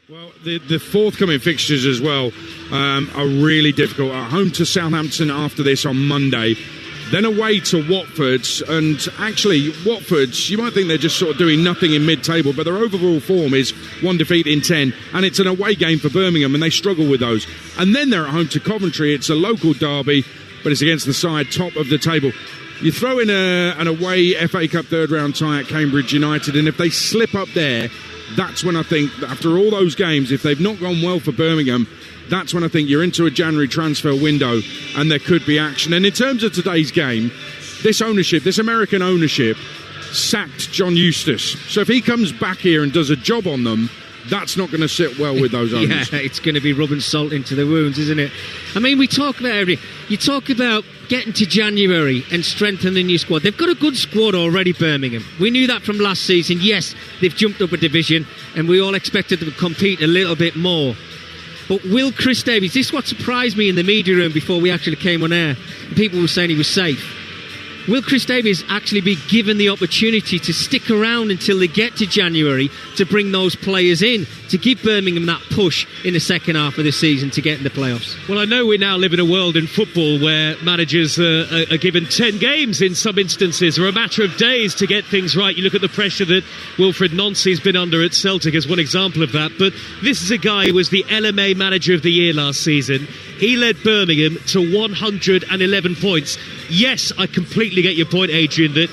Well, the forthcoming fixtures as well are really difficult. At home to Southampton after this on Monday, then away to Watford. And actually, Watford, you might think they're just sort of doing nothing in mid-table, but their overall form is 1 defeat in 10, and it's an away game for Birmingham, and they struggle with those. And then they're at home to Coventry. It's a local derby, but it's against the side top of the table. You throw in an away FA Cup third-round tie at Cambridge United, and if they slip up there, that's when I think, after all those games, if they've not gone well for Birmingham, that's when I think you're into a January transfer window and there could be action. And in terms of today's game, this ownership, this American ownership, sacked John Eustace. So if he comes back here and does a job on them, that's not going to sit well with those owners. Yeah, it's going to be rubbing salt into the wounds, isn't it? I mean, we talk about you talk about getting to January and strengthening your squad. They've got a good squad already, Birmingham. We knew that from last season. Yes, they've jumped up a division and we all expected them to compete a little bit more. But will Chris Davies, this is what surprised me in the media room before we actually came on air, people were saying he was safe. Will Chris Davies actually be given the opportunity to stick around until they get to January to bring those players in, to give Birmingham that push in the second half of the season to get in the playoffs? Well, I know we now live in a world in football where managers are given 10 games in some instances, or a matter of days to get things right. You look at the pressure that Wilfred Nancy's been under at Celtic as one example of that. But this is a guy who was the LMA Manager of the Year last season. He led Birmingham to 111 points. Yes, I completely get your point, Adrian, that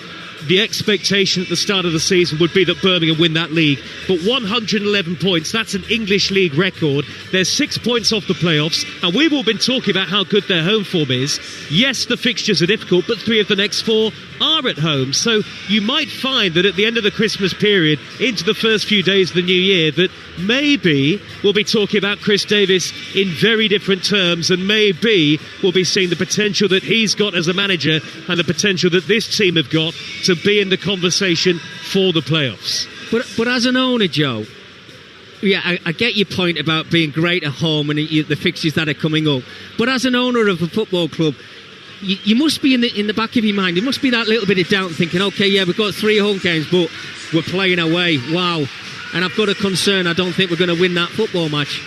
the expectation at the start of the season would be that Birmingham win that league. But 111 points, that's an English league record. They're 6 points off the playoffs, and we've all been talking about how good their home form is. Yes, the fixtures are difficult, but 3 of the next 4 are at home. So you might find that at the end of the Christmas period, into the first few days of the new year, that maybe we'll be talking about Chris Davies in very different terms, and maybe we'll be seeing the potential that he's got as a manager and the potential that this team have got to be in the conversation for the playoffs. But as an owner, Joe, yeah, I get your point about being great at home and the fixtures that are coming up. But as an owner of a football club, you must be in the back of your mind, there must be that little bit of doubt, thinking, OK, yeah, we've got 3 home games, but we're playing away. Wow. And I've got a concern, I don't think we're going to win that football match.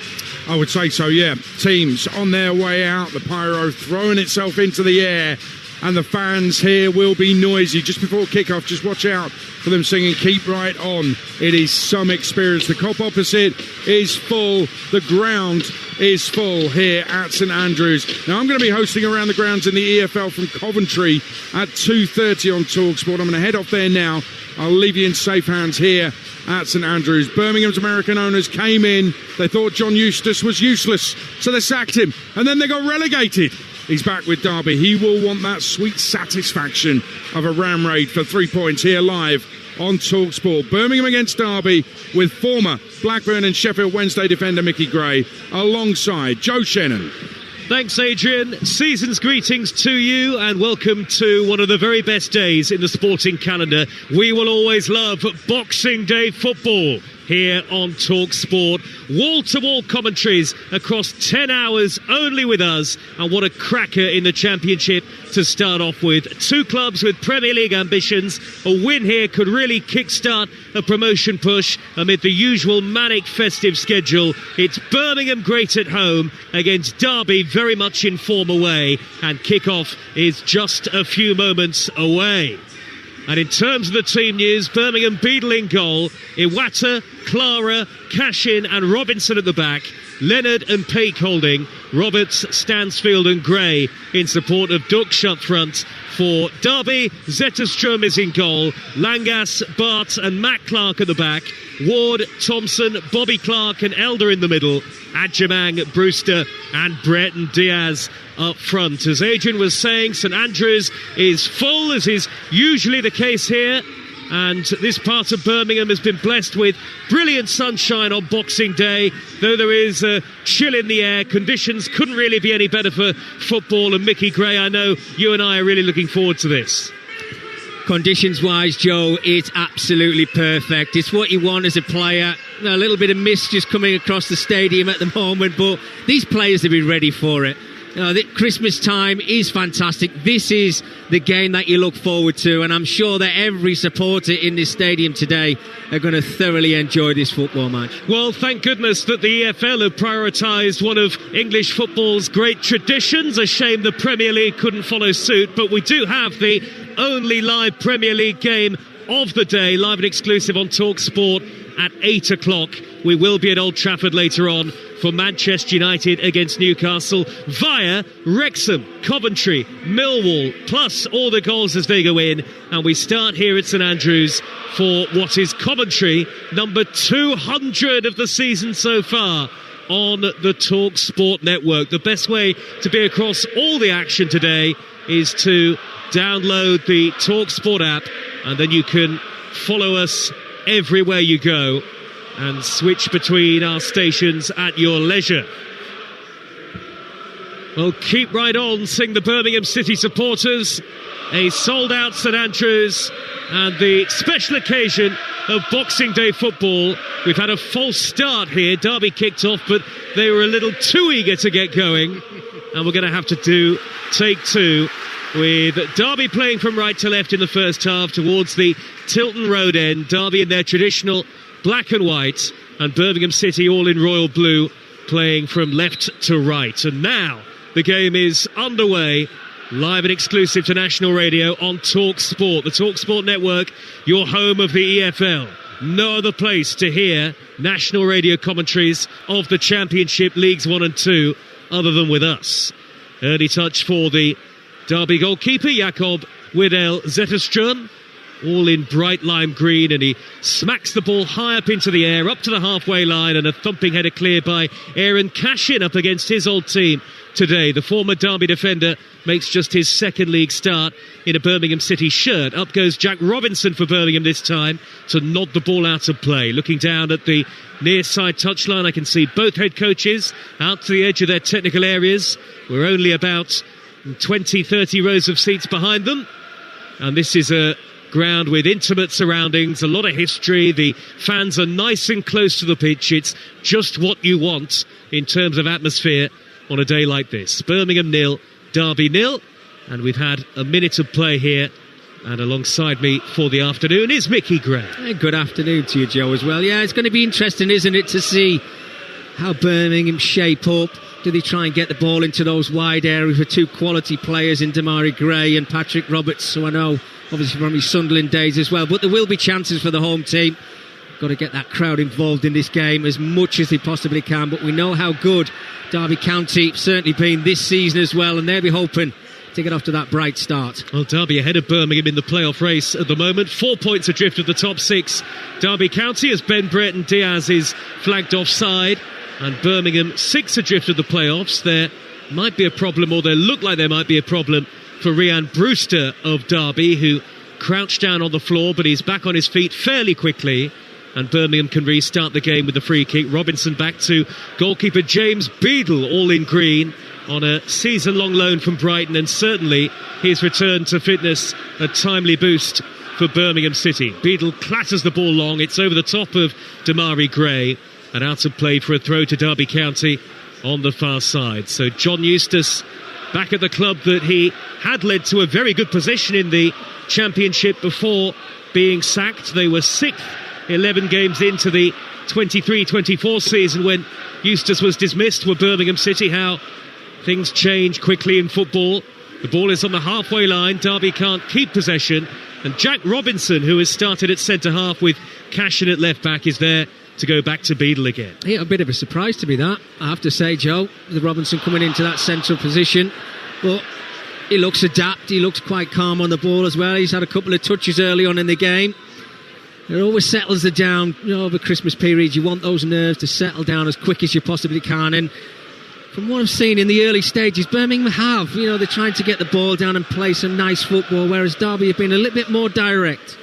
I would say so, yeah. Teams on their way out, the pyro throwing itself into the air, and the fans here will be noisy. Just before kick-off, just watch out for them singing Keep Right On. It is some experience. The Kop opposite is full. The ground is full here at St Andrews. Now, I'm going to be hosting Around the Grounds in the EFL from Coventry at 2:30 on Talksport. I'm going to head off there now. I'll leave you in safe hands here at St Andrews. Birmingham's American owners came in. They thought John Eustace was useless, so they sacked him, and then they got relegated. He's back with Derby. He will want that sweet satisfaction of a ram raid for 3 points here live on Talksport. Birmingham against Derby with former Blackburn and Sheffield Wednesday defender Mickey Gray alongside Joe Shannon. Thanks, Adrian. Season's greetings to you and welcome to one of the very best days in the sporting calendar. We will always love Boxing Day football here on Talksport. Wall-to-wall commentaries across 10 hours only with us, and what a cracker in the Championship to start off with. 2 clubs with Premier League ambitions. A win here could really kickstart a promotion push amid the usual manic festive schedule. It's Birmingham great at home against Derby very much in form away, and kick-off is just a few moments away. And in terms of the team news, Birmingham Beadle in goal, Iwata, Clara, Cashin and Robinson at the back, Leonard and Peake holding, Roberts, Stansfield and Gray in support of Dux up front. For Derby, Zetterstrom is in goal, Langas, Bart and Matt Clark at the back, Ward, Thompson, Bobby Clark and Elder in the middle, Adjamang, Brewster and Breton Diaz up front. As Adrian was saying, St Andrews is full, as is usually the case here, and this part of Birmingham has been blessed with brilliant sunshine on Boxing Day. Though there is a chill in the air, conditions couldn't really be any better for football, and Mickey Gray, I know you and I are really looking forward to this. Conditions-wise, Joe, it's absolutely perfect. It's what you want as a player. A little bit of mist just coming across the stadium at the moment, but these players have been ready for it. Christmas time is fantastic. This is the game that you look forward to, and I'm sure that every supporter in this stadium today are going to thoroughly enjoy this football match. Well, thank goodness that the EFL have prioritised one of English football's great traditions. A shame the Premier League couldn't follow suit, but we do have the only live Premier League game of the day, live and exclusive on Talksport at 8 o'clock. We will be at Old Trafford later on for Manchester United against Newcastle via Wrexham, Coventry, Millwall, plus all the goals as they go in. And we start here at St Andrews for what is Coventry, number 200 of the season so far on the Talksport network. The best way to be across all the action today is to download the Talksport app, and then you can follow us everywhere you go and switch between our stations at your leisure. Well, keep right on, sing the Birmingham City supporters. A sold-out St Andrews and the special occasion of Boxing Day football. We've had a false start here. Derby kicked off, but they were a little too eager to get going. And we're going to have to do take two, with Derby playing from right to left in the first half towards the Tilton Road end. Derby in their traditional black and white, and Birmingham City all in royal blue, playing from left to right. And now the game is underway, live and exclusive to national radio on Talksport, the Talksport network, your home of the EFL. No other place to hear national radio commentaries of the Championship Leagues 1 and 2 other than with us. Early touch for the Derby goalkeeper, Jakob Widell Zetterström, all in bright lime green, and he smacks the ball high up into the air, up to the halfway line, and a thumping header cleared by Aaron Cashin up against his old team today. The former Derby defender makes just his second league start in a Birmingham City shirt. Up goes Jack Robinson for Birmingham this time to nod the ball out of play. Looking down at the near side touchline, I can see both head coaches out to the edge of their technical areas. We're only about 20-30 rows of seats behind them, and this is a ground with intimate surroundings, a lot of history. The fans are nice and close to the pitch. It's just what you want in terms of atmosphere on a day like this. Birmingham 0, Derby 0, and we've had a minute of play here. And alongside me for the afternoon is Mickey Gray. Good afternoon to you, Joe, as well. Yeah, it's going to be interesting, isn't it, to see how Birmingham shape up. Do they try and get the ball into those wide areas with two quality players in Damari Gray and Patrick Roberts, who I know obviously from his Sunderland days as well. But there will be chances for the home team. Got to get that crowd involved in this game as much as they possibly can. But we know how good Derby County certainly been this season as well, and they'll be hoping to get off to that bright start. Well, Derby ahead of Birmingham in the playoff race at the moment. 4 points adrift of the top six. Derby County, as Ben Brereton Diaz is flagged offside, and Birmingham 6 adrift of the playoffs. There might be a problem, or there look like there might be a problem for Rhian Brewster of Derby, who crouched down on the floor, but he's back on his feet fairly quickly, and Birmingham can restart the game with the free kick. Robinson back to goalkeeper James Beadle, all in green, on a season-long loan from Brighton, and certainly his return to fitness a timely boost for Birmingham City. Beadle clatters the ball long, it's over the top of Damari Gray, and out of play for a throw to Derby County on the far side. So John Eustace back at the club that he had led to a very good position in the Championship before being sacked. They were 6th 11 games into the 23-24 season when Eustace was dismissed for Birmingham City. How things change quickly in football. The ball is on the halfway line. Derby can't keep possession, and Jack Robinson, who has started at centre half with Cashin at left back, is there to go back to Beadle again. Yeah, a bit of a surprise to me, that, I have to say, Joe, the Robinson coming into that central position. But he looks adapt, he looks quite calm on the ball as well. He's had a couple of touches early on in the game. It always settles it down, over Christmas period. You want those nerves to settle down as quick as you possibly can. And from what I've seen in the early stages, Birmingham have, they're trying to get the ball down and play some nice football, whereas Derby have been a little bit more direct.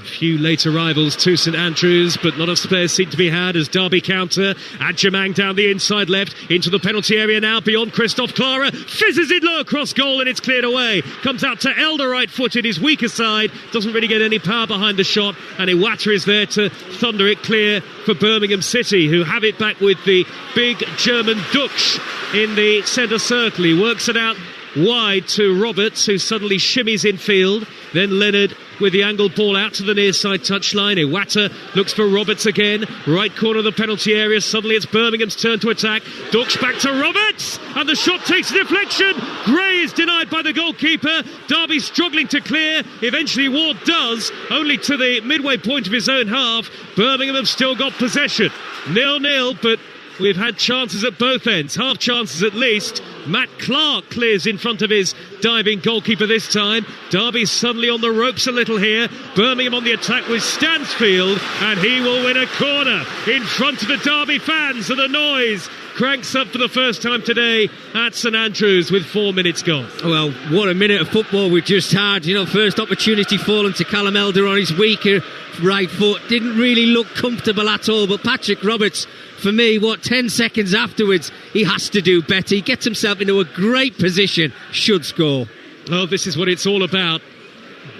A few late arrivals to St Andrews, but not a spare seat to be had as Derby counter. Adjamang down the inside left into the penalty area now beyond Christoph Clara. Fizzes it low across goal and it's cleared away. Comes out to Elder right-footed, his weaker side. Doesn't really get any power behind the shot, and Iwata is there to thunder it clear for Birmingham City, who have it back with the big German Dux in the centre circle. He works it out wide to Roberts, who suddenly shimmies in field. Then Leonard with the angled ball out to the near side touchline. Iwata looks for Roberts again. Right corner of the penalty area. Suddenly it's Birmingham's turn to attack. Dux back to Roberts, and the shot takes a deflection. Gray is denied by the goalkeeper. Derby struggling to clear. Eventually Ward does, only to the midway point of his own half. Birmingham have still got possession. 0-0, but we've had chances at both ends, half chances at least. Matt Clark clears in front of his diving goalkeeper this time. Derby suddenly on the ropes a little here. Birmingham on the attack with Stansfield, and he will win a corner in front of the Derby fans, and the noise cranks up for the first time today at St Andrews with 4 minutes gone. Well, what a minute of football we just had. First opportunity fallen to Callum Elder on his weaker right foot. Didn't really look comfortable at all, but Patrick Roberts, for me, 10 seconds afterwards, he has to do better. He gets himself into a great position, should score. Oh, this is what it's all about.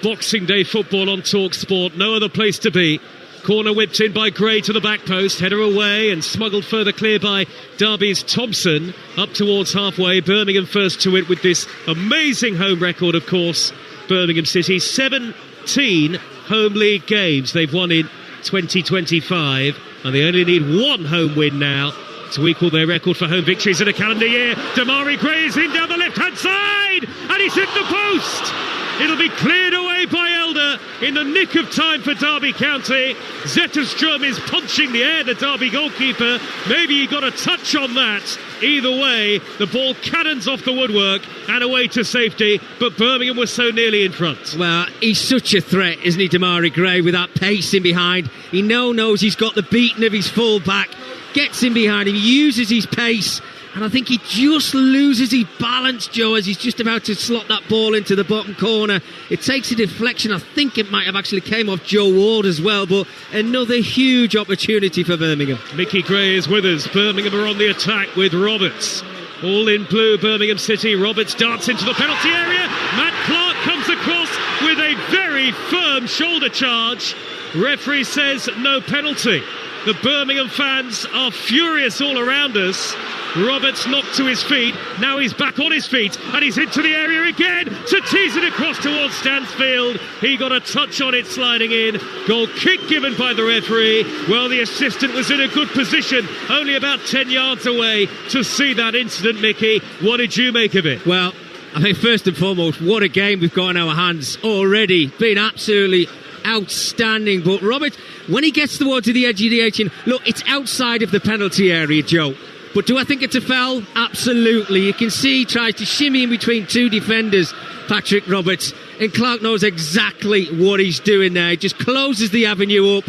Boxing Day football on Talksport, no other place to be. Corner whipped in by Gray to the back post, header away and smuggled further clear by Derby's Thompson. Up towards halfway, Birmingham first to it with this amazing home record, of course. Birmingham City, 17 home league games they've won in 2025, and they only need one home win now to equal their record for home victories in a calendar year. Damari Gray is in down the left-hand side, and he's hit the post. It'll be cleared away by Elder in the nick of time for Derby County. Zetterstrom is punching the air, the Derby goalkeeper. Maybe he got a touch on that. Either way, the ball cannons off the woodwork and away to safety, but Birmingham was so nearly in front. Well, he's such a threat, isn't he, Damari Gray, with that pace in behind. He knows he's got the beating of his full-back, gets in behind him, uses his pace, and I think he just loses his balance, Joe, as he's just about to slot that ball into the bottom corner. It takes a deflection. I think it might have actually came off Joe Ward as well, but another huge opportunity for Birmingham. Mickey Gray is with us. Birmingham are on the attack with Roberts. All in blue, Birmingham City. Roberts darts into the penalty area. Matt Clark comes across with a very firm shoulder charge. Referee says no penalty. The Birmingham fans are furious all around us. Roberts knocked to his feet. Now he's back on his feet and he's into the area again to tease it across towards Stansfield. He got a touch on it sliding in. Goal kick given by the referee. Well, the assistant was in a good position, only about 10 yards away to see that incident. Mickey, what did you make of it? Well, I think first and foremost, what a game we've got in our hands already. Been absolutely outstanding. But Robert, when he gets towards the edge of the 18, look, it's outside of the penalty area, Joe. But do I think it's a foul? Absolutely. You can see he tries to shimmy in between two defenders, Patrick Roberts, and Clark knows exactly what he's doing there. He just closes the avenue up.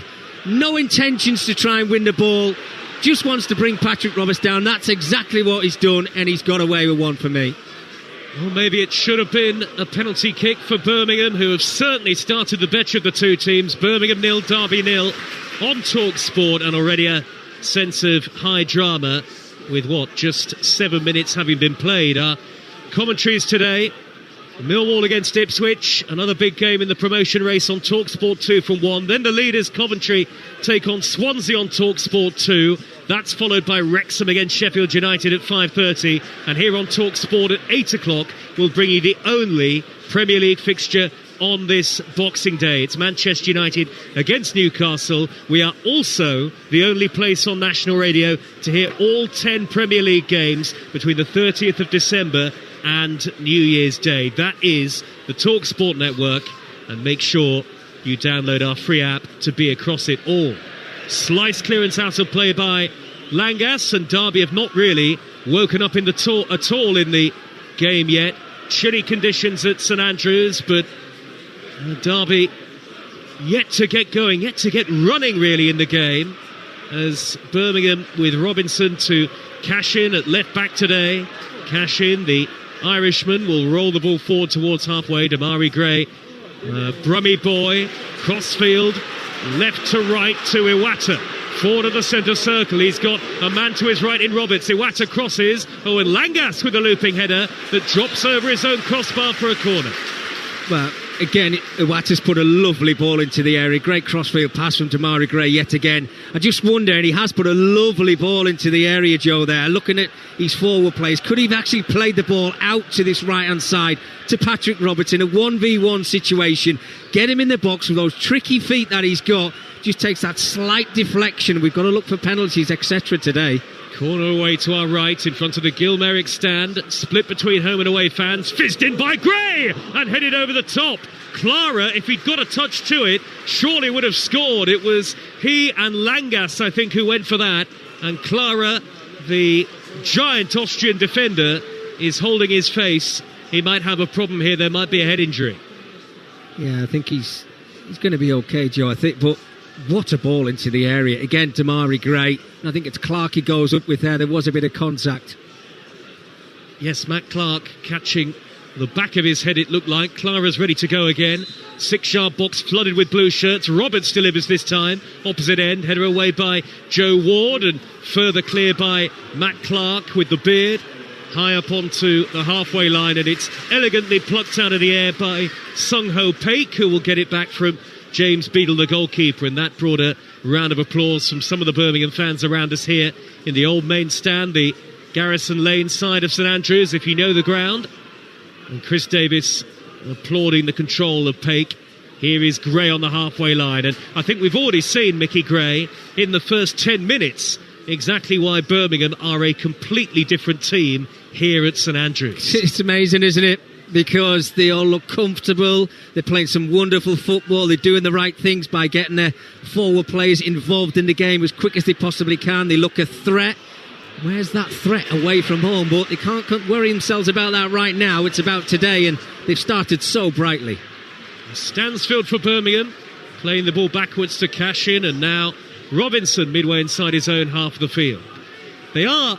No intentions to try and win the ball. Just wants to bring Patrick Roberts down. That's exactly what he's done, and he's got away with one for me. Well, maybe it should have been a penalty kick for Birmingham, who have certainly started the better of the two teams. Birmingham 0, Derby 0 on Talksport, and already a sense of high drama with just 7 minutes having been played. Our commentaries today: Millwall against Ipswich, another big game in the promotion race on Talksport 2 from 1. Then the leaders, Coventry, take on Swansea on Talksport 2. That's followed by Wrexham against Sheffield United at 5:30. And here on Talksport at 8 o'clock, we'll bring you the only Premier League fixture on this Boxing Day. It's Manchester United against Newcastle. We are also the only place on national radio to hear all 10 Premier League games between the 30th of December and New Year's Day. That is the Talksport network, and make sure you download our free app to be across it all. Slice clearance out of play by Langas, and Derby have not really woken up in at all in the game yet. Chilly conditions at St Andrews, but Derby yet to get going, yet to get running really in the game, as Birmingham with Robinson to cash in at left back today. Cash in, the Irishman will roll the ball forward towards halfway. Damari Gray Brummy boy, crossfield, left to right to Iwata. Forward of the centre circle, he's got a man to his right in Roberts. Iwata crosses, and Langas with a looping header that drops over his own crossbar for a corner. Well, again, Iwata's put a lovely ball into the area. Great crossfield pass from Damari Gray yet again. I just wonder, and he has put a lovely ball into the area, Joe, there. Looking at his forward plays, could he have actually played the ball out to this right-hand side to Patrick Roberts in a 1v1 situation? Get him in the box with those tricky feet that he's got. Just takes that slight deflection. We've got to look for penalties, etc. today. Corner away to our right in front of the Gilmerick stand. Split between home and away fans. Fizzed in by Gray and headed over the top. Clara, if he'd got a touch to it, surely would have scored. It was he and Langas, I think, who went for that. And Clara, the giant Austrian defender, is holding his face. He might have a problem here. There might be a head injury. Yeah, I think he's going to be okay, Joe, I think. But what a ball into the area. Again, Damari Gray. I think it's Clark he goes up with there. There was a bit of contact. Yes, Matt Clark catching the back of his head, it looked like. Clara's ready to go again. 6-yard box flooded with blue shirts. Roberts delivers this time. Opposite end. Header away by Joe Ward and further clear by Matt Clark with the beard. High up onto the halfway line, and it's elegantly plucked out of the air by Sung Ho Paik, who will get it back from James Beadle, the goalkeeper, and that brought a round of applause from some of the Birmingham fans around us here in the old main stand, the Garrison Lane side of St Andrews, if you know the ground. And Chris Davis applauding the control of Paik. Here is Gray on the halfway line, and I think we've already seen Mickey Gray in the first 10 minutes exactly why Birmingham are a completely different team here at St Andrews. It's amazing, isn't it? Because they all look comfortable. They're playing some wonderful football. They're doing the right things by getting their forward players involved in the game as quick as they possibly can. They look a threat. Where's that threat away from home? But they can't worry themselves about that right now. It's about today, and they've started so brightly. Stansfield for Birmingham, playing the ball backwards to Cashin, and now Robinson midway inside his own half of the field. They are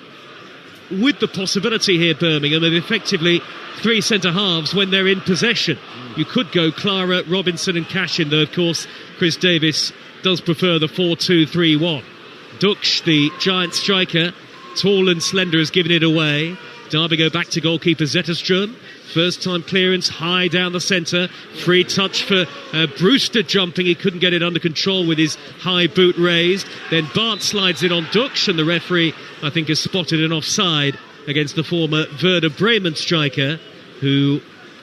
with the possibility here, Birmingham, of effectively 3 centre-halves when they're in possession. You could go Clara, Robinson and Cashin, though of course Chris Davis does prefer the 4-2-3-1. Duksh, the giant striker, tall and slender, has given it away. Derby go back to goalkeeper Zetterström. First time clearance high down the centre. Free touch for Brewster jumping. He couldn't get it under control with his high boot raised. Then Bart slides it on Duksh, and the referee, I think, has spotted an offside against the former Werder Bremen striker, who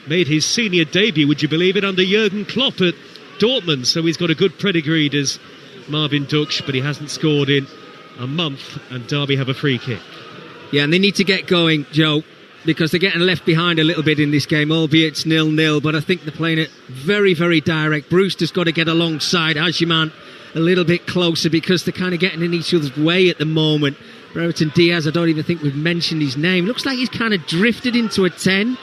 made his senior debut, would you believe it, under Jurgen Klopp at Dortmund. So he's got a good pedigree, does Marvin Duksh, but he hasn't scored in a month, and Derby have a free kick. Yeah, and they need to get going, Joe, because they're getting left behind a little bit in this game, albeit it's 0-0, but I think they're playing it very, very direct. Brewster's got to get alongside Ajiman a little bit closer because they're kind of getting in each other's way at the moment. Brereton Diaz, I don't even think we've mentioned his name. Looks like he's kind of drifted into a 10.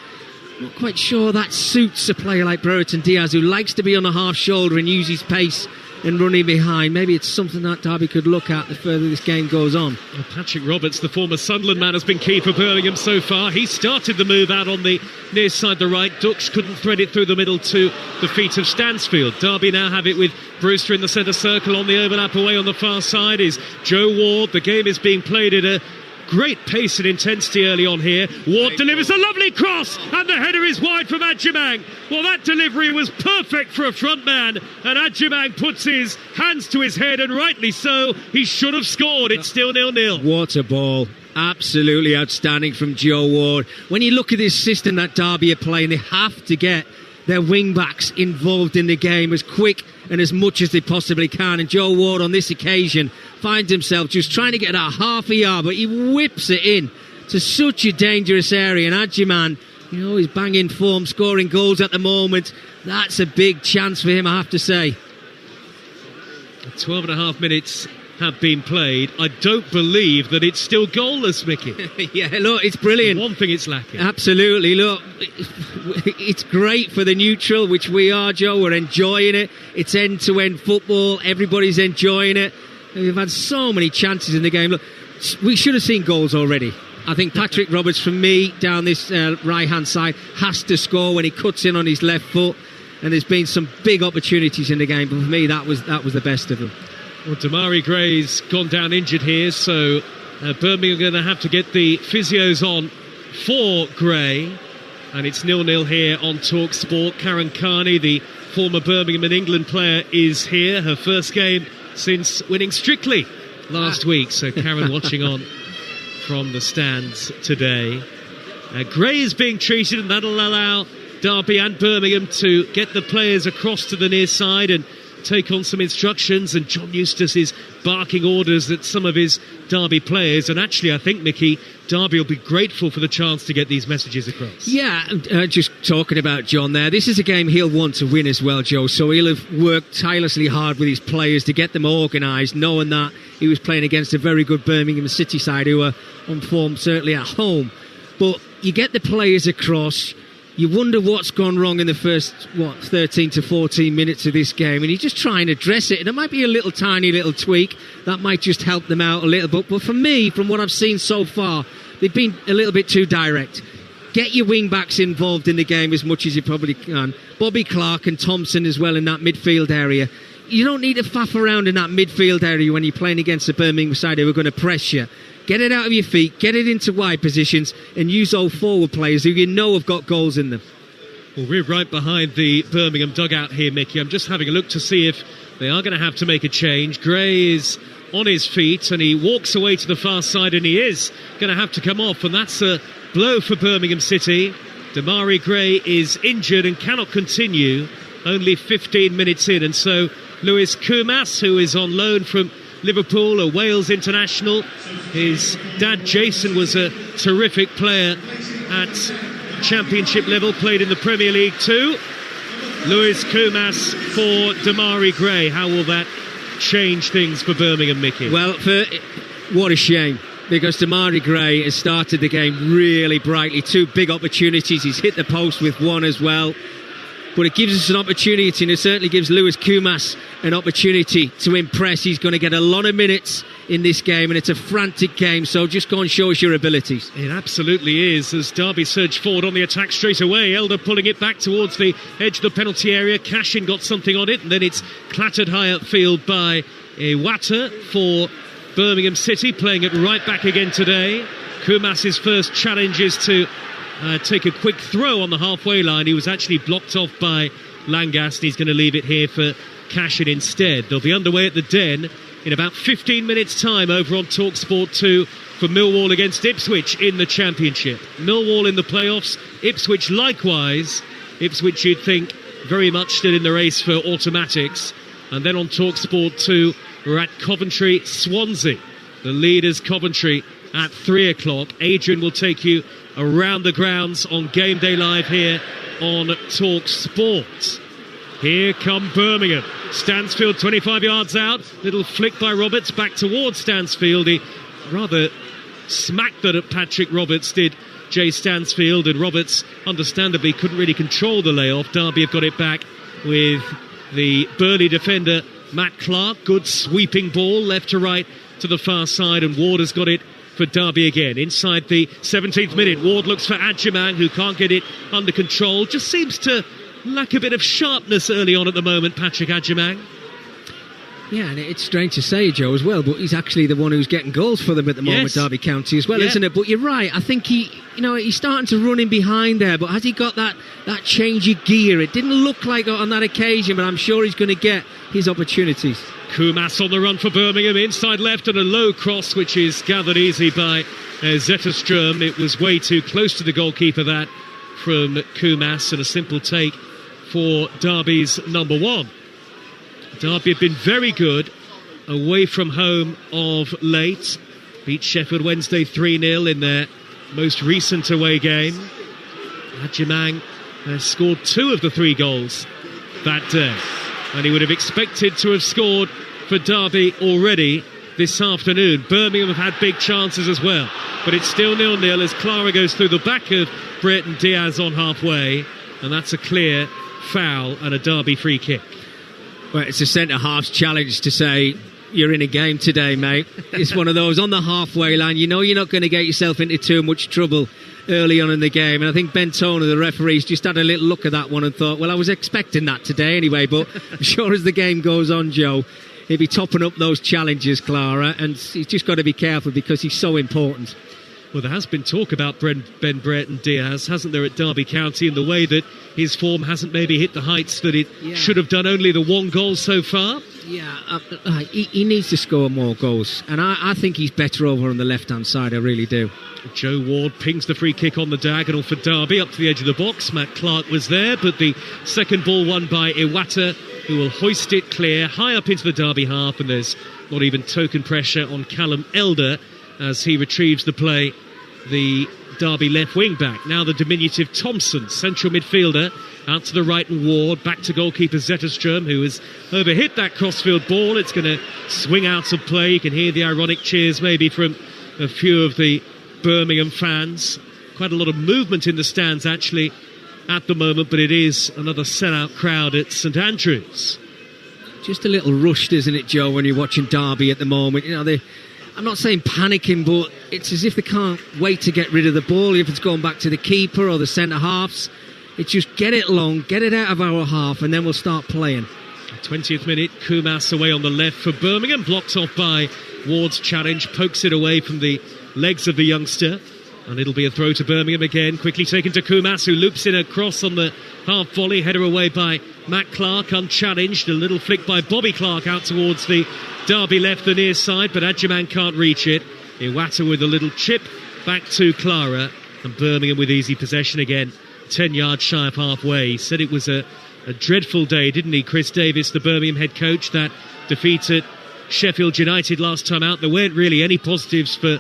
Not quite sure that suits a player like Brereton Diaz, who likes to be on the half shoulder and use his pace and running behind. Maybe it's something that Derby could look at the further this game goes on. Well, Patrick Roberts, the former Sunderland man, has been key for Birmingham so far. He started the move out on the near side, the right. Duksh couldn't thread it through the middle to the feet of Stansfield. Derby now have it with Brewster in the centre circle. On the overlap away on the far side is Joe Ward. The game is being played at a great pace and intensity early on here. Ward delivers a lovely cross, and the header is wide from Adjumang. Well, that delivery was perfect for a front man, and Adjumang puts his hands to his head, and rightly so. He should have scored. It's still 0-0. What a ball. Absolutely outstanding from Joe Ward. When you look at this system that Derby are playing, they have to get their wing-backs involved in the game as quick and as much as they possibly can. And Joe Ward on this occasion finds himself just trying to get that half a yard, but he whips it in to such a dangerous area. And Adjiman, you know, he's banging form, scoring goals at the moment. That's a big chance for him, I have to say. 12 and a half minutes have been played. I don't believe that it's still goalless, Mickey. Yeah, look, it's brilliant. One thing it's lacking. Absolutely, look, it's great for the neutral, which we are, Joe. We're enjoying it. It's end-to-end football. Everybody's enjoying it. We've had so many chances in the game. Look, we should have seen goals already. I think Patrick Roberts, for me, down this right-hand side, has to score when he cuts in on his left foot. and there's been some big opportunities in the game, but for me that was the best of them. Well, Damari Gray's gone down injured here, so Birmingham are going to have to get the physios on for Gray, and it's 0-0 here on Talksport. Karen Carney, the former Birmingham and England player, is here, her first game since winning Strictly last week, so Karen watching on from the stands today. Gray is being treated, and that'll allow Derby and Birmingham to get the players across to the near side and take on some instructions, and John Eustace is barking orders at some of his Derby players, and actually I think, Mickey, Derby will be grateful for the chance to get these messages across. Yeah, just talking about John there, this is a game he'll want to win as well, Joe, so he'll have worked tirelessly hard with his players to get them organised, knowing that he was playing against a very good Birmingham City side who are on form certainly at home. But you get the players across, you wonder what's gone wrong in the first 13 to 14 minutes of this game, and you just try and address it, and it might be a little tiny little tweak that might just help them out a little bit. But for me, from what I've seen so far, they've been a little bit too direct. Get your wing backs involved in the game as much as you probably can. Bobby Clark and Thompson as well in that midfield area. You don't need to faff around in that midfield area when you're playing against a Birmingham side who are going to press you. Get it out of your feet, get it into wide positions, and use old forward players who you know have got goals in them. Well, we're right behind the Birmingham dugout here, Mickey. I'm just having a look to see if they are going to have to make a change. Gray is on his feet, and he walks away to the far side, and he is going to have to come off, and that's a blow for Birmingham City. Damari Gray is injured and cannot continue, only 15 minutes in, and so Lewis Kumas, who is on loan from Liverpool, a Wales international. His dad Jason was a terrific player at championship level, played in the Premier League too. Lewis Kumas for Damari Gray. How will that change things for Birmingham, Mickey? Well, what a shame, because Damari Gray has started the game really brightly. Two big opportunities, he's hit the post with one as well. But it gives us an opportunity, and it certainly gives Lewis Kumas an opportunity to impress. He's going to get a lot of minutes in this game, and it's a frantic game, so just go and show us your abilities. It absolutely is, as Derby surged forward on the attack straight away. Elder pulling it back towards the edge of the penalty area. Cashin got something on it, and then it's clattered high upfield by Iwata for Birmingham City, playing it right back again today. Kumas's first challenge is to take a quick throw on the halfway line. He was actually blocked off by Langast, and he's going to leave it here for Cashin instead. They'll be underway at the Den in about 15 minutes time over on Talksport 2 for Millwall against Ipswich in the Championship. Millwall in the playoffs, Ipswich likewise. Ipswich, you'd think, very much still in the race for automatics. And then on Talksport 2 we're at Coventry Swansea, the leaders Coventry at 3 o'clock. Adrian will take you around the grounds on Game Day Live here on Talksport. Here come Birmingham. Stansfield 25 yards out. Little flick by Roberts back towards Stansfield. He rather smacked that at Patrick Roberts, did Jay Stansfield, and Roberts understandably couldn't really control the layoff. Derby have got it back with the Burnley defender Matt Clark. Good sweeping ball left to right to the far side, and Ward has got it for Derby again. Inside the 17th minute, Ward looks for Adjumang, who can't get it under control. Just seems to lack a bit of sharpness early on at the moment, Patrick Adjumang. Yeah, and it's strange to say, Joe, as well, but he's actually the one who's getting goals for them at the moment, Derby County as well, isn't it? But you're right, I think he's starting to run in behind there, but has he got that change of gear? It didn't look like it on that occasion, but I'm sure he's going to get his opportunities. Kumas on the run for Birmingham, inside left, and a low cross which is gathered easy by Zetterström. It was way too close to the goalkeeper, that, from Kumas, and a simple take for Derby's number one. Derby have been very good away from home of late. Beat Sheffield Wednesday 3-0 in their most recent away game. Adjumang scored 2 of the 3 goals that day, and he would have expected to have scored for Derby already this afternoon. Birmingham have had big chances as well, but it's still 0-0 as Clara goes through the back of Brereton Diaz on halfway, and that's a clear foul and a Derby free kick. Well, it's a centre-half's challenge to say, you're in a game today, mate. It's one of those on the halfway line. You know you're not going to get yourself into too much trouble early on in the game, and I think Ben Toner, the referees, just had a little look at that one and thought, well, I was expecting that today anyway, but I'm sure as the game goes on, Joe, he'll be topping up those challenges, Clara, and he's just got to be careful because he's so important. Well, there has been talk about Ben Brereton Diaz, hasn't there, at Derby County, in the way that his form hasn't maybe hit the heights that it should have done, only the one goal so far. Yeah, he needs to score more goals, and I think he's better over on the left-hand side, I really do. Joe Ward pings the free kick on the diagonal for Derby up to the edge of the box. Matt Clark was there, but the second ball won by Iwata, who will hoist it clear high up into the Derby half, and there's not even token pressure on Callum Elder as he retrieves the play, the Derby left wing back. Now the diminutive Thompson, central midfielder, out to the right, and Ward back to goalkeeper Zetterstrom, who has overhit that crossfield ball. It's going to swing out of play. You can hear the ironic cheers maybe from a few of the Birmingham fans. Quite a lot of movement in the stands actually at the moment, but it is another sellout crowd at St Andrews. Just a little rushed, isn't it, Joe, when you're watching Derby at the moment? You know, I'm not saying panicking, but it's as if they can't wait to get rid of the ball. If it's going back to the keeper or the centre halves, it's just get it long, get it out of our half, and then we'll start playing. 20th minute, Kumas away on the left for Birmingham, blocked off by Ward's challenge, pokes it away from the legs of the youngster, and it'll be a throw to Birmingham again. Quickly taken to Kumas, who loops in a cross on the half volley, header away by Matt Clark, unchallenged. A little flick by Bobby Clark out towards the Derby left, the near side, but Adjaman can't reach it. Iwata with a little chip back to Clara, and Birmingham with easy possession again, 10 yards shy of halfway. He said it was a dreadful day, didn't he, Chris Davis, the Birmingham head coach, that defeat at Sheffield United last time out. There weren't really any positives for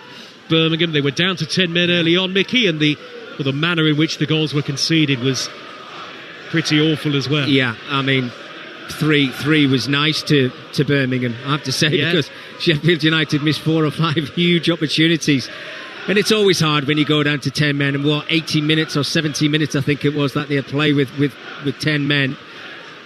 Birmingham. They were down to 10 men early on, Mickey, and the manner in which the goals were conceded was pretty awful as well. Yeah, I mean, 3 was nice to Birmingham, I have to say, because Sheffield United missed 4 or 5 huge opportunities. And it's always hard when you go down to 10 men, and 80 minutes or 70 minutes I think it was that they had played with 10 men.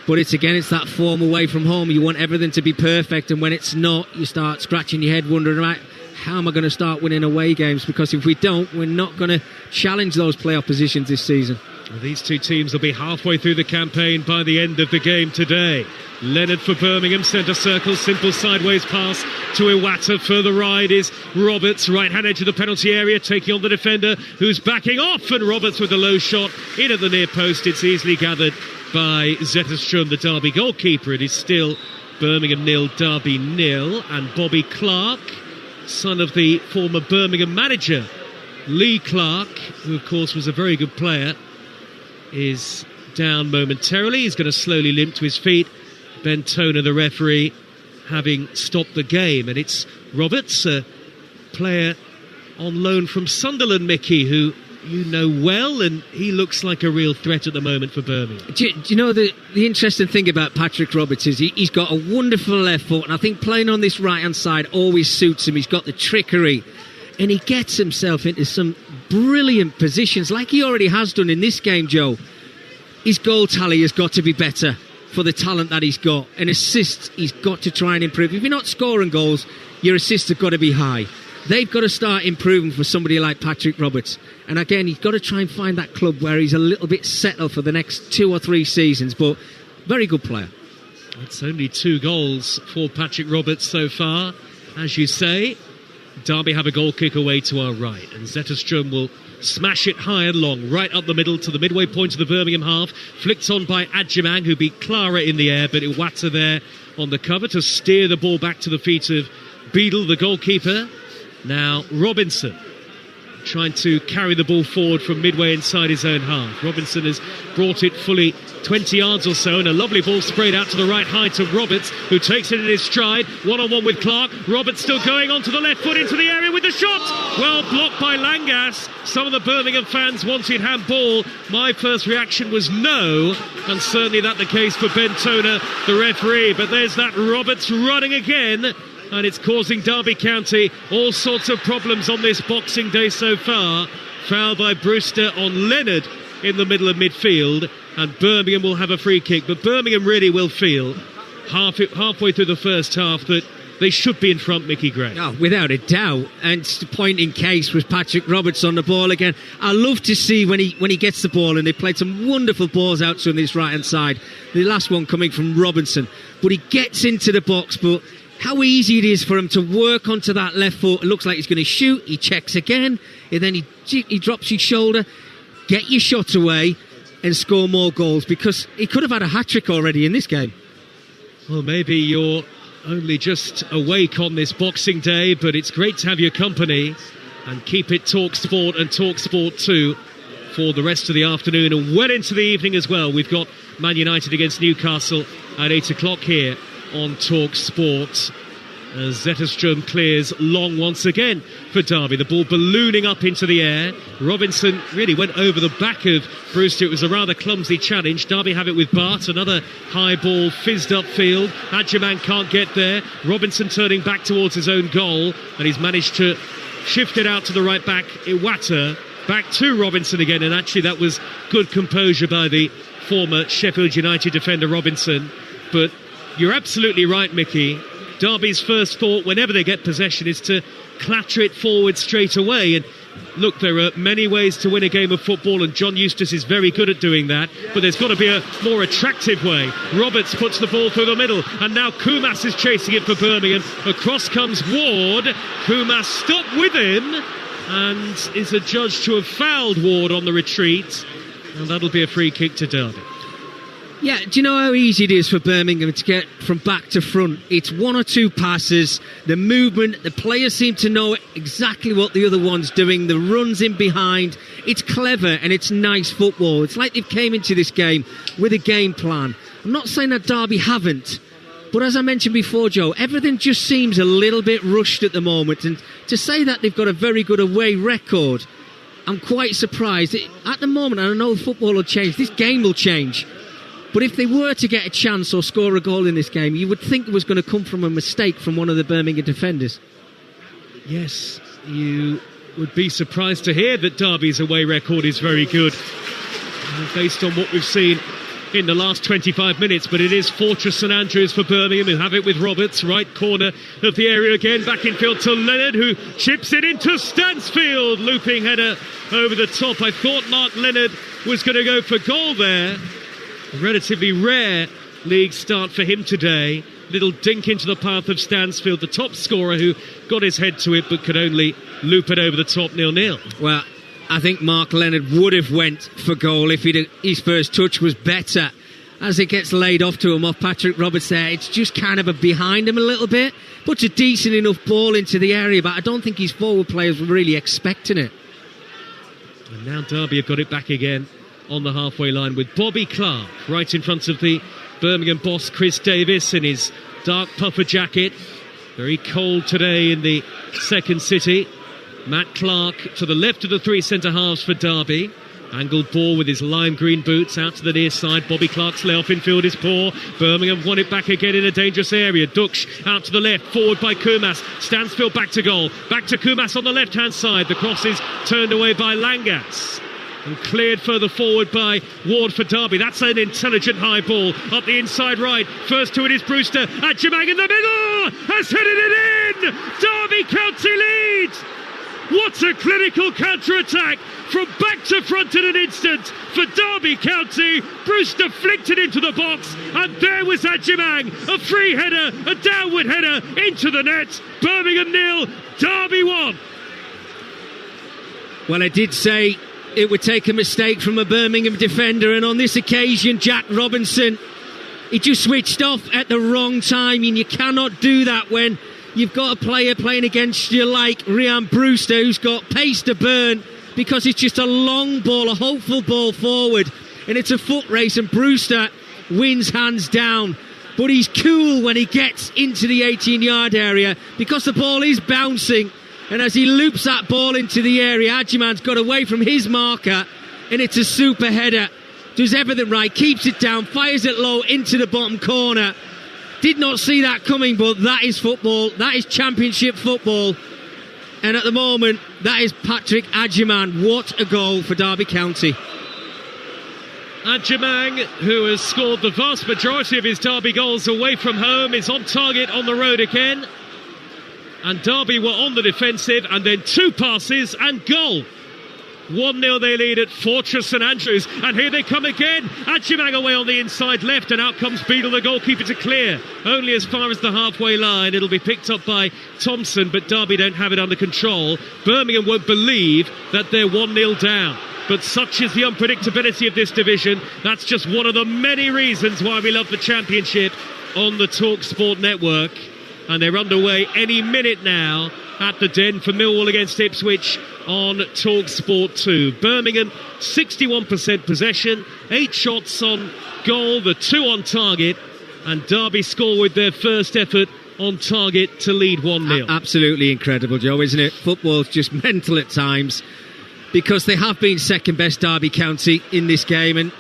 But it's that form away from home. You want everything to be perfect, and when it's not, you start scratching your head wondering, right, how am I going to start winning away games? Because if we don't, we're not going to challenge those playoff positions this season. Well, these two teams will be halfway through the campaign by the end of the game today. Leonard for Birmingham, centre circle, simple sideways pass to Iwata. Further ride is Roberts, right-hand edge of the penalty area, taking on the defender who's backing off, and Roberts with a low shot in at the near post. It's easily gathered by Zetterstrom, the Derby goalkeeper. It is still Birmingham 0, Derby 0, and Bobby Clark, son of the former Birmingham manager Lee Clark, who of course was a very good player, is down momentarily. He's going to slowly limp to his feet. Ben Toner, the referee, having stopped the game, and it's Roberts, a player on loan from Sunderland, Mickey, who you know well, and he looks like a real threat at the moment for Birmingham. Do you know the interesting thing about Patrick Roberts is he's got a wonderful left foot, and I think playing on this right hand side always suits him. He's got the trickery, and he gets himself into some brilliant positions like he already has done in this game, Joe. His goal tally has got to be better for the talent that he's got, and assists he's got to try and improve. If you're not scoring goals, your assists have got to be high. They've got to start improving for somebody like Patrick Roberts, and again he's got to try and find that club where he's a little bit settled for the next 2 or 3 seasons, but very good player. It's only 2 goals for Patrick Roberts so far. As you say, Derby have a goal kick away to our right, and Zetterstrom will smash it high and long, right up the middle to the midway point of the Birmingham half. Flicked on by Adjaman, who beat Clara in the air, but Iwata there on the cover to steer the ball back to the feet of Beadle, the goalkeeper. Now Robinson trying to carry the ball forward from midway inside his own half. Robinson has brought it fully 20 yards or so, and a lovely ball sprayed out to the right high to Roberts, who takes it in his stride, one-on-one with Clark. Roberts still going on to the left foot into the area with the shot, well blocked by Langas. Some of the Birmingham fans wanted handball. My first reaction was no, and certainly that the case for Ben Toner, the referee. But there's that Roberts running again, and it's causing Derby County all sorts of problems on this Boxing Day so far. Foul by Brewster on Leonard in the middle of midfield, and Birmingham will have a free kick. But Birmingham really will feel halfway through the first half that they should be in front, Mickey Gray. Oh, without a doubt. And the point in case was Patrick Roberts on the ball again. I love to see when he gets the ball, and they played some wonderful balls out to him this right-hand side. The last one coming from Robinson. But he gets into the box, but how easy it is for him to work onto that left foot. It looks like he's going to shoot. He checks again, and then he drops his shoulder. Get your shot away and score more goals, because he could have had a hat-trick already in this game. Well, maybe you're only just awake on this Boxing Day, but it's great to have your company, and keep it Talksport and Talksport 2 for the rest of the afternoon and well into the evening as well. We've got Man United against Newcastle at 8 o'clock here on Talksport, as Zetterström clears long once again for Derby. The ball ballooning up into the air. Robinson really went over the back of Brewster. It was a rather clumsy challenge. Derby have it with Bart. Another high ball fizzed upfield. Adjaman can't get there. Robinson turning back towards his own goal, and he's managed to shift it out to the right back. Iwata back to Robinson again, and actually that was good composure by the former Sheffield United defender Robinson. But you're absolutely right, Mickey. Derby's first thought whenever they get possession is to clatter it forward straight away. And look, there are many ways to win a game of football, and John Eustace is very good at doing that, but there's got to be a more attractive way. Roberts puts the ball through the middle, and now Kumas is chasing it for Birmingham. Across comes Ward. Kumas stopped with him and is adjudged to have fouled Ward on the retreat, and that'll be a free kick to Derby. Yeah, do you know how easy it is for Birmingham to get from back to front? It's one or two passes, the movement, the players seem to know exactly what the other one's doing, the runs in behind. It's clever and it's nice football. It's like they've came into this game with a game plan. I'm not saying that Derby haven't, but as I mentioned before, Joe, everything just seems a little bit rushed at the moment. And to say that they've got a very good away record, I'm quite surprised. At the moment, I know football will change, this game will change. But if they were to get a chance or score a goal in this game, you would think it was going to come from a mistake from one of the Birmingham defenders. Yes, you would be surprised to hear that Derby's away record is very good, based on what we've seen in the last 25 minutes. But it is Fortress St Andrews for Birmingham, who have it with Roberts, right corner of the area again, back in field to Leonard, who chips it into Stansfield. Looping header over the top. I thought Mark Leonard was going to go for goal there. A relatively rare league start for him today. Little dink into the path of Stansfield, the top scorer, who got his head to it but could only loop it over the top. 0-0. Well, I think Mark Leonard would have went for goal if his first touch was better. As it gets laid off to him off Patrick Roberts there, it's just kind of behind him a little bit. Puts a decent enough ball into the area, but I don't think his forward players were really expecting it. And now Derby have got it back again on the halfway line with Bobby Clark right in front of the Birmingham boss Chris Davis in his dark puffer jacket. Very cold today in the second city. Matt Clark to the left of the three centre halves for Derby. Angled ball with his lime green boots out to the near side. Bobby Clark's lay-off in field is poor. Birmingham won it back again in a dangerous area. Duksh out to the left, forward by Kumas. Stansfield back to goal. Back to Kumas on the left-hand side. The cross is turned away by Langas and cleared further forward by Ward for Derby. That's an intelligent high ball up the inside right. First to it is Brewster. Adjaman in the middle has headed it in. Derby County lead. What a clinical counter-attack from back to front in an instant for Derby County. Brewster flicked it into the box, and there was Adjaman. A free header, a downward header into the net. Birmingham 0, Derby 1. Well, I did say it would take a mistake from a Birmingham defender, and on this occasion, Jack Robinson, he just switched off at the wrong time, and you cannot do that when you've got a player playing against you like Ryan Brewster, who's got pace to burn, because it's just a long ball, a hopeful ball forward, and it's a foot race, and Brewster wins hands down. But he's cool when he gets into the 18-yard area, because the ball is bouncing. And as he loops that ball into the area, Adjaman's got away from his marker, and it's a super header. Does everything right, keeps it down, fires it low into the bottom corner. Did not see that coming, but that is football. That is championship football. And at the moment, that is Patrick Adjaman. What a goal for Derby County. Adjaman, who has scored the vast majority of his Derby goals away from home, is on target on the road again. and Derby were on the defensive, and then 2 passes and goal. 1-0 they lead at Fortress St Andrews, and here they come again. Adjumang away on the inside left, and out comes Beadle, the goalkeeper, to clear. Only as far as the halfway line. It'll be picked up by Thompson, but Derby don't have it under control. Birmingham won't believe that they're 1-0 down. But such is the unpredictability of this division. That's just one of the many reasons why we love the Championship on the Talksport network. And they're underway any minute now at the Den for Millwall against Ipswich on Talksport 2. Birmingham 61% possession, 8 shots on goal, the 2 on target, and Derby score with their first effort on target to lead 1-0. Absolutely incredible, Joe, isn't it? Football's just mental at times, because they have been second best Derby County in this game, and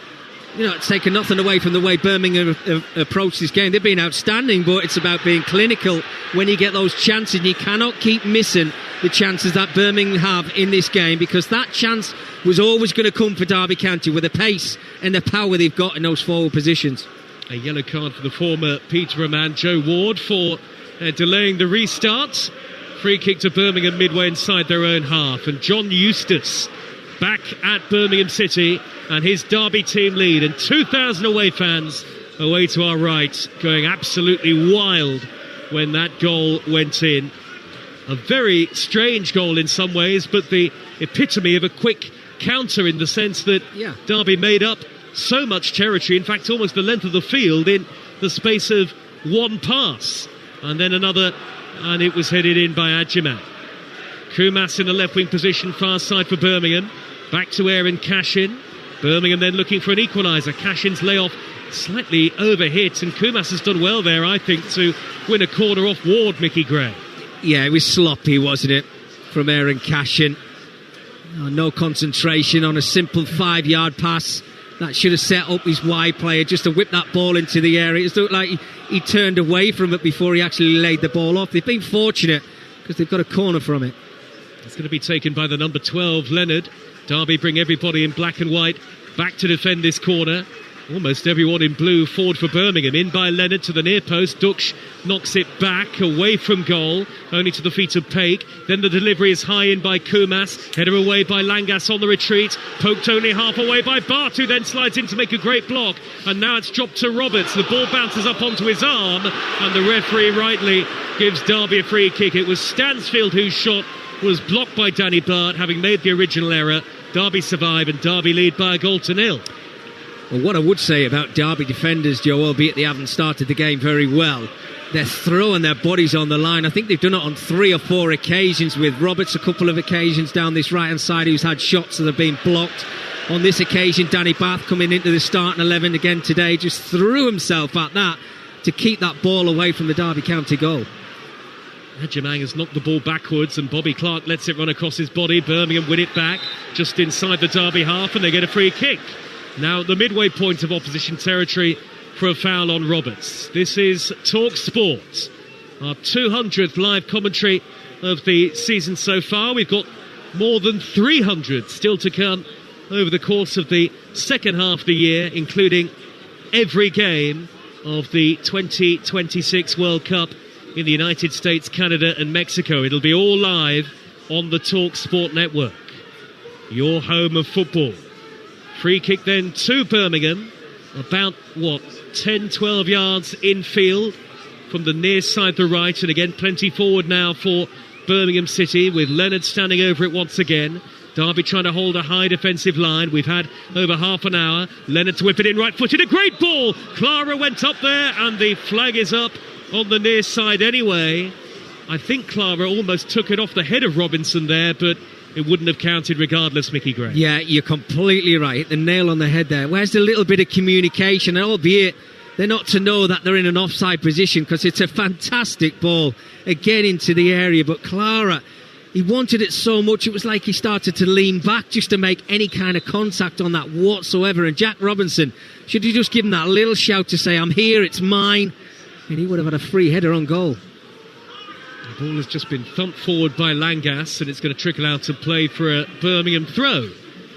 you know, it's taken nothing away from the way Birmingham have approached this game. They've been outstanding, but it's about being clinical when you get those chances. You cannot keep missing the chances that Birmingham have in this game, because that chance was always going to come for Derby County with the pace and the power they've got in those forward positions. A yellow card for the former Peterborough man Joe Ward for delaying the restart. Free kick to Birmingham midway inside their own half, and John Eustace back at Birmingham City, and his Derby team lead, and 2,000 away fans away to our right going absolutely wild when that goal went in. A very strange goal in some ways, but the epitome of a quick counter, in the sense that Derby made up so much territory, in fact almost the length of the field, in the space of one pass, and then another, and it was headed in by Adjumang. Kumas in the left wing position, far side for Birmingham. Back to Aaron Cashin. Birmingham then looking for an equaliser. Cashin's layoff slightly overhit, and Kumas has done well there, I think, to win a corner off Ward, Mickey Gray. Yeah, it was sloppy, wasn't it, from Aaron Cashin. No concentration on a simple 5-yard pass that should have set up his wide player just to whip that ball into the area. It looked like he turned away from it before he actually laid the ball off. They've been fortunate because they've got a corner from it. It's going to be taken by the number 12, Leonard. Derby bring everybody in black and white back to defend this corner. Almost everyone in blue forward for Birmingham. In by Leonard to the near post. Duksh knocks it back away from goal, only to the feet of Paik. Then the delivery is high in by Kumas. Header away by Langas on the retreat. Poked only half away by Bart, who then slides in to make a great block. And now it's dropped to Roberts. The ball bounces up onto his arm, and the referee rightly gives Derby a free kick. It was Stansfield whose shot was blocked by Danny Bart, having made the original error. Derby survive, and Derby lead by a 0-0. Well, what I would say about Derby defenders, Joe, albeit they haven't started the game very well, they're throwing their bodies on the line. I think they've done it on 3 or 4 occasions, with Roberts a couple of occasions down this right-hand side who's had shots that have been blocked. On this occasion, Danny Bath coming into the starting 11 again today, just threw himself at that to keep that ball away from the Derby County goal. Adjumang has knocked the ball backwards, and Bobby Clark lets it run across his body. Birmingham win it back just inside the Derby half, and they get a free kick. Now the midway point of opposition territory for a foul on Roberts. This is Talksport, our 200th live commentary of the season so far. We've got more than 300 still to come over the course of the second half of the year, including every game of the 2026 World Cup in the United States, Canada and Mexico. It'll be all live on the Talksport network, your home of football. Free kick then to Birmingham, about 10-12 yards infield from the near side to right, and again plenty forward now for Birmingham City, with Leonard standing over it once again. Derby trying to hold a high defensive line. We've had over half an hour. Leonard to whip it in right-footed, a great ball. Clara went up there, and the flag is up on the near side anyway. I think Clara almost took it off the head of Robinson there, but it wouldn't have counted regardless, Mickey Gray. Yeah, you're completely right. Hit the nail on the head there. Where's the little bit of communication? And albeit they're not to know that they're in an offside position, because it's a fantastic ball again into the area. But Clara, he wanted it so much, it was like he started to lean back just to make any kind of contact on that whatsoever. And Jack Robinson, should he just give him that little shout to say, I'm here, it's mine? And he would have had a free header on goal. The ball has just been thumped forward by Langas, and it's going to trickle out to play for a Birmingham throw.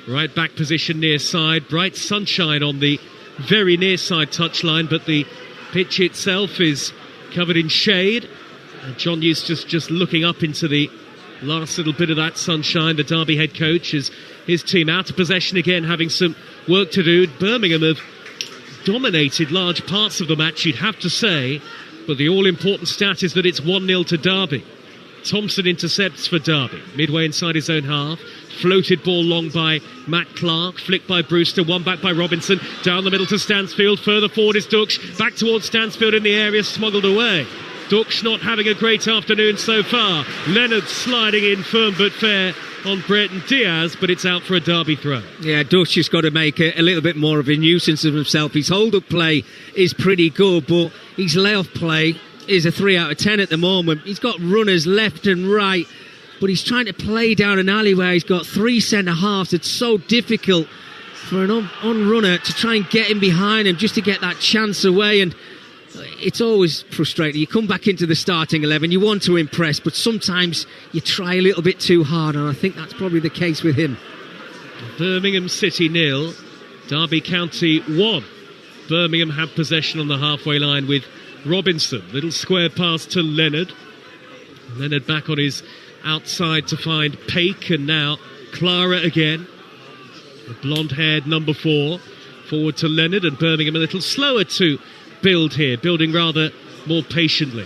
Right back position near side. Bright sunshine on the very near side touchline, but the pitch itself is covered in shade. John Eustace just looking up into the last little bit of that sunshine. The Derby head coach is his team out of possession again, having some work to do. Birmingham have dominated large parts of the match, you'd have to say, but the all-important stat is that it's 1-0 to Derby. Thompson intercepts for Derby, midway inside his own half. Floated ball long by Matt Clark, flicked by Brewster, one back by Robinson, down the middle to Stansfield, further forward is Dux, back towards Stansfield in the area, smuggled away. Dux not having a great afternoon so far. Leonard sliding in firm but fair on Brereton Diaz, but it's out for a Derby throw. Yeah, Dux just got to make a little bit more of a nuisance of himself. His hold-up play is pretty good, but his lay-off play is a 3 out of 10 at the moment. He's got runners left and right, but he's trying to play down an alleyway. He's got 3 centre-halves. It's so difficult for an on-runner to try and get him behind him just to get that chance away, and it's always frustrating. You come back into the starting 11, you want to impress, but sometimes you try a little bit too hard, and I think that's probably the case with him. Birmingham City 0, Derby County 1. Birmingham have possession on the halfway line with Robinson. Little square pass to Leonard. Leonard back on his outside to find Paik, and now Clara again. The blonde-haired number 4. Forward to Leonard, and Birmingham a little slower to build here, building rather more patiently.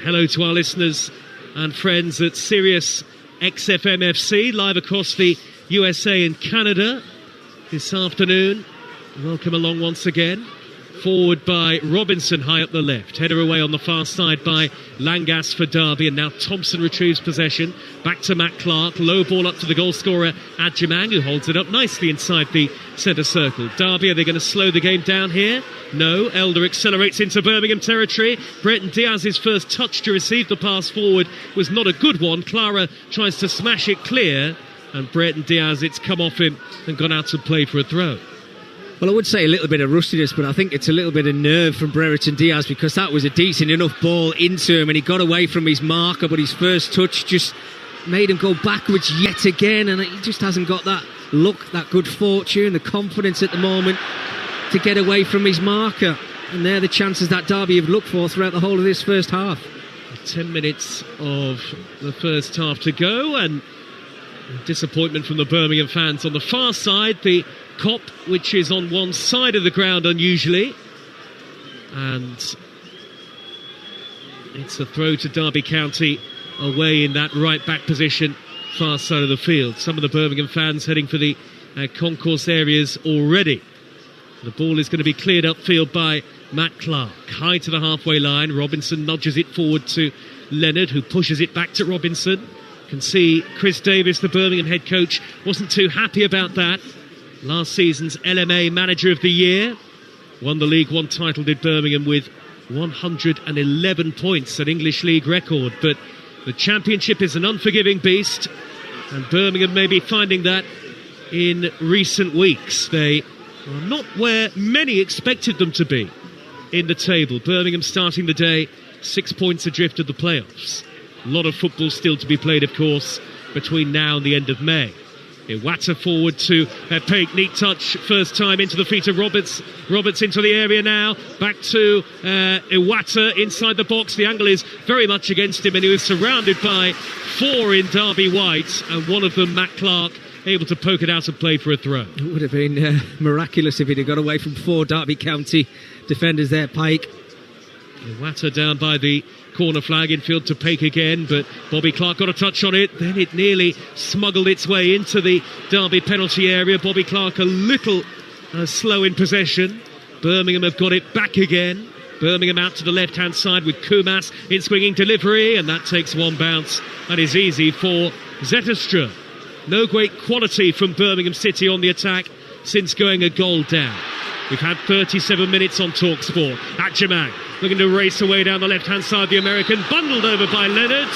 Hello to our listeners and friends at Sirius XFM-FC, live across the USA and Canada this afternoon. Welcome along once again. Forward by Robinson, high up the left. Header away on the far side by Langas for Derby, and now Thompson retrieves possession. Back to Matt Clark. Low ball up to the goal scorer, Adjamang, who holds it up nicely inside the centre circle. Derby, are they going to slow the game down here? No. Elder accelerates into Birmingham territory. Brereton Diaz's first touch to receive the pass forward was not a good one. Clara tries to smash it clear, and Brereton Diaz, it's come off him and gone out to play for a throw. Well, I would say a little bit of rustiness, but I think it's a little bit of nerve from Brereton Diaz, because that was a decent enough ball into him and he got away from his marker, but his first touch just made him go backwards yet again, and he just hasn't got that luck, that good fortune, the confidence at the moment to get away from his marker. And they're the chances that Derby have looked for throughout the whole of this first half. 10 minutes of the first half to go, and disappointment from the Birmingham fans on the far side. The Kop, which is on one side of the ground unusually, and it's a throw to Derby County away in that right back position, far side of the field. Some of the Birmingham fans heading for the concourse areas already. The ball is going to be cleared upfield by Matt Clark, high to the halfway line. Robinson nudges it forward to Leonard, who pushes it back to Robinson. Can see Chris Davis, the Birmingham head coach, wasn't too happy about that. Last season's LMA Manager of the Year. Won the League One title, did Birmingham, with 111 points, an English League record. But the Championship is an unforgiving beast, and Birmingham may be finding that in recent weeks. They are not where many expected them to be in the table. Birmingham starting the day 6 points adrift of the playoffs. A lot of football still to be played, of course, between now and the end of May. Iwata forward to Paik, neat touch, first time into the feet of Roberts. Roberts into the area now, back to Iwata inside the box. The angle is very much against him, and he was surrounded by 4 in Derby white, and one of them, Matt Clark, able to poke it out and play for a throw. It would have been miraculous if he'd have got away from 4 Derby County defenders there, Paik. Iwata down by the corner flag, infield to Paik again, but Bobby Clark got a touch on it. Then it nearly smuggled its way into the Derby penalty area. Bobby Clark a little slow in possession. Birmingham have got it back again. Birmingham out to the left-hand side with Kumas in swinging delivery, and that takes one bounce and is easy for Zetterstrom. No great quality from Birmingham City on the attack since going a goal down. We've had 37 minutes on Talksport. Adjamang looking to race away down the left-hand side. The American bundled over by Leonard,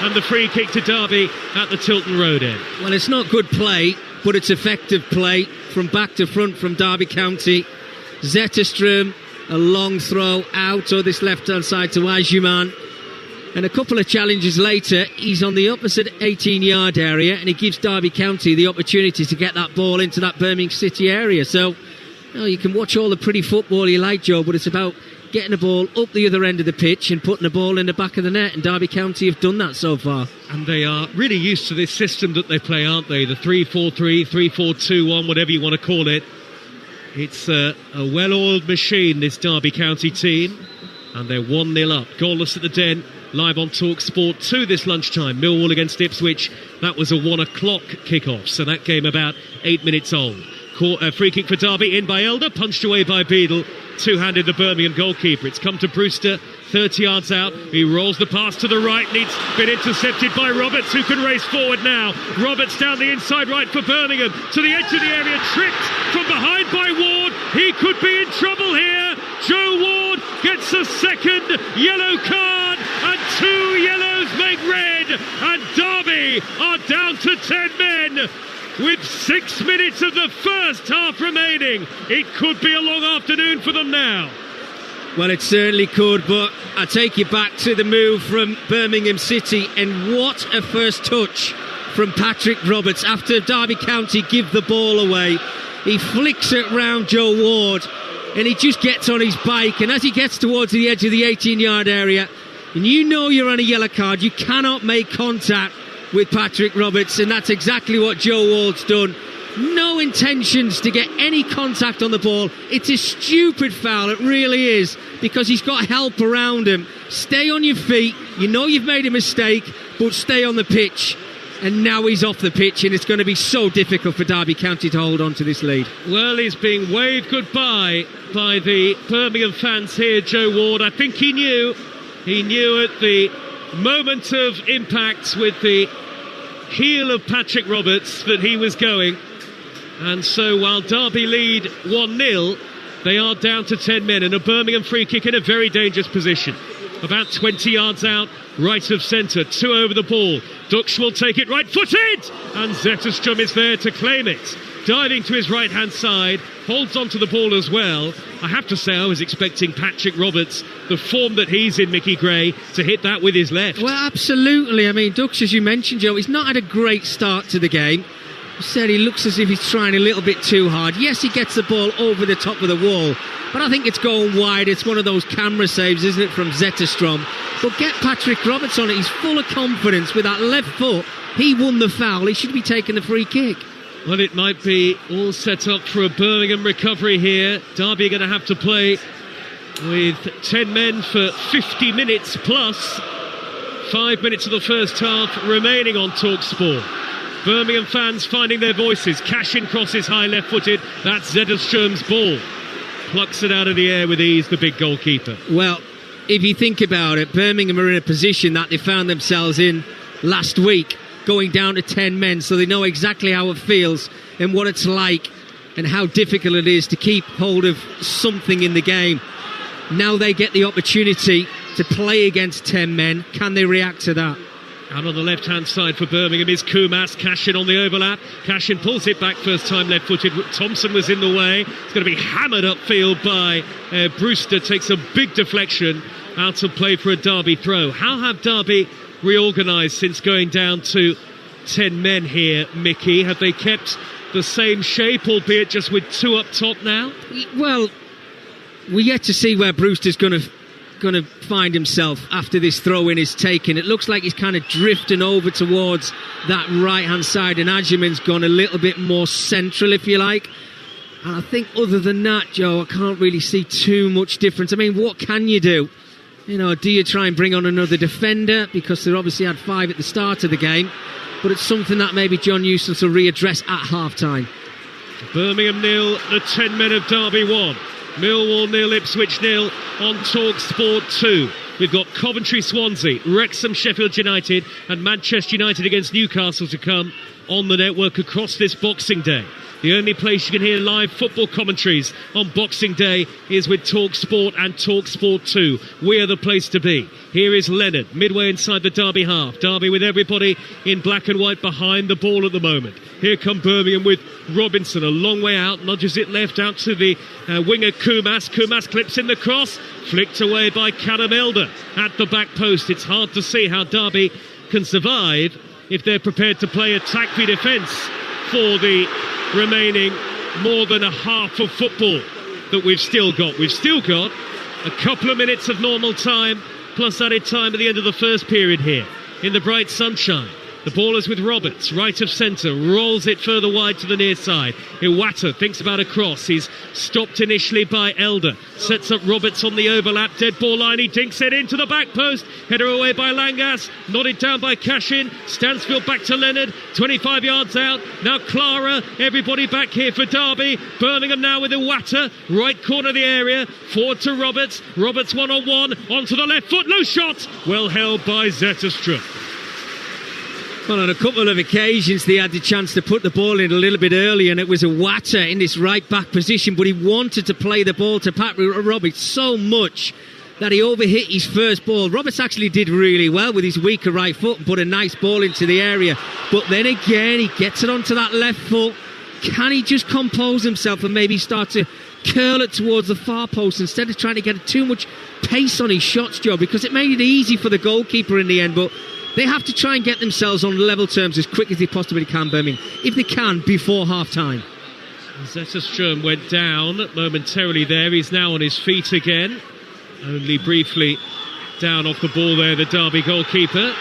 and the free kick to Derby at the Tilton Road end. Well, it's not good play, but it's effective play from back to front from Derby County. Zetterstrom, a long throw out of this left-hand side to Adjamang. And a couple of challenges later, he's on the opposite 18-yard area, and he gives Derby County the opportunity to get that ball into that Birmingham City area. So, you can watch all the pretty football you like, Joe, but it's about getting the ball up the other end of the pitch and putting the ball in the back of the net, and Derby County have done that so far. And they are really used to this system that they play, aren't they? The 3-4-3, 3-4-2-1, whatever you want to call it. It's a well-oiled machine, this Derby County team. And they're 1-0 up. Goalless at the Den, live on Talksport 2 this lunchtime. Millwall against Ipswich. That was a 1 o'clock kickoff, so that game about 8 minutes old. Free kick for Derby, in by Elder, punched away by Beadle. Two-handed the Birmingham goalkeeper. It's come to Brewster, 30 yards out. He rolls the pass to the right, and it's been intercepted by Roberts, who can race forward now. Roberts down the inside right for Birmingham, to the edge of the area, tripped from behind by Ward. He could be in trouble here. Joe Ward gets a second yellow card, and 2 yellows make red, and Derby are down to 10 men. With 6 minutes of the first half remaining, it could be a long afternoon for them now. Well, it certainly could, but I take you back to the move from Birmingham City, and what a first touch from Patrick Roberts after Derby County give the ball away. He flicks it round Joe Ward, and he just gets on his bike, and as he gets towards the edge of the 18-yard area, and you know you're on a yellow card, you cannot make contact with Patrick Roberts, and that's exactly what Joe Ward's done. No intentions to get any contact on the ball. It's a stupid foul, it really is, because he's got help around him. Stay on your feet, you know you've made a mistake, but stay on the pitch. And now he's off the pitch, and it's going to be so difficult for Derby County to hold on to this lead. Well, he's being waved goodbye by the Birmingham fans here, Joe Ward. I think he knew at the moment of impact with the heel of Patrick Roberts that he was going, and so while Derby lead 1-0, they are down to 10 men, and a Birmingham free kick in a very dangerous position, about 20 yards out, right of centre, 2 over the ball. Dux will take it right-footed, and Zetterstrom is there to claim it. Diving to his right-hand side, holds onto the ball as well. I have to say, I was expecting Patrick Roberts, the form that he's in, Mickey Gray, to hit that with his left. Well, absolutely. I mean, Dux, as you mentioned, Joe, he's not had a great start to the game. You said he looks as if he's trying a little bit too hard. Yes, he gets the ball over the top of the wall, but I think it's going wide. It's one of those camera saves, isn't it, from Zetterstrom? But get Patrick Roberts on it. He's full of confidence with that left foot. He won the foul. He should be taking the free kick. Well, it might be all set up for a Birmingham recovery here. Derby are going to have to play with 10 men for 50 minutes plus. 5 minutes of the first half remaining on Talksport. Birmingham fans finding their voices. Cashin crosses high left-footed. That's Zetterstrom's ball. Plucks it out of the air with ease, the big goalkeeper. Well, if you think about it, Birmingham are in a position that they found themselves in last week, going down to 10 men, so they know exactly how it feels and what it's like and how difficult it is to keep hold of something in the game. Now they get the opportunity to play against 10 men. Can they react to that? Out on the left-hand side for Birmingham is Kumas. Cashin on the overlap. Cashin pulls it back first time left-footed. Thompson was in the way. It's going to be hammered upfield by Brewster. Takes a big deflection out of play for a Derby throw. How have Derby reorganised since going down to 10 men here, Mickey? Have they kept the same shape, albeit just with 2 up top now? Well, we're yet to see where Brewster's going to find himself after this throw-in is taken. It looks like he's kind of drifting over towards that right-hand side, and Adjaman's gone a little bit more central, if you like. And I think other than that, Joe, I can't really see too much difference. I mean, what can you do? You know, do you try and bring on another defender? Because they obviously had 5 at the start of the game. But it's something that maybe John Eustace will readdress at half-time. Birmingham 0, the 10 men of Derby 1. Millwall 0, Ipswich 0 on Talksport 2. We've got Coventry, Swansea, Wrexham, Sheffield United and Manchester United against Newcastle to come on the network across this Boxing Day. The only place you can hear live football commentaries on Boxing Day is with Talksport and Talksport 2. We are the place to be. Here is Leonard, midway inside the Derby half. Derby with everybody in black and white behind the ball at the moment. Here come Birmingham with Robinson, a long way out, nudges it left out to the winger Kumas. Kumas clips in the cross, flicked away by Callum Elder at the back post. It's hard to see how Derby can survive if they're prepared to play attack v defence for the remaining more than a half of football that we've still got. We've still got A couple of minutes of normal time, plus added time at the end of the first period here in the bright sunshine. The ball is with Roberts, right of centre, rolls it further wide to the near side. Iwata thinks about a cross. He's stopped initially by Elder. Sets up Roberts on the overlap, dead ball line. He dinks it into the back post. Header away by Langas, nodded down by Cashin. Stansfield back to Leonard, 25 yards out. Now Clara, everybody back here for Derby. Birmingham now with Iwata, right corner of the area. Forward to Roberts. Roberts one-on-one, onto the left foot, low shot. Well held by Zetterstrom. Well, on a couple of occasions they had the chance to put the ball in a little bit early, and it was Iwata in this right back position, but he wanted to play the ball to Pat Roberts so much that he overhit his first ball. Roberts actually did really well with his weaker right foot and put a nice ball into the area, but then again he gets it onto that left foot. Can he just compose himself and maybe start to curl it towards the far post instead of trying to get too much pace on his shots, Joe? Because it made it easy for the goalkeeper in the end, but they have to try and get themselves on level terms as quick as they possibly can, Birmingham, if they can, before half-time. Zetterstrom went down momentarily there. He's now on his feet again. Only briefly down off the ball there, the Derby goalkeeper.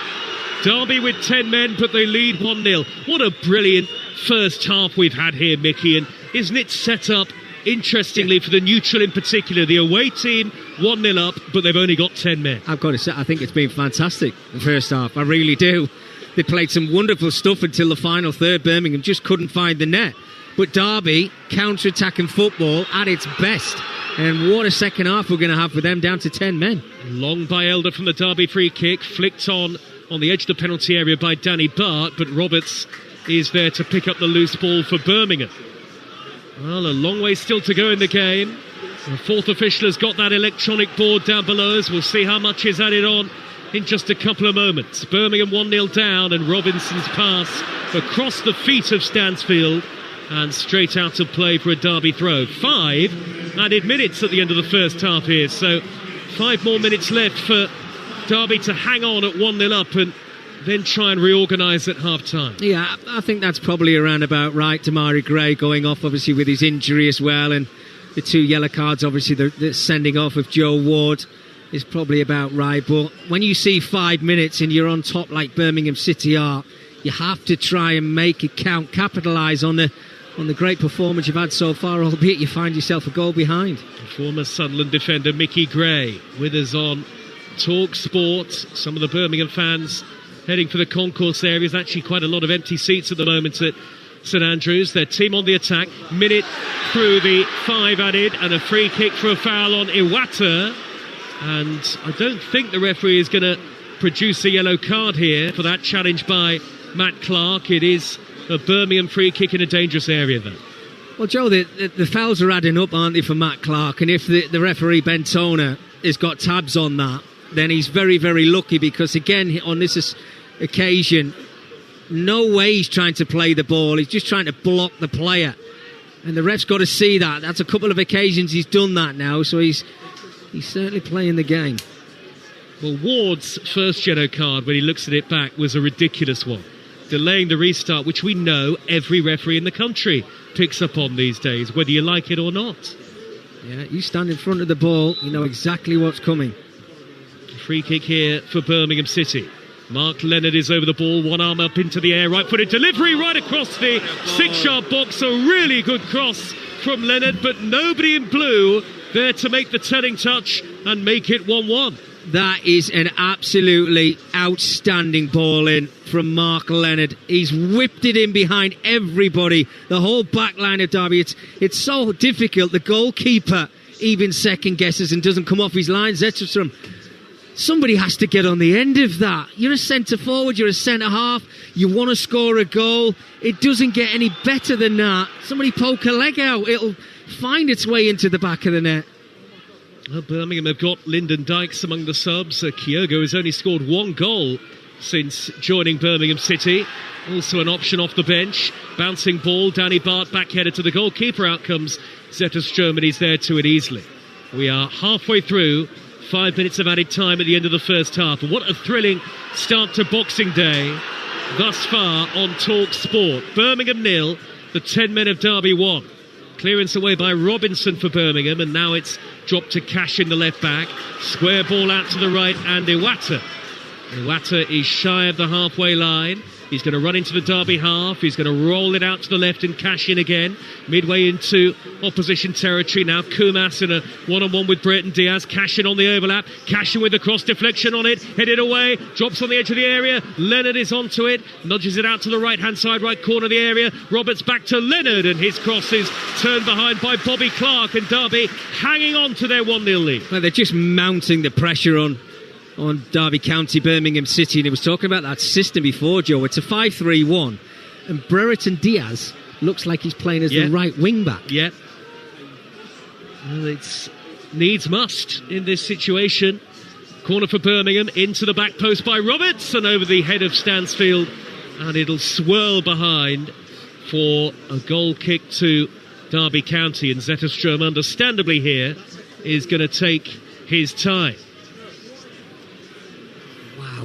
Derby with 10 men, but they lead 1-0. What a brilliant first half we've had here, Mickey. And isn't it set up, interestingly, for the neutral in particular? The away team 1-0 up, but they've only got 10 men. I've got to say, I think it's been fantastic, the first half. I really do. They played some wonderful stuff until the final third. Birmingham just couldn't find the net. But Derby, counter-attacking football at its best. And what a second half we're going to have for them, down to 10 men. Long by Elder from the Derby free kick, flicked on the edge of the penalty area by Danny Bart, but Roberts is there to pick up the loose ball for Birmingham. Well, a long way still to go in the game. The fourth official has got that electronic board down below us. We'll see how much is added on in just a couple of moments. Birmingham 1-0 down, and Robinson's pass across the feet of Stansfield and straight out of play for a Derby throw. 5 added minutes at the end of the first half here, so 5 more minutes left for Derby to hang on at 1-0 up and then try and reorganise at half-time. Yeah, I think that's probably around about right. Damari Gray going off, obviously, with his injury as well, and the 2 yellow cards, obviously, the sending off of Joe Ward is probably about right. But when you see 5 minutes and you're on top like Birmingham City are, you have to try and make it count, capitalise on the great performance you've had so far, albeit you find yourself a goal behind. Former Sunderland defender Mickey Gray with us on Talksport. Some of the Birmingham fans heading for the concourse area. There's actually quite a lot of empty seats at the moment at St Andrews. Their team on the attack. Minute through the 5 added, and a free kick for a foul on Iwata. And I don't think the referee is going to produce a yellow card here for that challenge by Matt Clark. It is a Birmingham free kick in a dangerous area though. Well, Joe, the fouls are adding up, aren't they, for Matt Clark? And if the referee Bentona has got tabs on that, then he's very, very lucky, because again, on this occasion, no way he's trying to play the ball. He's just trying to block the player. And the ref's got to see that. That's a couple of occasions he's done that now, so he's certainly playing the game. Well, Ward's first yellow card, when he looks at it back, was a ridiculous one. Delaying the restart, which we know every referee in the country picks up on these days, whether you like it or not. Yeah, you stand in front of the ball, you know exactly what's coming. Free kick here for Birmingham City. Mark Leonard is over the ball, one arm up into the air, right-footed delivery right across the 6-yard box. A really good cross from Leonard, but nobody in blue there to make the telling touch and make it 1-1. That is an absolutely outstanding ball in from Mark Leonard. He's whipped it in behind everybody, the whole back line of Derby. It's so difficult. The goalkeeper even second guesses and doesn't come off his line. Zetterstrom, somebody has to get on the end of that. You're a centre forward, you're a centre half, you want to score a goal. It doesn't get any better than that. Somebody poke a leg out, it'll find its way into the back of the net. Well, Birmingham have got Lyndon Dykes among the subs. Kyogo has only scored 1 goal since joining Birmingham City. Also an option off the bench. Bouncing ball, Danny Bart backheaded to the goalkeeper. Out comes Zetterstrom, and he's there to it easily. We are halfway through. 5 minutes of added time at the end of the first half. And what a thrilling start to Boxing Day thus far on Talksport. Birmingham 0, the 10 men of Derby 1. Clearance away by Robinson for Birmingham, and now it's dropped to Cash in the left back. Square ball out to the right, and Iwata. Iwata is shy of the halfway line. He's going to run into the Derby half. He's going to roll it out to the left and cash in again. Midway into opposition territory now. Kumas in a one-on-one with Brereton Diaz. Cash in on the overlap. Cash in with the cross deflection on it. Headed away. Drops on the edge of the area. Leonard is onto it. Nudges it out to the right-hand side, right corner of the area. Roberts back to Leonard, and his cross is turned behind by Bobby Clark, and Derby hanging on to their 1-0 lead. Well, they're just mounting the pressure on Derby County, Birmingham City, and he was talking about that system before, Joe. It's a 5-3-1, and Brereton Diaz looks like he's playing as the right wing back. Yeah. Well, it's needs must in this situation. Corner for Birmingham, into the back post by Roberts, and over the head of Stansfield, and it'll swirl behind for a goal kick to Derby County, and Zetterstrom, understandably here, is going to take his time.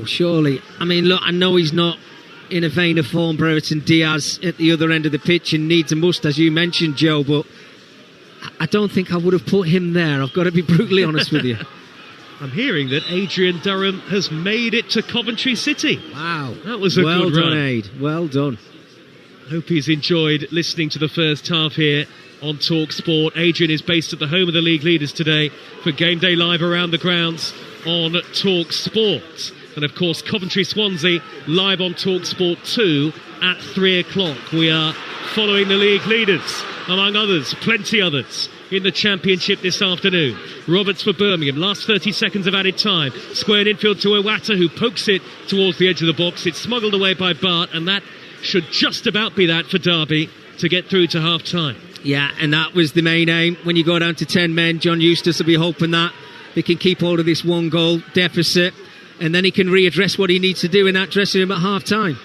Surely. I mean, look, I know he's not in a vein of form, Brereton Diaz, at the other end of the pitch, and needs a must, as you mentioned, Joe, but I don't think I would have put him there. I've got to be brutally honest with you. I'm hearing that Adrian Durham has made it to Coventry City. Wow. That was a well good done, run. Aid. Well done. Hope he's enjoyed listening to the first half here on Talksport. Adrian is based at the home of the league leaders today for Game Day Live around the grounds on Talksport. And of course, Coventry-Swansea live on Talksport 2 at 3 o'clock. We are following the league leaders, among others, plenty others, in the Championship this afternoon. Roberts for Birmingham, last 30 seconds of added time. Squared infield to Iwata, who pokes it towards the edge of the box. It's smuggled away by Bart, and that should just about be that for Derby to get through to half-time. Yeah, and that was the main aim. When you go down to 10 men, John Eustace will be hoping that they can keep hold of this 1-goal deficit, and then he can readdress what he needs to do in that dressing room at half-time.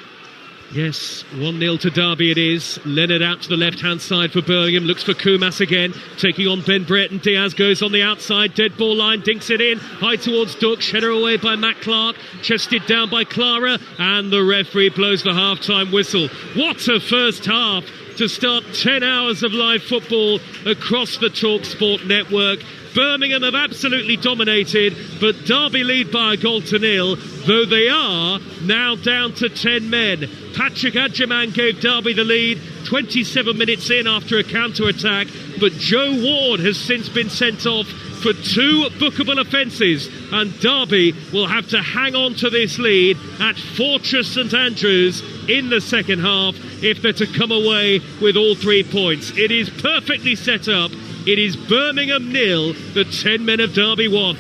Yes, 1-0 to Derby it is. Leonard out to the left-hand side for Birmingham. Looks for Kumas again. Taking on Ben Brereton. Diaz goes on the outside. Dead ball line. Dinks it in. High towards Duck. Header away by Matt Clark. Chested down by Clara. And the referee blows the half-time whistle. What a first half to start 10 hours of live football across the Talksport network. Birmingham have absolutely dominated, but Derby lead by a 1-0, though they are now down to 10 men. Patrick Adjaman gave Derby the lead 27 minutes in after a counter-attack, but Joe Ward has since been sent off for 2 bookable offences, and Derby will have to hang on to this lead at Fortress St Andrews in the second half if they're to come away with all 3 points. It is perfectly set up. It is Birmingham 0, the 10 men of Derby 1.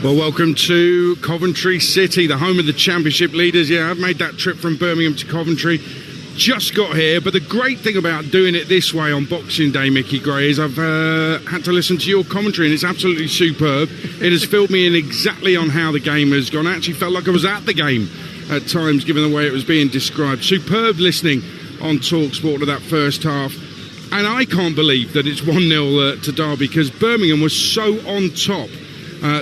Well, welcome to Coventry City, the home of the Championship leaders. Yeah, I've made that trip from Birmingham to Coventry. Just got here, but the great thing about doing it this way on Boxing Day, Mickey Gray, is I've had to listen to your commentary, and it's absolutely superb. It has filled me in exactly on how the game has gone. I actually felt like I was at the game at times, given the way it was being described. Superb listening on Talksport to that first half. And I can't believe that it's 1-0 to Derby, because Birmingham was so on top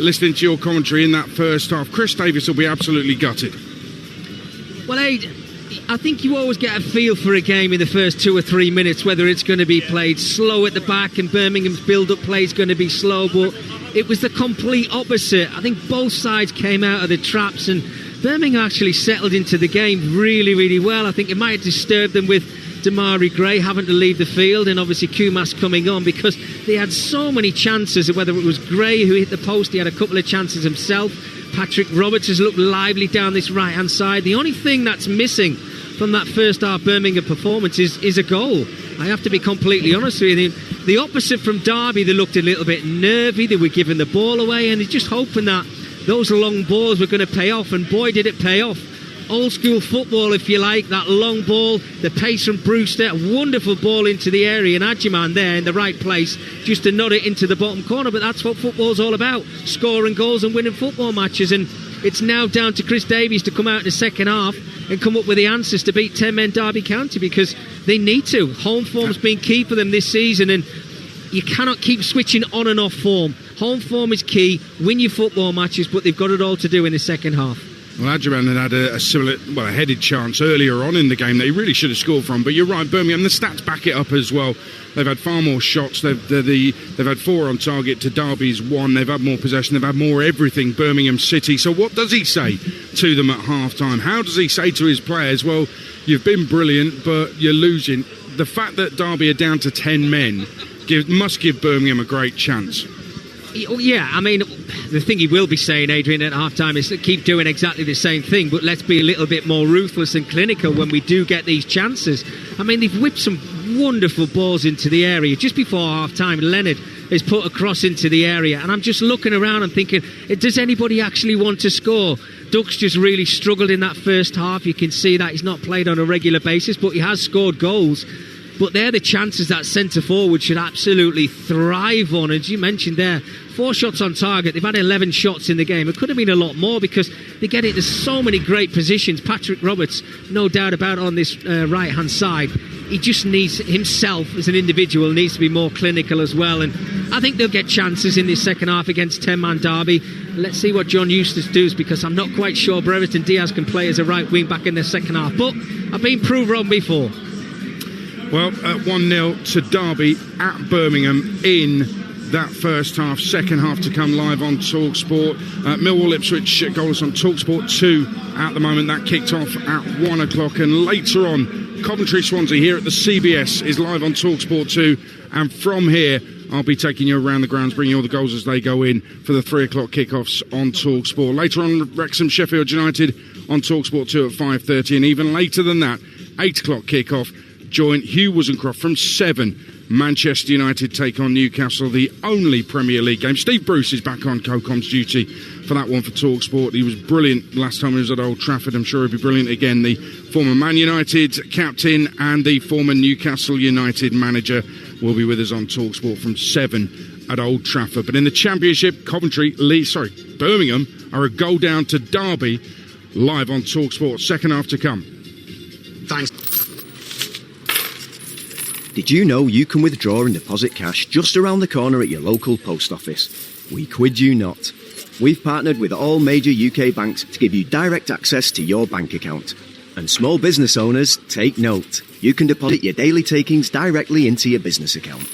listening to your commentary in that first half. Chris Davis will be absolutely gutted. Well, Aid, I think you always get a feel for a game in the first 2 or 3 minutes, whether it's going to be played slow at the back and Birmingham's build-up play is going to be slow, but it was the complete opposite. I think both sides came out of the traps, and Birmingham actually settled into the game really, really well. I think it might have disturbed them with Damari Gray having to leave the field, and obviously Kumas coming on, because they had so many chances. Whether it was Gray who hit the post, he had a couple of chances himself. Patrick Roberts has looked lively down this right hand side. The only thing that's missing from that first half Birmingham performance is a goal. I have to be completely honest with you. The opposite from Derby, they looked a little bit nervy, they were giving the ball away, and they're just hoping that those long balls were going to pay off, and boy did it pay off. Old school football, if you like, that long ball, the pace from Brewster, a wonderful ball into the area, and Adjaman there in the right place just to nod it into the bottom corner. But that's what football's all about, scoring goals and winning football matches. And it's now down to Chris Davies to come out in the second half and come up with the answers to beat 10 men Derby County, because they need to. Home form's been key for them this season, and you cannot keep switching on and off form. Home form is key, win your football matches, but they've got it all to do in the second half. Well, Adjaman had a similar, a headed chance earlier on in the game that he really should have scored from. But you're right, Birmingham, the stats back it up as well. They've had far more shots. They've had 4 on target to Derby's 1. They've had more possession. They've had more everything, Birmingham City. So what does he say to them at half-time? How does he say to his players, well, you've been brilliant, but you're losing? The fact that Derby are down to 10 men must give Birmingham a great chance. Yeah, I mean, the thing he will be saying, Adrian, at half-time is to keep doing exactly the same thing, but let's be a little bit more ruthless and clinical when we do get these chances. I mean, they've whipped some wonderful balls into the area. Just before half-time, Leonard is put across into the area, and I'm just looking around and thinking, does anybody actually want to score? Duck's just really struggled in that first half. You can see that he's not played on a regular basis, but he has scored goals. But they're the chances that centre-forward should absolutely thrive on. As you mentioned there, 4 shots on target. They've had 11 shots in the game. It could have been a lot more because they get into so many great positions. Patrick Roberts, no doubt about it, on this right-hand side. He just needs, himself as an individual, needs to be more clinical as well. And I think they'll get chances in this second half against 10-man Derby. Let's see what John Eustace does, because I'm not quite sure Brereton Diaz can play as a right wing back in the second half. But I've been proved wrong before. Well, 1-0 to Derby at Birmingham in that first half. Second half to come live on Talksport. Millwall Ipswich goalless on Talksport 2 at the moment. That kicked off at 1 o'clock. And later on, Coventry Swansea here at the CBS is live on Talksport 2. And from here, I'll be taking you around the grounds, bringing you all the goals as they go in for the 3 o'clock kickoffs on Talksport. Later on, Wrexham Sheffield United on Talksport 2 at 5:30. And even later than that, 8 o'clock kickoff. Join Hugh Wozencroft from 7. Manchester United take on Newcastle, the only Premier League game. Steve Bruce is back on co-comms duty for that one for Talksport. He was brilliant last time he was at Old Trafford. I'm sure he'll be brilliant again. The former Man United captain and the former Newcastle United manager will be with us on Talksport from 7 at Old Trafford. But in the Championship, Birmingham are a goal down to Derby, live on Talksport. Second half to come. Thanks. Did you know you can withdraw and deposit cash just around the corner at your local post office? We kid you not. We've partnered with all major UK banks to give you direct access to your bank account. And small business owners, take note. You can deposit your daily takings directly into your business account.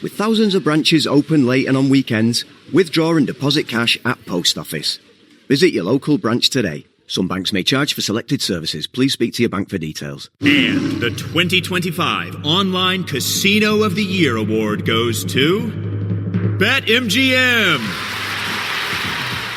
With thousands of branches open late and on weekends, withdraw and deposit cash at post office. Visit your local branch today. Some banks may charge for selected services. Please speak to your bank for details. And the 2025 Online Casino of the Year award goes to BetMGM.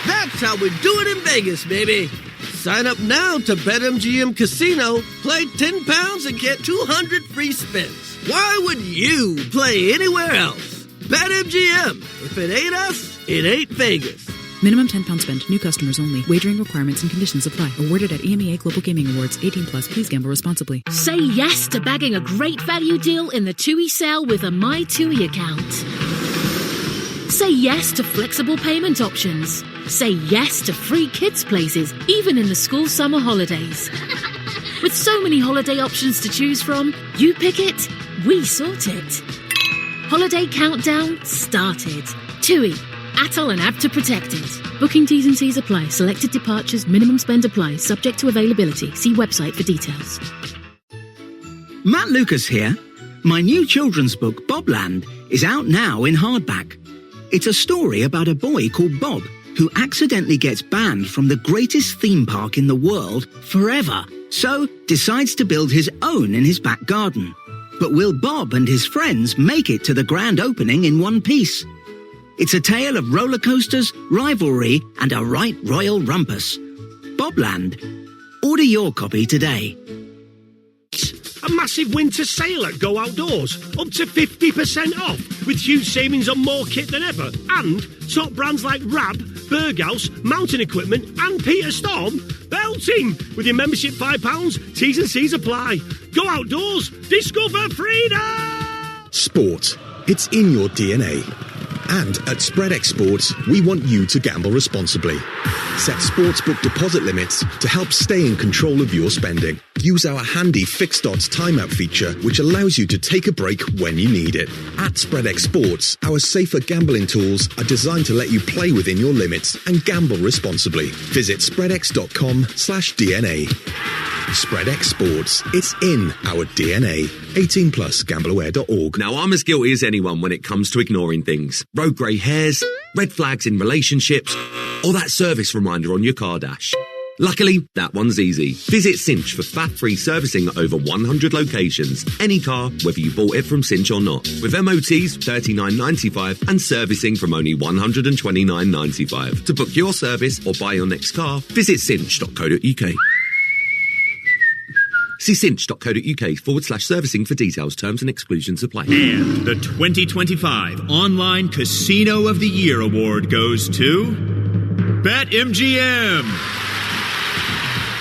That's how we do it in Vegas, baby. Sign up now to BetMGM Casino. Play £10 and get 200 free spins. Why would you play anywhere else? BetMGM. If it ain't us, it ain't Vegas. Minimum £10 spend. New customers only. Wagering requirements and conditions apply. Awarded at EMEA Global Gaming Awards. 18+. Please gamble responsibly. Say yes to bagging a great value deal in the TUI sale with a My TUI account. Say yes to flexible payment options. Say yes to free kids' places, even in the school summer holidays. With so many holiday options to choose from, you pick it, we sort it. Holiday countdown started. TUI. ATOL and ABTA protected. Booking T's and C's apply. Selected departures, minimum spend applies. Subject to availability. See website for details. Matt Lucas here. My new children's book, Bobland, is out now in hardback. It's a story about a boy called Bob who accidentally gets banned from the greatest theme park in the world forever, so decides to build his own in his back garden. But will Bob and his friends make it to the grand opening in one piece? It's a tale of roller coasters, rivalry, and a right royal rumpus. Bobland. Order your copy today. A massive winter sale at Go Outdoors. Up to 50% off, with huge savings on more kit than ever. And top brands like Rab, Berghaus, Mountain Equipment, and Peter Storm. Belting! With your membership £5, T's and C's apply. Go Outdoors. Discover freedom! Sport. It's in your DNA. And at SpreadX Sports, we want you to gamble responsibly. Set sportsbook deposit limits to help stay in control of your spending. Use our handy fixed odds timeout feature, which allows you to take a break when you need it. At SpreadX Sports, our safer gambling tools are designed to let you play within your limits and gamble responsibly. Visit spreadx.com/DNA. SpreadX Sports. It's in our DNA. 18 plus gambleaware.org. Now, I'm as guilty as anyone when it comes to ignoring things. Road grey hairs, red flags in relationships, or that service reminder on your car dash. Luckily, that one's easy. Visit Cinch for faff-free servicing at over 100 locations. Any car, whether you bought it from Cinch or not. With MOTs $39.95 and servicing from only $129.95. To book your service or buy your next car, visit cinch.co.uk. See cinch.co.uk/servicing for details, terms and exclusions apply. And the 2025 Online Casino of the Year award goes to BetMGM.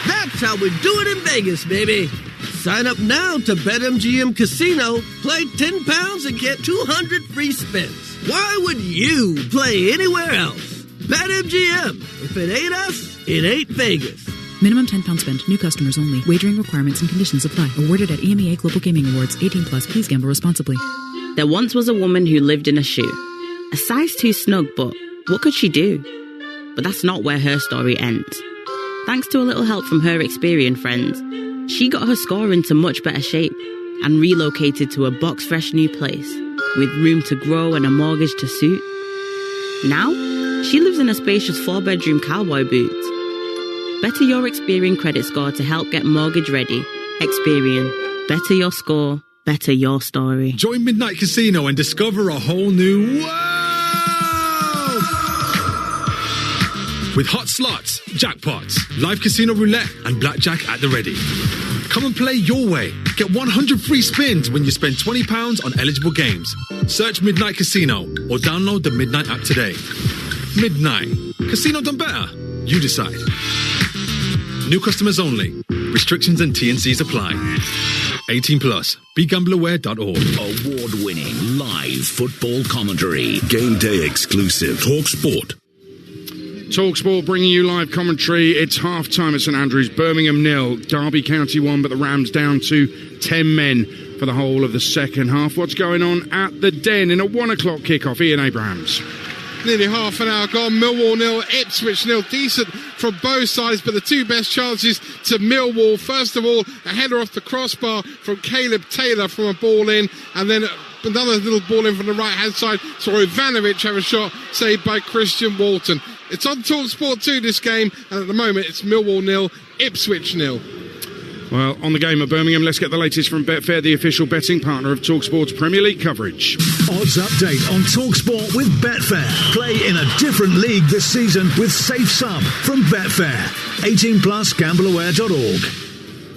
That's how we do it in Vegas, baby. Sign up now to BetMGM Casino. Play £10 and get 200 free spins. Why would you play anywhere else? BetMGM. If it ain't us, it ain't Vegas. Minimum £10 spent. New customers only. Wagering requirements and conditions apply. Awarded at EMEA Global Gaming Awards. 18 plus. Please gamble responsibly. There once was a woman who lived in a shoe. A size too snug, but what could she do? But that's not where her story ends. Thanks to a little help from her Experian friends, she got her score into much better shape and relocated to a box-fresh new place with room to grow and a mortgage to suit. Now, she lives in a spacious 4-bedroom cowboy boots. Better your Experian credit score to help get mortgage ready. Experian. Better your score, better your story. Join Midnight Casino and discover a whole new world! With hot slots, jackpots, live casino roulette, and blackjack at the ready. Come and play your way. Get 100 free spins when you spend £20 on eligible games. Search Midnight Casino or download the Midnight app today. Midnight. Casino done better. You decide. New customers only. Restrictions and T&Cs apply. 18 plus. BeGambleAware.org. Award-winning live football commentary. Game day exclusive. Talksport. Talksport bringing you live commentary. It's half-time at St Andrews. Birmingham 0. Derby County 1, but the Rams down to 10 men for the whole of the second half. What's going on at the Den in a 1 o'clock kickoff? Ian Abrahams. Nearly half an hour gone. Millwall 0, Ipswich 0. Decent from both sides, but the two best chances to Millwall. First of all, a header off the crossbar from Caleb Taylor from a ball in, and then another little ball in from the right-hand side. Saw Ivanovic have a shot saved by Christian Walton. It's on Talksport 2 this game, and at the moment it's Millwall 0, Ipswich 0. Well, on the game at Birmingham, let's get the latest from Betfair, the official betting partner of Talksport's Premier League coverage. Odds update on Talksport with Betfair. Play in a different league this season with Safe Sum from Betfair. 18 plus gambleaware.org.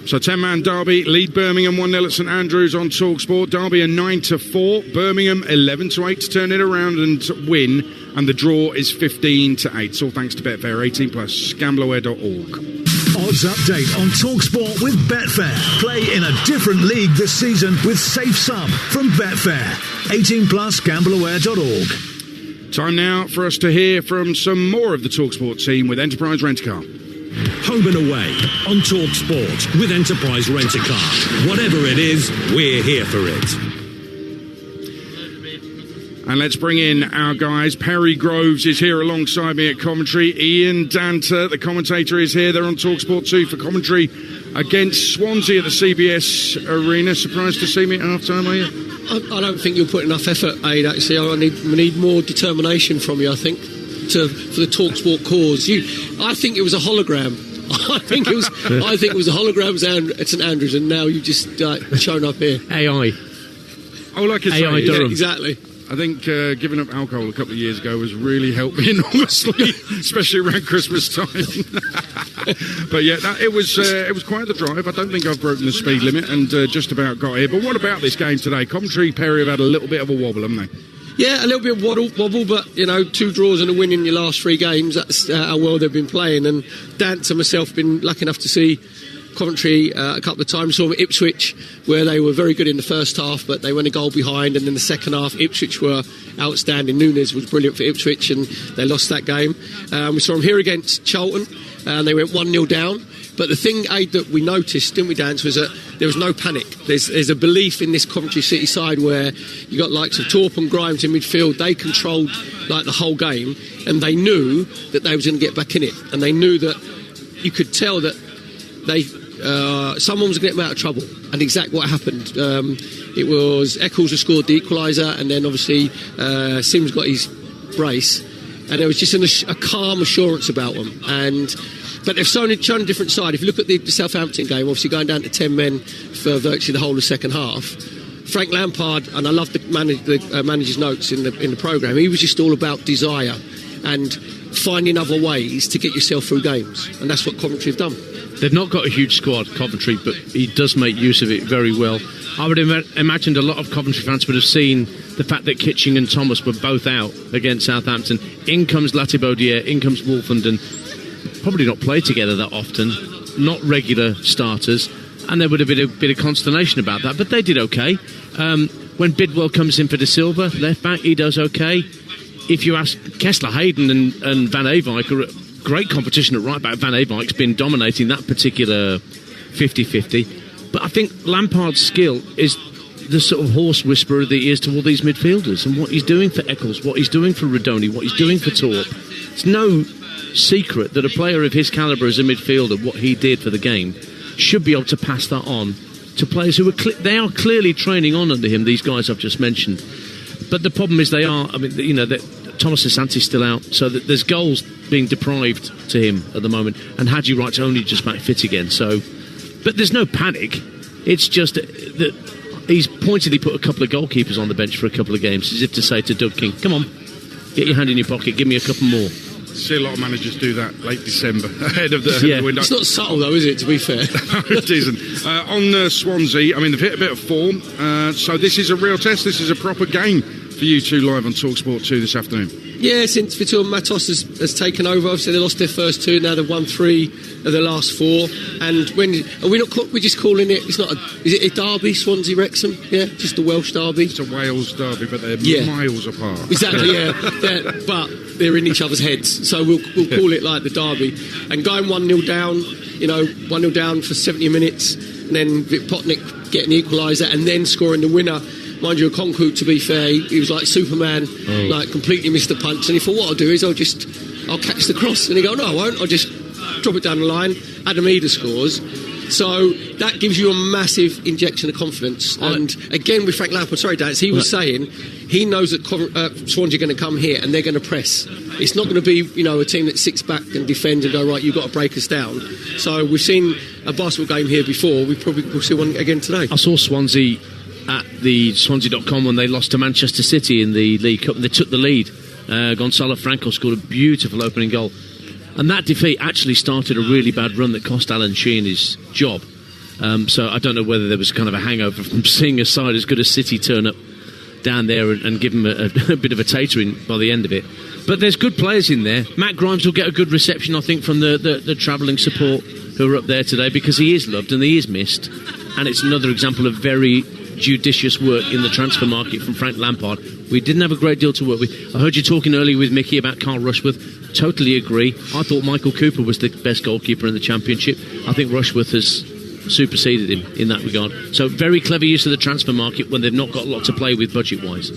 So 10-man Derby lead Birmingham 1-0 at St Andrews on Talksport. Derby are 9-4, Birmingham 11-8 to turn it around and win, and the draw is 15-8. It's all thanks to Betfair. 18 plus gambleaware.org. Odds update on Talksport with Betfair. Play in a different league this season with Safe Sum from Betfair. 18 plus gambleaware.org. Time now for us to hear from some more of the Talksport team with Enterprise Rent-A-Car. Home and away on Talksport with Enterprise Rent-A-Car. Whatever it is, we're here for it. And let's bring in our guys. Perry Groves is here alongside me at commentary. Ian Danter, the commentator, is here. They're on Talksport 2 for commentary against Swansea at the CBS Arena. Surprised to see me at half-time, are you? I don't think you'll put enough effort, Aid, actually. We need more determination from you, I think, for the Talksport cause. I think it was a hologram. I think it was a hologram at St Andrews, and now you've just shown up here. AI. All I can say AI Durham. Yeah, exactly. I think giving up alcohol a couple of years ago has really helped me enormously, especially around Christmas time. But yeah, it was quite the drive. I don't think I've broken the speed limit and just about got here. But what about this game today? Coventry, Perry have had a little bit of a wobble, haven't they? Yeah, a little bit of wobble, but, 2 draws and a win in your last 3 games. That's how well they've been playing. And Dance and myself have been lucky enough to see Coventry a couple of times. Saw Ipswich, where they were very good in the first half, but they went a goal behind, and in the second half Ipswich were outstanding. Nunes was brilliant for Ipswich, and they lost that game. We saw them here against Charlton, and they went 1-0 down, But the thing, Aid, that we noticed, didn't we, Dance, was that there was no panic. There's a belief in this Coventry City side where you got likes of Thorpe and Grimes in midfield. They controlled like the whole game, and they knew that they was going to get back in it, and they knew that you could tell that someone was going to get them out of trouble. And exactly what happened. It was Eccles who scored the equaliser, and then obviously Sims got his brace, and there was just a calm assurance about them. But they've shown a different side. If you look at the Southampton game, obviously going down to 10 men for virtually the whole of the second half, Frank Lampard, and I love the manager's notes in the programme, he was just all about desire and finding other ways to get yourself through games, and that's what Coventry have done. They've not got a huge squad, Coventry, but he does make use of it very well. I would imagine a lot of Coventry fans would have seen the fact that Kitching and Thomas were both out against Southampton. In comes Latibaudier, in comes Wolfenden. Probably not played together that often, not regular starters, and there would have been a bit of consternation about that, but they did okay. When Bidwell comes in for De Silva, left back, he does okay. If you ask Kessler, Hayden and Van Eyck are great competition at right back. Van Eyck's been dominating that particular 50-50, but I think Lampard's skill is the sort of horse whisperer that he is to all these midfielders, and what he's doing for Eccles, what he's doing for Rodoni, what he's doing for Thorpe. It's no secret that a player of his calibre as a midfielder, what he did for the game, should be able to pass that on to players who they are clearly training on under him, these guys I've just mentioned. But the problem is Thomas Asante's still out, so that there's goals being deprived to him at the moment, and Haji Wright's only just back fit again. So, but there's no panic. It's just that he's pointedly put a couple of goalkeepers on the bench for a couple of games, as if to say to Doug King, come on, get your hand in your pocket, give me a couple more. See a lot of managers do that late December ahead of the window. It's not subtle though, is it, to be fair? It isn't. On Swansea, I mean, they've hit a bit of form, so this is a real test. This is a proper game for you two live on Talksport 2 this afternoon. Yeah, since Vitor Matos has taken over, obviously they lost their first two, now they've won 3 of the last 4. And we're just calling it, it's not is it a derby, Swansea Wrexham? Yeah, just a Welsh derby. It's a Wales derby, but they're miles apart. Exactly, yeah. But they're in each other's heads, so we'll call it like the derby. And going 1-0 down, 1-0 down for 70 minutes, and then Potnik getting the equaliser and then scoring the winner. Mind you, Okonkwo, to be fair, he was like Superman, like completely missed the punch. And he thought, what I'll do is I'll catch the cross. And he go, no, I won't. I'll just drop it down the line. Adam Eder scores. So that gives you a massive injection of confidence. And again, with Frank Lampard, sorry, Dan, he was saying he knows that Swansea are going to come here and they're going to press. It's not going to be, a team that sits back and defends and go, right, you've got to break us down. So we've seen a basketball game here before. We probably will see one again today. I saw Swansea at the Swansea.com when they lost to Manchester City in the League Cup, and they took the lead. Gonzalo Franco scored a beautiful opening goal, and that defeat actually started a really bad run that cost Alan Sheehan his job. So I don't know whether there was kind of a hangover from seeing a side as good as City turn up down there and give them a bit of a tatering by the end of it. But there's good players in there. Matt Grimes will get a good reception, I think, from the travelling support who are up there today, because he is loved and he is missed, and it's another example of very judicious work in the transfer market from Frank Lampard. We didn't have a great deal to work with. I heard you talking earlier with Mickey about Carl Rushworth. Totally agree. I thought Michael Cooper was the best goalkeeper in the Championship. I think Rushworth has superseded him in that regard. So very clever use of the transfer market when they've not got a lot to play with budget-wise.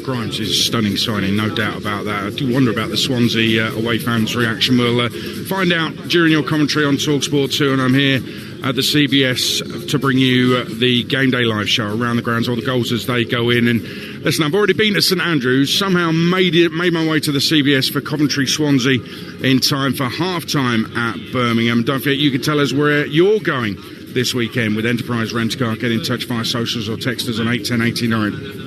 Grimes is a stunning signing, no doubt about that. I do wonder about the Swansea away fans' reaction. We'll find out during your commentary on Talksport 2, and I'm here at the CBS to bring you the Game Day live show around the grounds, all the goals as they go in. And listen, I've already been to St Andrews, somehow made my way to the CBS for Coventry-Swansea in time for half-time at Birmingham. Don't forget, you can tell us where you're going this weekend with Enterprise Rent-A-Car. Get in touch via socials or text us on 81089.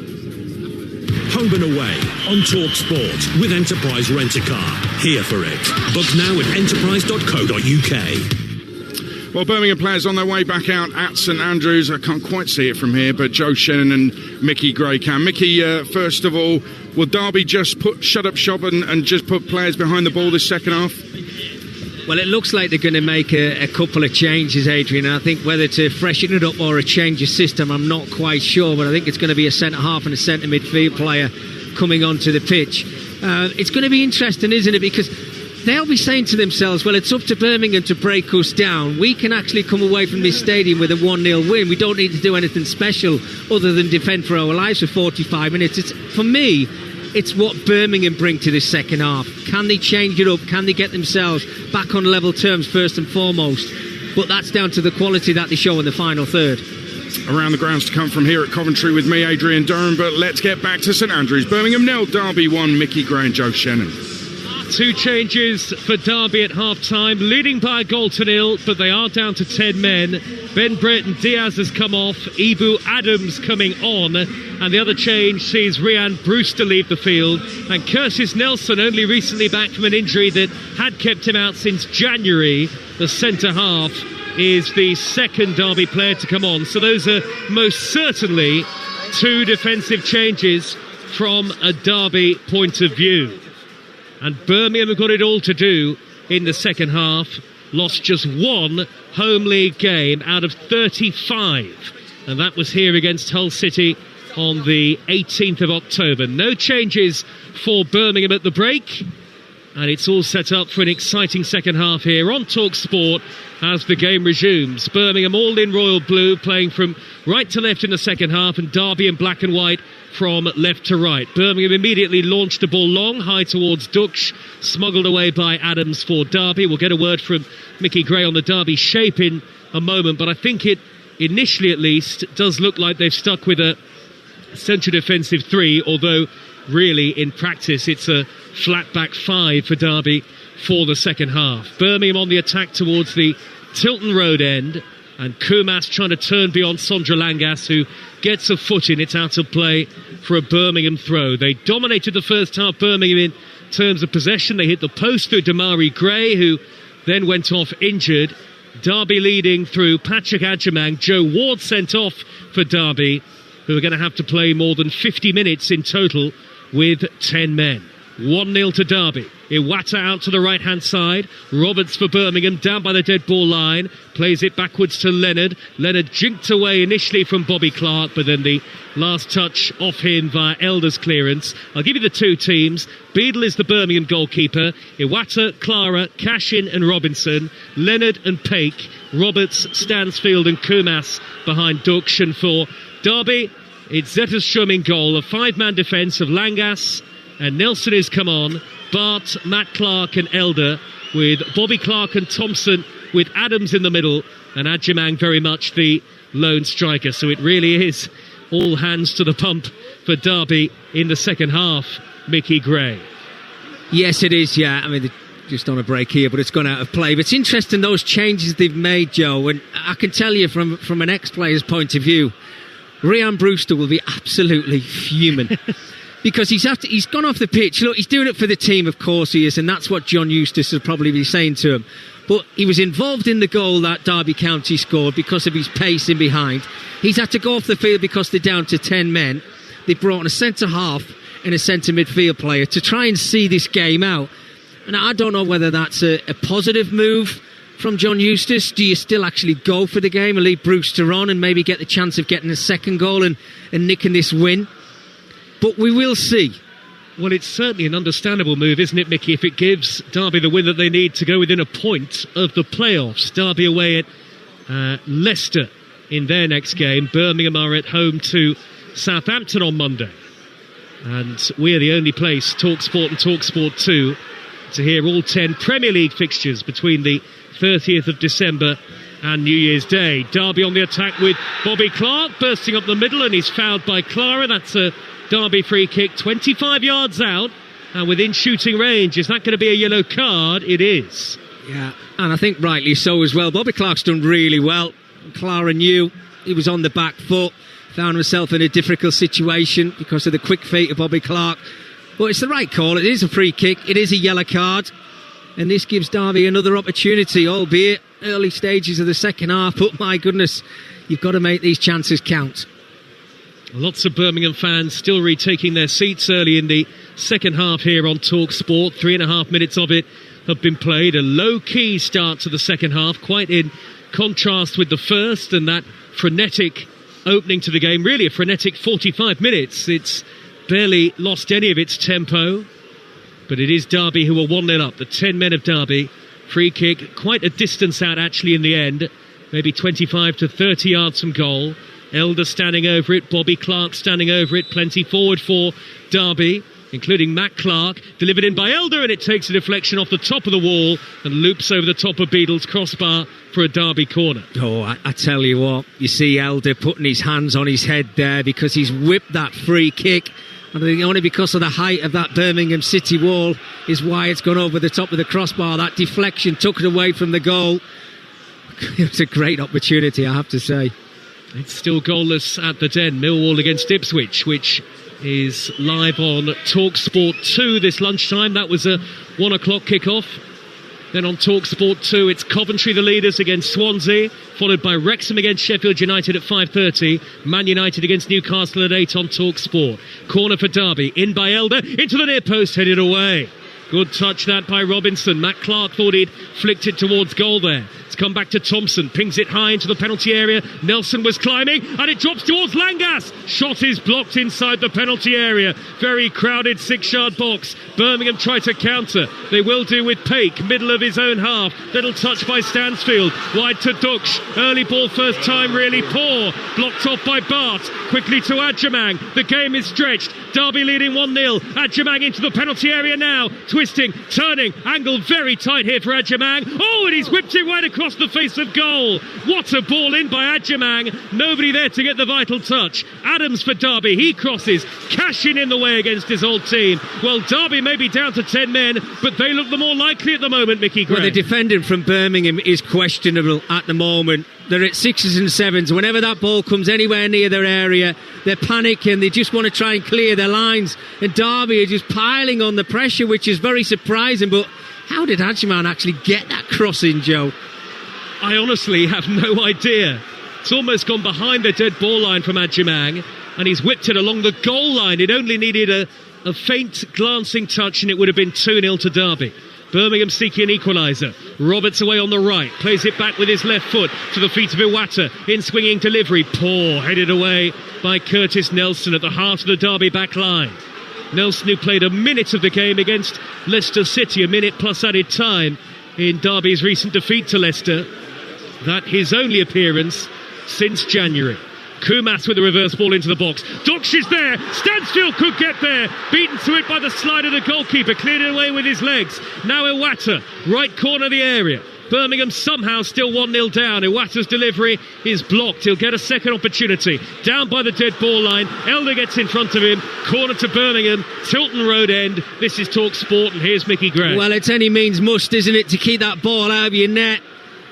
Home and away on Talksport with Enterprise Rent-A-Car. Here for it. Book now at enterprise.co.uk. Well, Birmingham players on their way back out at St Andrews. I can't quite see it from here, but Joe Shannon and Mickey Gray can. Mickey, first of all, will Derby just shut up shop and just put players behind the ball this second half? Well, it looks like they're going to make a couple of changes, Adrian. I think whether to freshen it up or a change of system, I'm not quite sure, but I think it's going to be a centre-half and a centre-midfield player coming onto the pitch. It's going to be interesting, isn't it? Because they'll be saying to themselves, well, it's up to Birmingham to break us down. We can actually come away from this stadium with a 1-0 win. We don't need to do anything special other than defend for our lives for 45 minutes. For me, it's what Birmingham bring to this second half. Can they change it up? Can they get themselves back on level terms first and foremost? But that's down to the quality that they show in the final third. Around the grounds to come from here at Coventry with me, Adrian Durham, but let's get back to St Andrews. Birmingham 0, Derby 1, Mickey Gray and Joe Shannon. 2 changes for Derby at half-time, leading by a goal to 0, but they are down to 10 men. Ben Brereton Diaz has come off, Ibu Adams coming on, and the other change sees Rhian Brewster leave the field, and Curtis Nelson, only recently back from an injury that had kept him out since January, the centre-half, is the second Derby player to come on. So those are most certainly 2 defensive changes from a Derby point of view. And Birmingham have got it all to do in the second half. Lost just 1 home league game out of 35. And that was here against Hull City on the 18th of October. No changes for Birmingham at the break. And it's all set up for an exciting second half here on Talksport as the game resumes. Birmingham all in royal blue, playing from right to left in the second half, and Derby in black and white from left to right. Birmingham immediately launched the ball long, high towards Dux, smuggled away by Adams for Derby. We'll get a word from Mickey Gray on the Derby shape in a moment, but I think it, initially at least, does look like they've stuck with a central defensive 3, although really in practice it's a flat back 5 for Derby for the second half. Birmingham on the attack towards the Tilton Road end, and Kumas trying to turn beyond Sondra Langas, who gets a foot in. It's out of play for a Birmingham throw. They dominated the first half, Birmingham, in terms of possession. They hit the post through Damari Gray, who then went off injured. Derby leading through Patrick Adjamang. Joe Ward sent off for Derby, who are going to have to play more than 50 minutes in total with 10 men. 1-0 to Derby. Iwata out to the right-hand side. Roberts for Birmingham, down by the dead ball line. Plays it backwards to Leonard. Leonard jinked away initially from Bobby Clark, but then the last touch off him via Elder's clearance. I'll give you the 2 teams. Beadle is the Birmingham goalkeeper. Iwata, Clara, Cashin and Robinson. Leonard and Paik. Roberts, Stansfield and Kumas behind Dux. And for Derby, it's Zetterstrom in goal. A 5-man defence of Langas, and Nelson has come on, Bart, Matt Clark and Elder, with Bobby Clark and Thompson with Adams in the middle, and Adjamang very much the lone striker. So it really is all hands to the pump for Derby in the second half, Mickey Gray. Yes, it is, yeah. I mean, they're just on a break here, but it's gone out of play. But it's interesting, those changes they've made, Joe, and I can tell you from an ex-player's point of view, Rhian Brewster will be absolutely fuming. Because he's gone off the pitch. Look, he's doing it for the team, of course he is, and that's what John Eustace will probably be saying to him. But he was involved in the goal that Derby County scored because of his pace in behind. He's had to go off the field because they're down to 10 men. They brought in a centre-half and a centre midfield player to try and see this game out. And I don't know whether that's a positive move from John Eustace. Do you still actually go for the game and leave Brewster on and maybe get the chance of getting a second goal and nicking this win? But we will see. Well, it's certainly an understandable move, isn't it, Mickey, if it gives Derby the win that they need to go within a point of the playoffs. Derby away at Leicester in their next game. Birmingham are at home to Southampton on Monday. And we are the only place, Talksport and Talksport 2, to hear all 10 Premier League fixtures between the 30th of December and New Year's Day. Derby on the attack with Bobby Clark bursting up the middle, and he's fouled by Clara. That's a Derby free kick 25 yards out and within shooting range. Is that going to be a yellow card? It is. Yeah, and I think rightly so as well. Bobby Clark's done really well. Clara knew he was on the back foot, found himself in a difficult situation because of the quick feet of Bobby Clark. But it's the right call. It is a free kick. It is a yellow card. And this gives Derby another opportunity, albeit early stages of the second half. But my goodness, you've got to make these chances count. Lots of Birmingham fans still retaking their seats early in the second half here on Talksport. 3.5 minutes of it have been played. A low-key start to the second half, quite in contrast with the first, and that frenetic opening to the game. Really a frenetic 45 minutes. It's barely lost any of its tempo. But it is Derby who are 1-0 up. The 10 men of Derby. Free kick, quite a distance out actually in the end. Maybe 25 to 30 yards from goal. Elder standing over it. Bobby Clark standing over it. Plenty forward for Derby, including Matt Clark. Delivered in by Elder, and it takes a deflection off the top of the wall and loops over the top of Beadle's crossbar for a Derby corner. Oh, I tell you what, you see Elder putting his hands on his head there because he's whipped that free kick. And I think only because of the height of that Birmingham City wall is why it's gone over the top of the crossbar. That deflection took it away from the goal. It was a great opportunity, I have to say. It's still goalless at the Den. Millwall against Ipswich, which is live on Talksport 2 this lunchtime. That was a 1 o'clock kickoff. Then on Talksport 2, it's Coventry, the leaders, against Swansea, followed by Wrexham against Sheffield United at 5:30. Man United against Newcastle at 8 on Talksport. Corner for Derby, in by Elder, into the near post, headed away. Good touch that by Robinson. Matt Clark thought he'd flicked it towards goal there. It's come back to Thompson, pings it high into the penalty area. Nelson was climbing, and it drops towards Langas. Shot is blocked inside the penalty area. Very crowded 6-yard box. Birmingham try to counter. They will do with Paik, middle of his own half. Little touch by Stansfield. Wide to Duksh. Early ball first time, really poor. Blocked off by Bart. Quickly to Adjamang. The game is stretched. Derby leading 1-0. Adjamang into the penalty area now. Twisting, turning, angle very tight here for Adjamang. Oh, and he's whipped it right across the face of goal. What a ball in by Adjamang. Nobody there to get the vital touch. Adams for Derby. He crosses, cashing in the way against his old team. Well, Derby may be down to 10 men, but they look the more likely at the moment, Mickey Gray. Well, the defending from Birmingham is questionable at the moment. They're at 6s and 7s. Whenever that ball comes anywhere near their area, they're panicking. They just want to try and clear their lines. And Derby are just piling on the pressure, which is very surprising. But how did Adjamang actually get that crossing, Joe? I honestly have no idea. It's almost gone behind the dead ball line from Adjamang, and he's whipped it along the goal line. It only needed a faint glancing touch, and it would have been 2-0 to Derby. Birmingham seeking an equaliser. Roberts away on the right, plays it back with his left foot to the feet of Iwata in swinging delivery. Poor, headed away by Curtis Nelson at the heart of the Derby back line. Nelson, who played a minute of the game against Leicester City, a minute plus added time in Derby's recent defeat to Leicester. That his only appearance since January. Kumas with a reverse ball into the box. Duksh is there. Stansfield could get there. Beaten to it by the slide of the goalkeeper. Cleared it away with his legs. Now Iwata, right corner of the area. Birmingham somehow still 1-0 down. Iwata's delivery is blocked. He'll get a second opportunity. Down by the dead ball line. Elder gets in front of him. Corner to Birmingham. Tilton Road end. This is Talksport, and here's Mickey Gray. Well, it's any means must, isn't it, to keep that ball out of your net.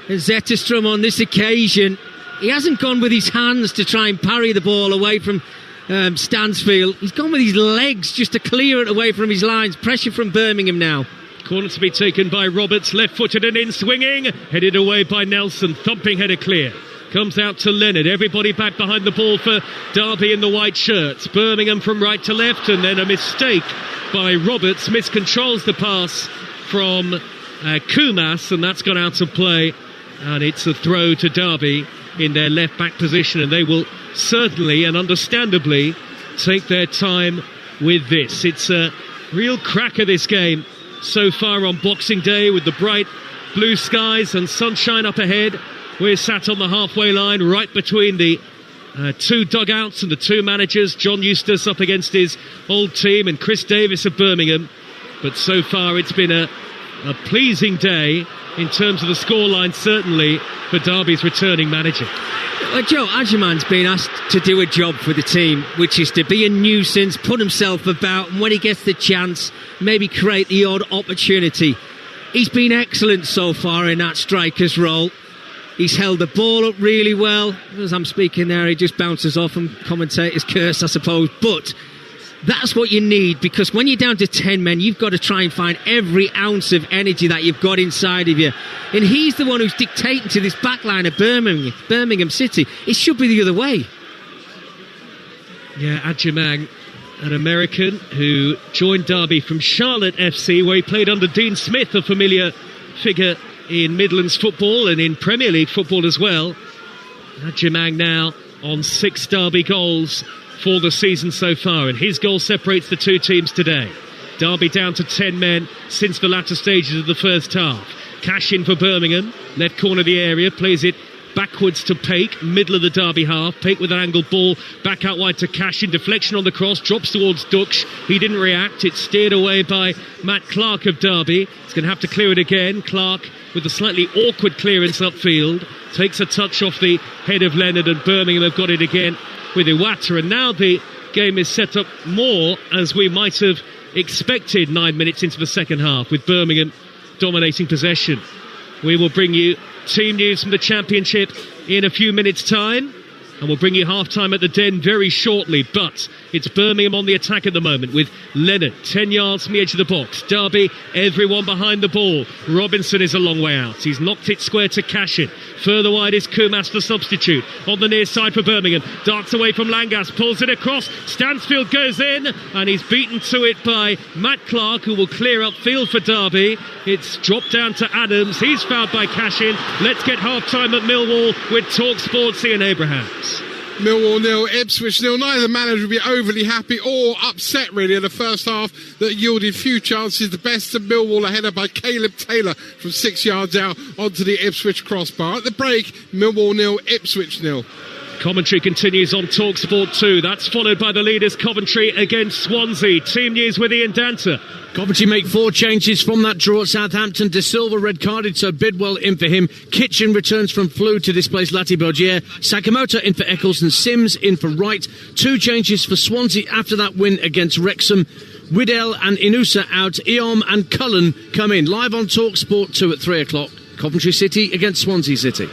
And Zetterstrom on this occasion, he hasn't gone with his hands to try and parry the ball away from Stansfield. He's gone with his legs just to clear it away from his lines. Pressure from Birmingham now. Corner to be taken by Roberts, left-footed and in swinging. Headed away by Nelson, thumping header clear. Comes out to Leonard. Everybody back behind the ball for Derby in the white shirts. Birmingham from right to left, and then a mistake by Roberts. Miscontrols the pass from Kumas, and that's gone out of play. And it's a throw to Derby in their left-back position, and they will certainly and understandably take their time with this. It's a real cracker, this game, so far on Boxing Day, with the bright blue skies and sunshine up ahead. We're sat on the halfway line, right between the two dugouts and the two managers. John Eustace up against his old team and Chris Davis of Birmingham. But so far it's been a pleasing day in terms of the scoreline, certainly for Derby's returning manager. Well, Joe, Adjamang's been asked to do a job for the team, which is to be a nuisance, put himself about, and when he gets the chance, maybe create the odd opportunity. He's been excellent so far in that striker's role. He's held the ball up really well. As I'm speaking there, he just bounces off, and commentators curse, I suppose. But that's what you need, because when you're down to 10 men, you've got to try and find every ounce of energy that you've got inside of you. And he's the one who's dictating to this backline of Birmingham City. It should be the other way. Yeah, Adjamang, an American who joined Derby from Charlotte FC, where he played under Dean Smith, a familiar figure in Midlands football and in Premier League football as well. Adjamang now on 6 Derby goals for the season so far, and his goal separates the two teams today. Derby down to 10 men since the latter stages of the first half. Cash in for Birmingham, left corner of the area, plays it backwards to Paik, middle of the Derby half. Paik with an angled ball, back out wide to Cash in, deflection on the cross, drops towards Dux. He didn't react, it's steered away by Matt Clark of Derby. He's going to have to clear it again. Clark with a slightly awkward clearance upfield, takes a touch off the head of Leonard, and Birmingham have got it again with Iwata. And now the game is set up more as we might have expected 9 minutes into the second half, with Birmingham dominating possession. We will bring you team news from the Championship in a few minutes' time, and we'll bring you half-time at the Den very shortly. But it's Birmingham on the attack at the moment, with Leonard 10 yards from the edge of the box. Derby, everyone behind the ball. Robinson is a long way out. He's knocked it square to Cashin. Further wide is Kumas, the substitute. On the near side for Birmingham. Darts away from Langas, pulls it across. Stansfield goes in, and he's beaten to it by Matt Clark, who will clear up field for Derby. It's dropped down to Adams. He's fouled by Cashin. Let's get half-time at Millwall with Talksport. Ian Abrahams. Millwall 0, Ipswich 0. Neither manager would be overly happy or upset really in the first half that yielded few chances. The best of Millwall, a header by Caleb Taylor from 6 yards out onto the Ipswich crossbar. At the break, Millwall 0, Ipswich 0. Commentary continues on Talksport 2. That's followed by the leaders Coventry against Swansea. Team news with Ian Danter. Coventry make 4 changes from that draw at Southampton. De Silva red-carded, so Bidwell in for him. Kitchen returns from flu to displace Latibeaudiere. Sakamoto in for Eccles and Sims in for Wright. 2 changes for Swansea after that win against Wrexham. Widdell and Inusa out. Eom and Cullen come in. Live on Talksport 2 at 3 o'clock. Coventry City against Swansea City.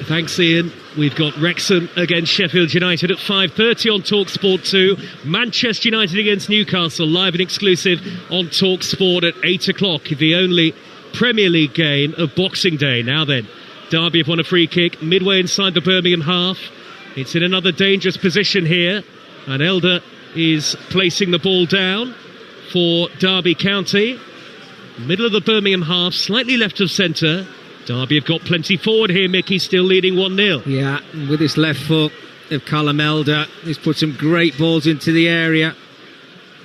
Thanks, Ian. We've got Wrexham against Sheffield United at 5:30 on Talksport 2. Manchester United against Newcastle, live and exclusive on Talksport at 8 o'clock. The only Premier League game of Boxing Day. Now then, Derby have won a free kick midway inside the Birmingham half. It's in another dangerous position here, and Elder is placing the ball down for Derby County. Middle of the Birmingham half, slightly left of centre. Derby have got plenty forward here, Mickey, still leading 1-0. Yeah, with his left foot of Callum Elder, he's put some great balls into the area.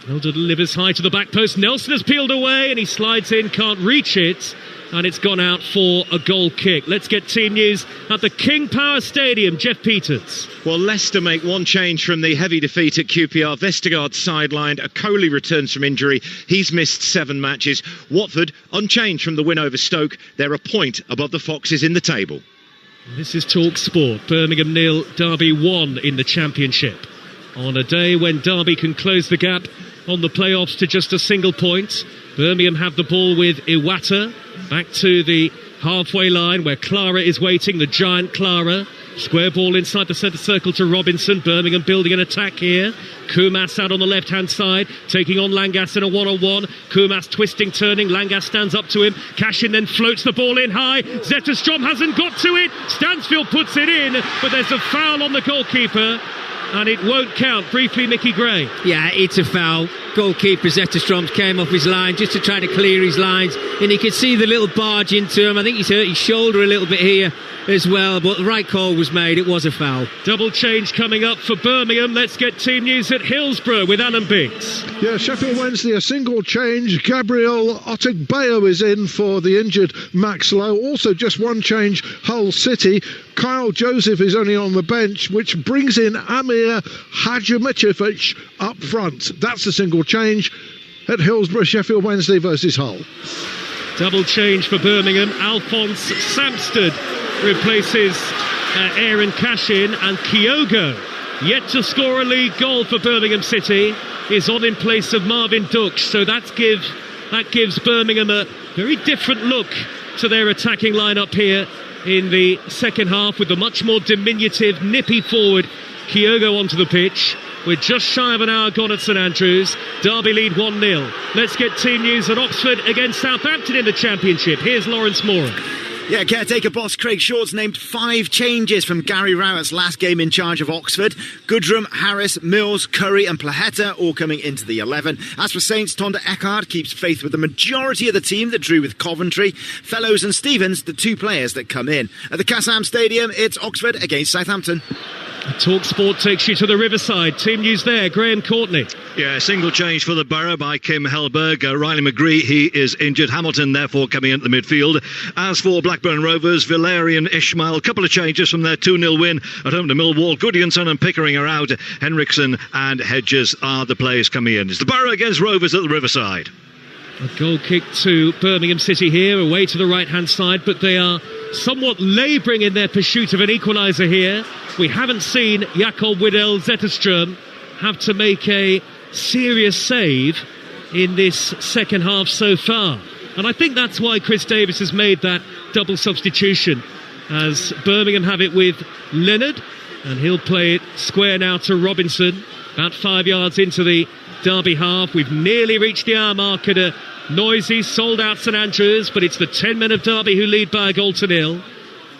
Elder delivers high to the back post. Nelson has peeled away and he slides in, can't reach it, and it's gone out for a goal kick. Let's get team news at the King Power Stadium. Jeff Peters. Well, Leicester make one change from the heavy defeat at QPR. Vestergaard sidelined. Akoli returns from injury. He's missed 7 matches. Watford unchanged from the win over Stoke. They're a point above the Foxes in the table. This is Talksport. Birmingham 0, Derby 1 in the Championship. On a day when Derby can close the gap on the playoffs to just a single point, Birmingham have the ball with Iwata. Back to the halfway line where Clara is waiting, the giant Clara. Square ball inside the centre circle to Robinson. Birmingham building an attack here. Kumas out on the left-hand side, taking on Langas in a one-on-one. Kumas twisting, turning. Langas stands up to him. Cashin then floats the ball in high. Zetterstrom hasn't got to it. Stansfield puts it in, but there's a foul on the goalkeeper, and it won't count. Briefly, Mickey Gray. Yeah, it's a foul. Goalkeeper Zetterstrom came off his line just to try to clear his lines, and you could see the little barge into him. I think he's hurt his shoulder a little bit here as well, but the right call was made. It was a foul. Double change coming up for Birmingham. Let's get team news at Hillsborough with Alan Biggs. Yeah, Sheffield Wednesday, a single change. Gabriel Otegbayo is in for the injured Max Lowe. Also just one change, Hull City. Kyle Joseph is only on the bench, which brings in Amir Hadjimitrovic up front. That's the single change at Hillsborough. Sheffield Wednesday versus Hull. Double change for Birmingham. Alphonse Samsted replaces Aaron Cashin, and Kyogo, yet to score a league goal for Birmingham City, is on in place of Marvin Dux. So that gives Birmingham a very different look to their attacking lineup here in the second half, with a much more diminutive, nippy forward Kyogo onto the pitch. We're just shy of an hour gone at St Andrews. Derby lead 1-0. Let's get team news at Oxford against Southampton in the Championship. Here's Lawrence Moran. Yeah, caretaker boss Craig Short's named 5 changes from Gary Rowett's last game in charge of Oxford. Goodrum, Harris, Mills, Curry and Plaheta all coming into the 11. As for Saints, Tonda Eckhart keeps faith with the majority of the team that drew with Coventry. Fellows and Stevens, the 2 players that come in. At the Kassam Stadium, it's Oxford against Southampton. Talksport takes you to the Riverside. Team news there, Graham Courtney. Yeah, single change for the Borough by Kim Hellberg. Riley McGree, he is injured. Hamilton, therefore, coming into the midfield. As for Blackburn Rovers, Valerian Ishmael, a couple of changes from their 2-0 win at home to Millwall. Goodionson and Pickering are out. Henriksen and Hedges are the players coming in. It's the Borough against Rovers at the Riverside. A goal kick to Birmingham City here, away to the right-hand side, but they are somewhat labouring in their pursuit of an equaliser here. We haven't seen Jakob Widell Zetterström have to make a serious save in this second half so far. And I think that's why Chris Davis has made that double substitution, as Birmingham have it with Leonard, and he'll play it square now to Robinson, about 5 yards into the Derby half. We've nearly reached the hour mark at a noisy, sold-out St Andrews, but it's the 10 men of Derby who lead by a goal to nil,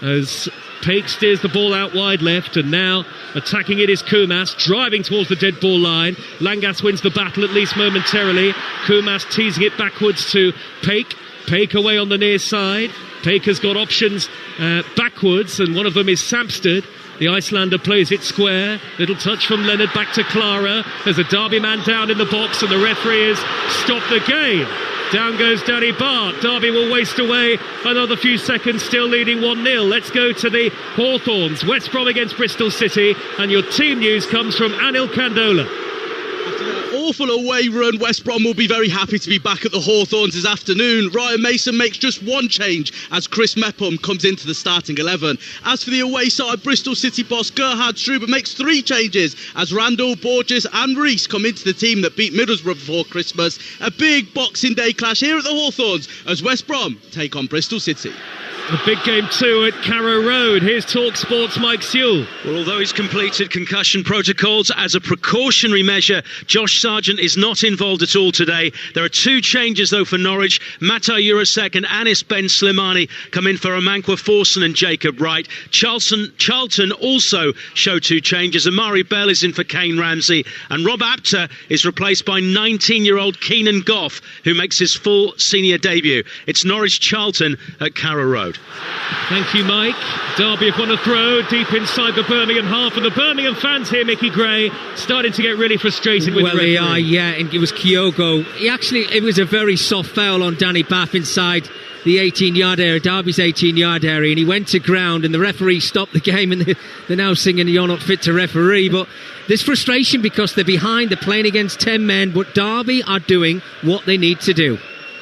as Paik steers the ball out wide left, and now attacking it is Kumas, driving towards the dead ball line. Langas wins the battle, at least momentarily. Kumas teasing it backwards to Paik. Paik away on the near side. Paik has got options backwards, and one of them is Samsted. The Icelander plays it square. Little touch from Leonard back to Clara. There's a Derby man down in the box, and the referee has stopped the game. Down goes Danny Bart. Derby will waste away another few seconds, still leading 1-0. Let's go to the Hawthorns. West Brom against Bristol City. And your team news comes from Anil Kandola. Awful away run, West Brom will be very happy to be back at the Hawthorns this afternoon. Ryan Mason makes just 1 change as Chris Mepham comes into the starting 11. As for the away side, Bristol City boss Gerhard Struber makes 3 changes as Randall, Borges and Rees come into the team that beat Middlesbrough before Christmas. A big Boxing Day clash here at the Hawthorns as West Brom take on Bristol City. The big game too at Carrow Road. Here's Talksport's Mike Sewell. Well, although he's completed concussion protocols as a precautionary measure, Josh Sargent is not involved at all today. There are 2 changes though for Norwich. Matai Jurasek and Anis Ben Slimani come in for Amankwa Forson and Jacob Wright. Charlton also show 2 changes. Amari Bell is in for Kane Ramsey, and Rob Apter is replaced by 19-year-old Keenan Goff, who makes his full senior debut. It's Norwich Charlton at Carrow Road. Thank you, Mike. Derby have won a throw deep inside the Birmingham half, and the Birmingham fans here, Mickey Gray, starting to get really frustrated with the referee. Well, they are, yeah, and it was Kyogo. It was a very soft foul on Danny Bath inside the 18-yard area, Derby's 18-yard area, and he went to ground, and the referee stopped the game, and they're now singing "You're not fit to referee." But there's frustration because they're behind, they're playing against 10 men, but Derby are doing what they need to do.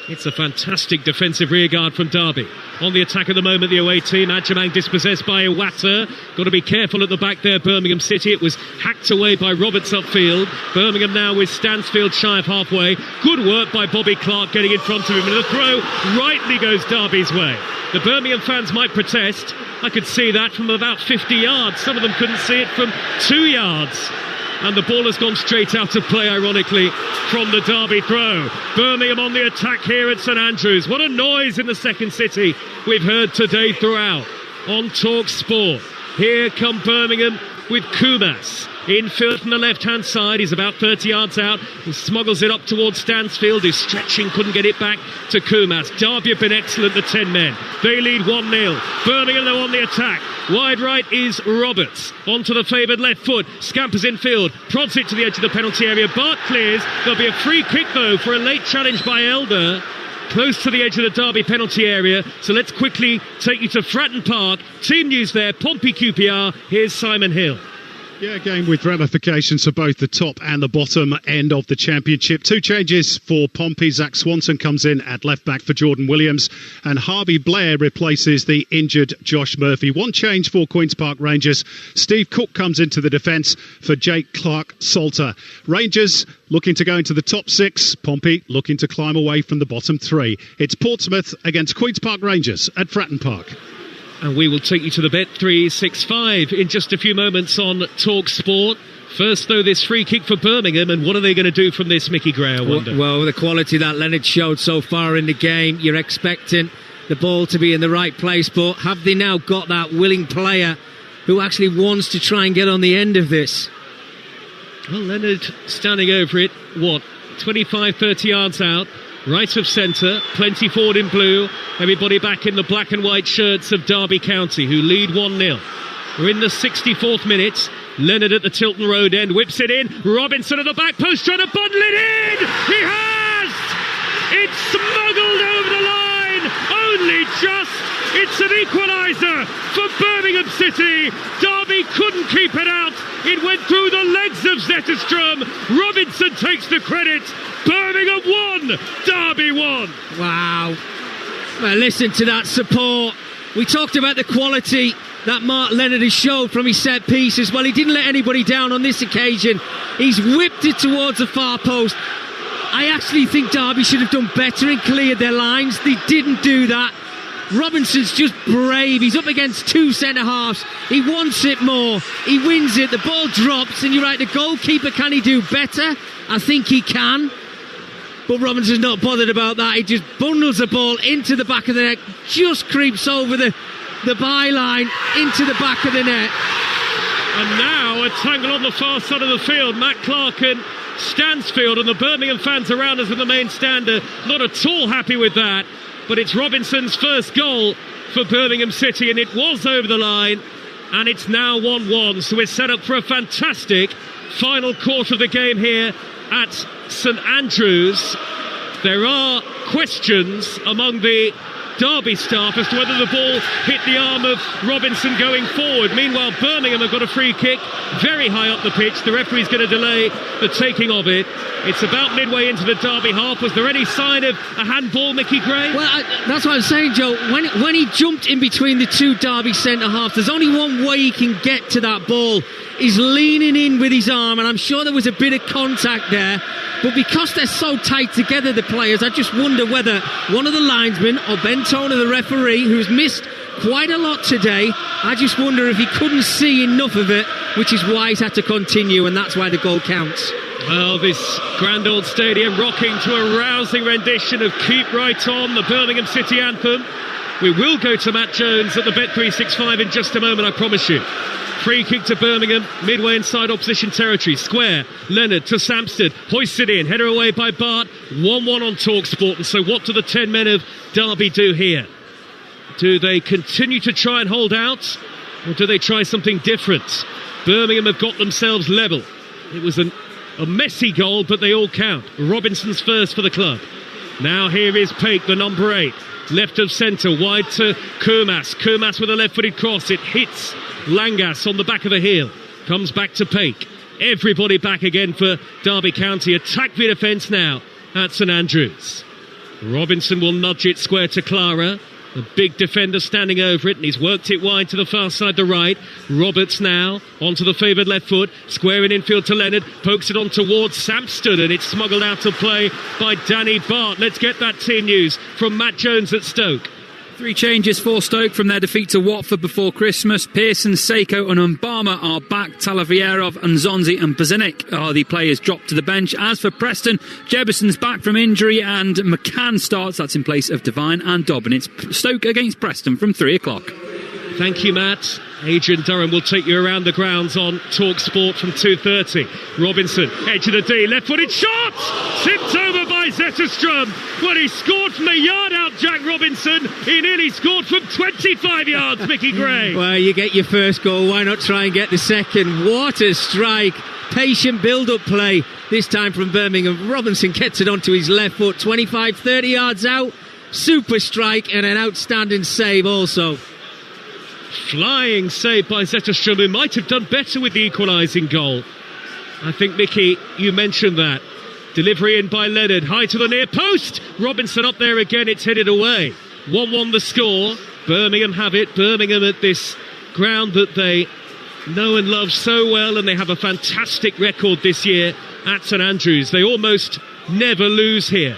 It's a fantastic defensive rearguard from Derby. On the attack at the moment, the away team. Adjamang dispossessed by Iwata. Got to be careful at the back there, Birmingham City. It was hacked away by Roberts upfield. Birmingham now with Stansfield shy of halfway. Good work by Bobby Clark getting in front of him. And the throw rightly goes Derby's way. The Birmingham fans might protest. I could see that from about 50 yards. Some of them couldn't see it from 2 yards. And the ball has gone straight out of play, ironically, from the Derby throw. Birmingham on the attack here at St Andrews. What a noise in the second city we've heard today throughout on Talksport. Here come Birmingham with Kumas. Infield from the left-hand side. He's about 30 yards out. He smuggles it up towards Stansfield, who's stretching, couldn't get it back to Kumas. Derby have been excellent, the 10 men. They lead 1-0. Birmingham, though, on the attack. Wide right is Roberts. Onto the favoured left foot. Scampers infield. Prods it to the edge of the penalty area. Bart clears. There'll be a free kick, though, for a late challenge by Elder. Close to the edge of the Derby penalty area. So let's quickly take you to Fratton Park. Team news there. Pompey QPR. Here's Simon Hill. Yeah, a game with ramifications for both the top and the bottom end of the championship. 2 changes for Pompey. Zach Swanson comes in at left back for Jordan Williams, and Harvey Blair replaces the injured Josh Murphy. 1 change for Queen's Park Rangers. Steve Cook comes into the defence for Jake Clark-Salter. Rangers looking to go into the top 6. Pompey looking to climb away from the bottom 3. It's Portsmouth against Queen's Park Rangers at Fratton Park. And we will take you to the Bet365 in just a few moments on Talksport. First, though, this free kick for Birmingham, and what are they going to do from this, Mickey Gray, I wonder? Well, the quality that Leonard showed so far in the game, you're expecting the ball to be in the right place, but have they now got that willing player who actually wants to try and get on the end of this? Well, Leonard standing over it, 25, 30 yards out, right of centre, plenty forward in blue, everybody back in the black and white shirts of Derby County, who lead 1-0. We're in the 64th minute. Leonard at the Tilton Road end, whips it in. Robinson at the back post trying to bundle it in. He has! It's smuggled over the line. Only just. It's an equaliser for Birmingham City. Derby couldn't keep it out. It went through the legs of Zetterstrom. Robinson takes the credit. Birmingham won. Derby won. Wow. Well, listen to that support. We talked about the quality that Mark Leonard has showed from his set pieces. Well, he didn't let anybody down on this occasion. He's whipped it towards the far post. I actually think Derby should have done better and cleared their lines. They didn't do that. Robinson's just brave. He's up against two centre-halves. He wants it more. He wins it. The ball drops, and you're right, the goalkeeper, can he do better? I think he can. But Robinson's not bothered about that. He just bundles the ball into the back of the net, just creeps over the byline into the back of the net. And now a tangle on the far side of the field. Matt Clark and Stansfield and the Birmingham fans around us in the main stand are not at all happy with that. But it's Robinson's first goal for Birmingham City, and it was over the line, and it's now 1-1. So we're set up for a fantastic final quarter of the game here at St Andrews. There are questions among the Derby staff as to whether the ball hit the arm of Robinson going forward. Meanwhile, Birmingham have got a free kick very high up the pitch. The referee's going to delay the taking of it. It's about midway into the Derby half. Was there any sign of a handball, Mickey Gray? Well, that's what I'm saying, Joe. When he jumped in between the two Derby centre-halves, there's only one way he can get to that ball. He's leaning in with his arm, and I'm sure there was a bit of contact there. But because they're so tight together, the players, I just wonder whether one of the linesmen or Ben Toner, the referee, who's missed quite a lot today, I just wonder if he couldn't see enough of it, which is why he's had to continue, and that's why the goal counts. Well, this grand old stadium rocking to a rousing rendition of Keep Right On, the Birmingham City anthem. We will go to Matt Jones at the Bet365 in just a moment, I promise you. Free kick to Birmingham, midway inside opposition territory. Square, Leonard to Samsted, hoisted in, header away by Bart. 1-1 on Talksport. And so what do the 10 men of Derby do here? Do they continue to try and hold out, or do they try something different? Birmingham have got themselves level. It was a messy goal, but they all count. Robinson's first for the club. Now here is Paik, the number 8. Left of centre, wide to Kurmas. Kurmas with a left-footed cross. It hits Langas on the back of the heel. Comes back to Paik. Everybody back again for Derby County. Attack the defence now at St Andrews. Robinson will nudge it square to Clara. A big defender standing over it, and he's worked it wide to the far side, the right. Roberts now onto the favoured left foot, squaring infield to Leonard, pokes it on towards Samsted, and it's smuggled out of play by Danny Bart. Let's get that team news from Matt Jones at Stoke. 3 changes for Stoke from their defeat to Watford before Christmas. Pearson, Seiko and Umbama are back. Talavierov and Zonzi and Bozinic are the players dropped to the bench. As for Preston, Jebuson's back from injury and McCann starts. That's in place of Devine and Dobbin. It's Stoke against Preston from 3 o'clock. Thank you, Matt. Adrian Durham will take you around the grounds on Talksport from 2:30. Robinson, edge of the D, left-footed shot! Tipped over by Zetterstrom. Well, he scored from a yard out, Jack Robinson. He nearly scored from 25 yards, Mickey Gray. Well, you get your first goal. Why not try and get the second? What a strike. Patient build-up play, this time from Birmingham. Robinson gets it onto his left foot, 25, 30 yards out. Super strike and an outstanding save also. Flying save by Zetterstrom, who might have done better with the equalising goal. I think, Mickey, you mentioned that. Delivery in by Leonard, high to the near post. Robinson up there again, it's headed away. 1-1 the score. Birmingham have it. Birmingham at this ground that they know and love so well, and they have a fantastic record this year at St Andrews. They almost never lose here.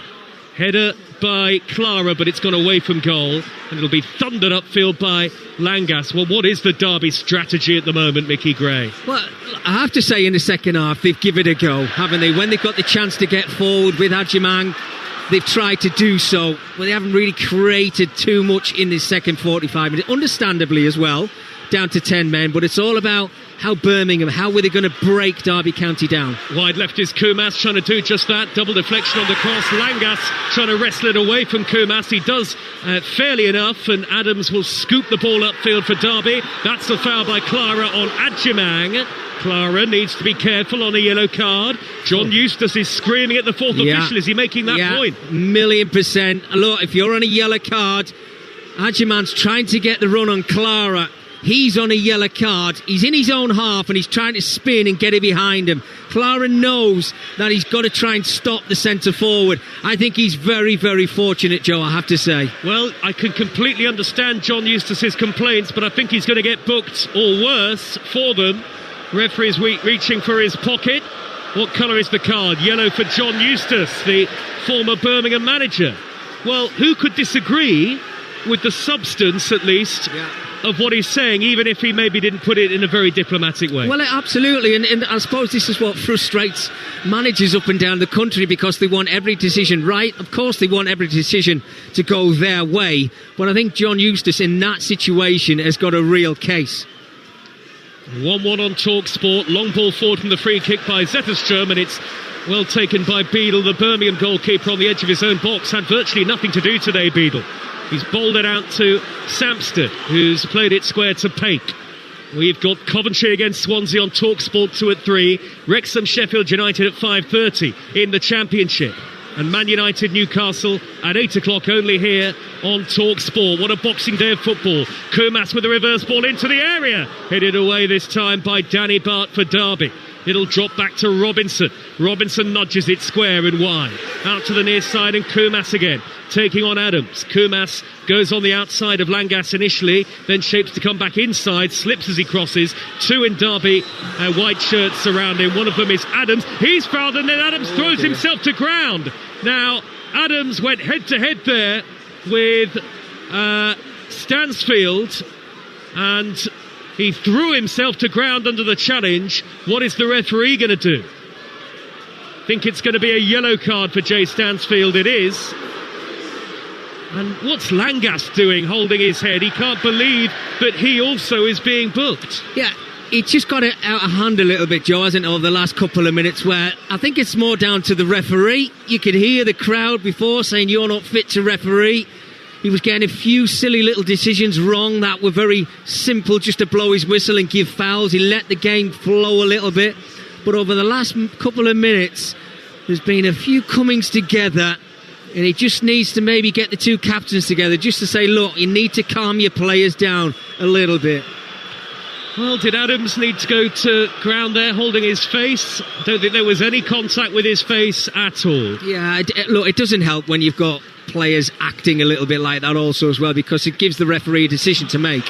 Header by Clara, but it's gone away from goal, and it'll be thundered upfield by Langas. Well, what is the Derby strategy at the moment, Mickey Gray? Well, I have to say in the second half they've given it a go, haven't they? When they've got the chance to get forward with Adjumang, they've tried to do so, but they haven't really created too much in this second 45 minutes. Understandably as well, down to 10 men, but it's all about how Birmingham, how were they going to break Derby County down? Wide left is Kumas trying to do just that. Double deflection on the cross. Langas trying to wrestle it away from Kumas. He does fairly enough, and Adams will scoop the ball upfield for Derby. That's the foul by Clara on Adjumang. Clara needs to be careful on a yellow card. John Eustace is screaming at the fourth official. Is he making that point? 1,000,000%. Look, if you're on a yellow card, Adjumang's trying to get the run on Clara. He's on a yellow card. He's in his own half and he's trying to spin and get it behind him. Clara knows that he's got to try and stop the centre forward. I think he's very, very fortunate, Joe, I have to say. Well, I can completely understand John Eustace's complaints, but I think he's going to get booked or worse for them. Referee's reaching for his pocket. What colour is the card? Yellow for John Eustace, the former Birmingham manager. Well, who could disagree with the substance, at least, of what he's saying, even if he maybe didn't put it in a very diplomatic way? Well, absolutely, and I suppose this is what frustrates managers up and down the country, because they want every decision right. Of course they want every decision to go their way, but I think John Eustace in that situation has got a real case. 1-1 on Talksport. Long ball forward from the free kick by Zetterstrom, and it's well taken by Beadle, the Birmingham goalkeeper, on the edge of his own box. Had virtually nothing to do today, Beadle. He's bowled it out to Sampstead, who's played it square to Paik. We've got Coventry against Swansea on Talksport 2 at 3. Wrexham Sheffield United at 5:30 in the Championship. And Man United Newcastle at 8 o'clock only here on Talksport. What a Boxing Day of football. Kumas with a reverse ball into the area. Headed away this time by Danny Bart for Derby. It'll drop back to Robinson. Robinson nudges it square and wide. Out to the near side, and Kumas again, taking on Adams. Kumas goes on the outside of Langas initially, then shapes to come back inside, slips as he crosses. Two in Derby, white shirts surround him. One of them is Adams. He's fouled, and then Adams throws himself to ground. Now, Adams went head-to-head there with Stansfield, and he threw himself to ground under the challenge. What is the referee going to do? I think it's going to be a yellow card for Jay Stansfield. It is. And what's Langas doing, holding his head? He can't believe that he also is being booked. Yeah, he just got it out of hand a little bit, Joe, hasn't it, over the last couple of minutes, where I think it's more down to the referee. You could hear the crowd before saying you're not fit to referee. He was getting a few silly little decisions wrong that were very simple, just to blow his whistle and give fouls. He let the game flow a little bit. But over the last couple of minutes, there's been a few comings together, and he just needs to maybe get the two captains together just to say, look, you need to calm your players down a little bit. Well, did Adams need to go to ground there holding his face? Don't think there was any contact with his face at all. Yeah, look, it doesn't help when you've got players acting a little bit like that also as well, because it gives the referee a decision to make.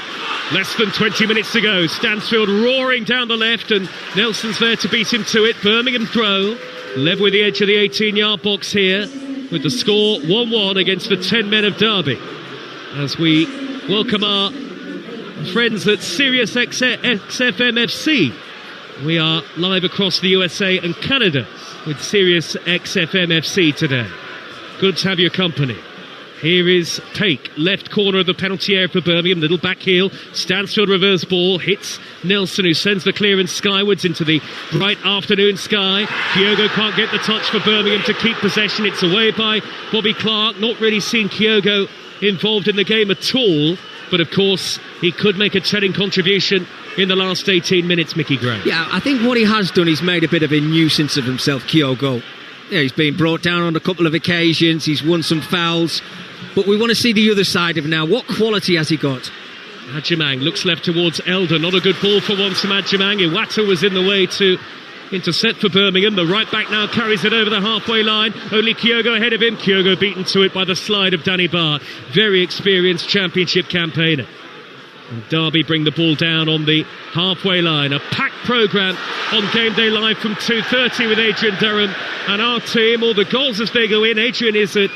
Less than 20 minutes to go. Stansfield roaring down the left, and Nelson's there to beat him to it. Birmingham throw. Level with the edge of the 18-yard box here, with the score 1-1 against the 10 men of Derby. As we welcome our friends at Sirius XFM FC. We are live across the USA and Canada with Sirius XFM FC today. Good to have your company. Here is Paik, left corner of the penalty area for Birmingham, little back heel. Stansfield reverse ball, hits Nelson, who sends the clearance skywards into the bright afternoon sky. Kyogo can't get the touch for Birmingham to keep possession. It's away by Bobby Clark. Not really seen Kyogo involved in the game at all, but of course he could make a telling contribution in the last 18 minutes, Mickey Gray. Yeah, I think what he has done, he's made a bit of a nuisance of himself, Kyogo. Yeah, he's been brought down on a couple of occasions, he's won some fouls, but we want to see the other side of him now. What quality has he got? Adjumang looks left towards Elder. Not a good ball for once from Adjumang. Iwata was in the way to intercept for Birmingham. The right back now carries it over the halfway line. Only Kyogo ahead of him. Kyogo beaten to it by the slide of Danny Bart. Very experienced championship campaigner. And Derby bring the ball down on the halfway line. A packed programme on Game Day Live from 2:30 with Adrian Durham and our team. All the goals as they go in. Adrian is at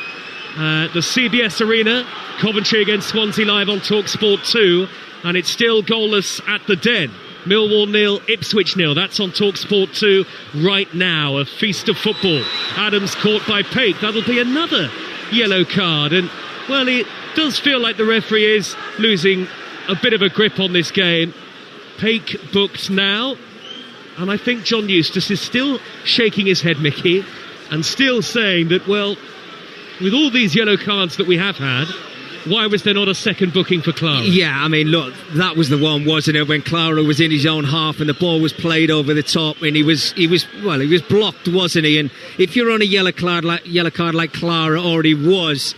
the CBS Arena. Coventry against Swansea live on Talksport 2. And it's still goalless at the Den. Millwall 0, Ipswich 0. That's on Talksport 2 right now. A feast of football. Adams caught by Paik. That'll be another yellow card. And, well, it does feel like the referee is losing a bit of a grip on this game. Paik booked now. And I think John Eustace is still shaking his head, Mickey, and still saying that, well, with all these yellow cards that we have had, why was there not a second booking for Clara? Yeah, I mean, look, that was the one, wasn't it, when Clara was in his own half and the ball was played over the top and he was blocked, wasn't he? And if you're on a yellow card like Clara already was,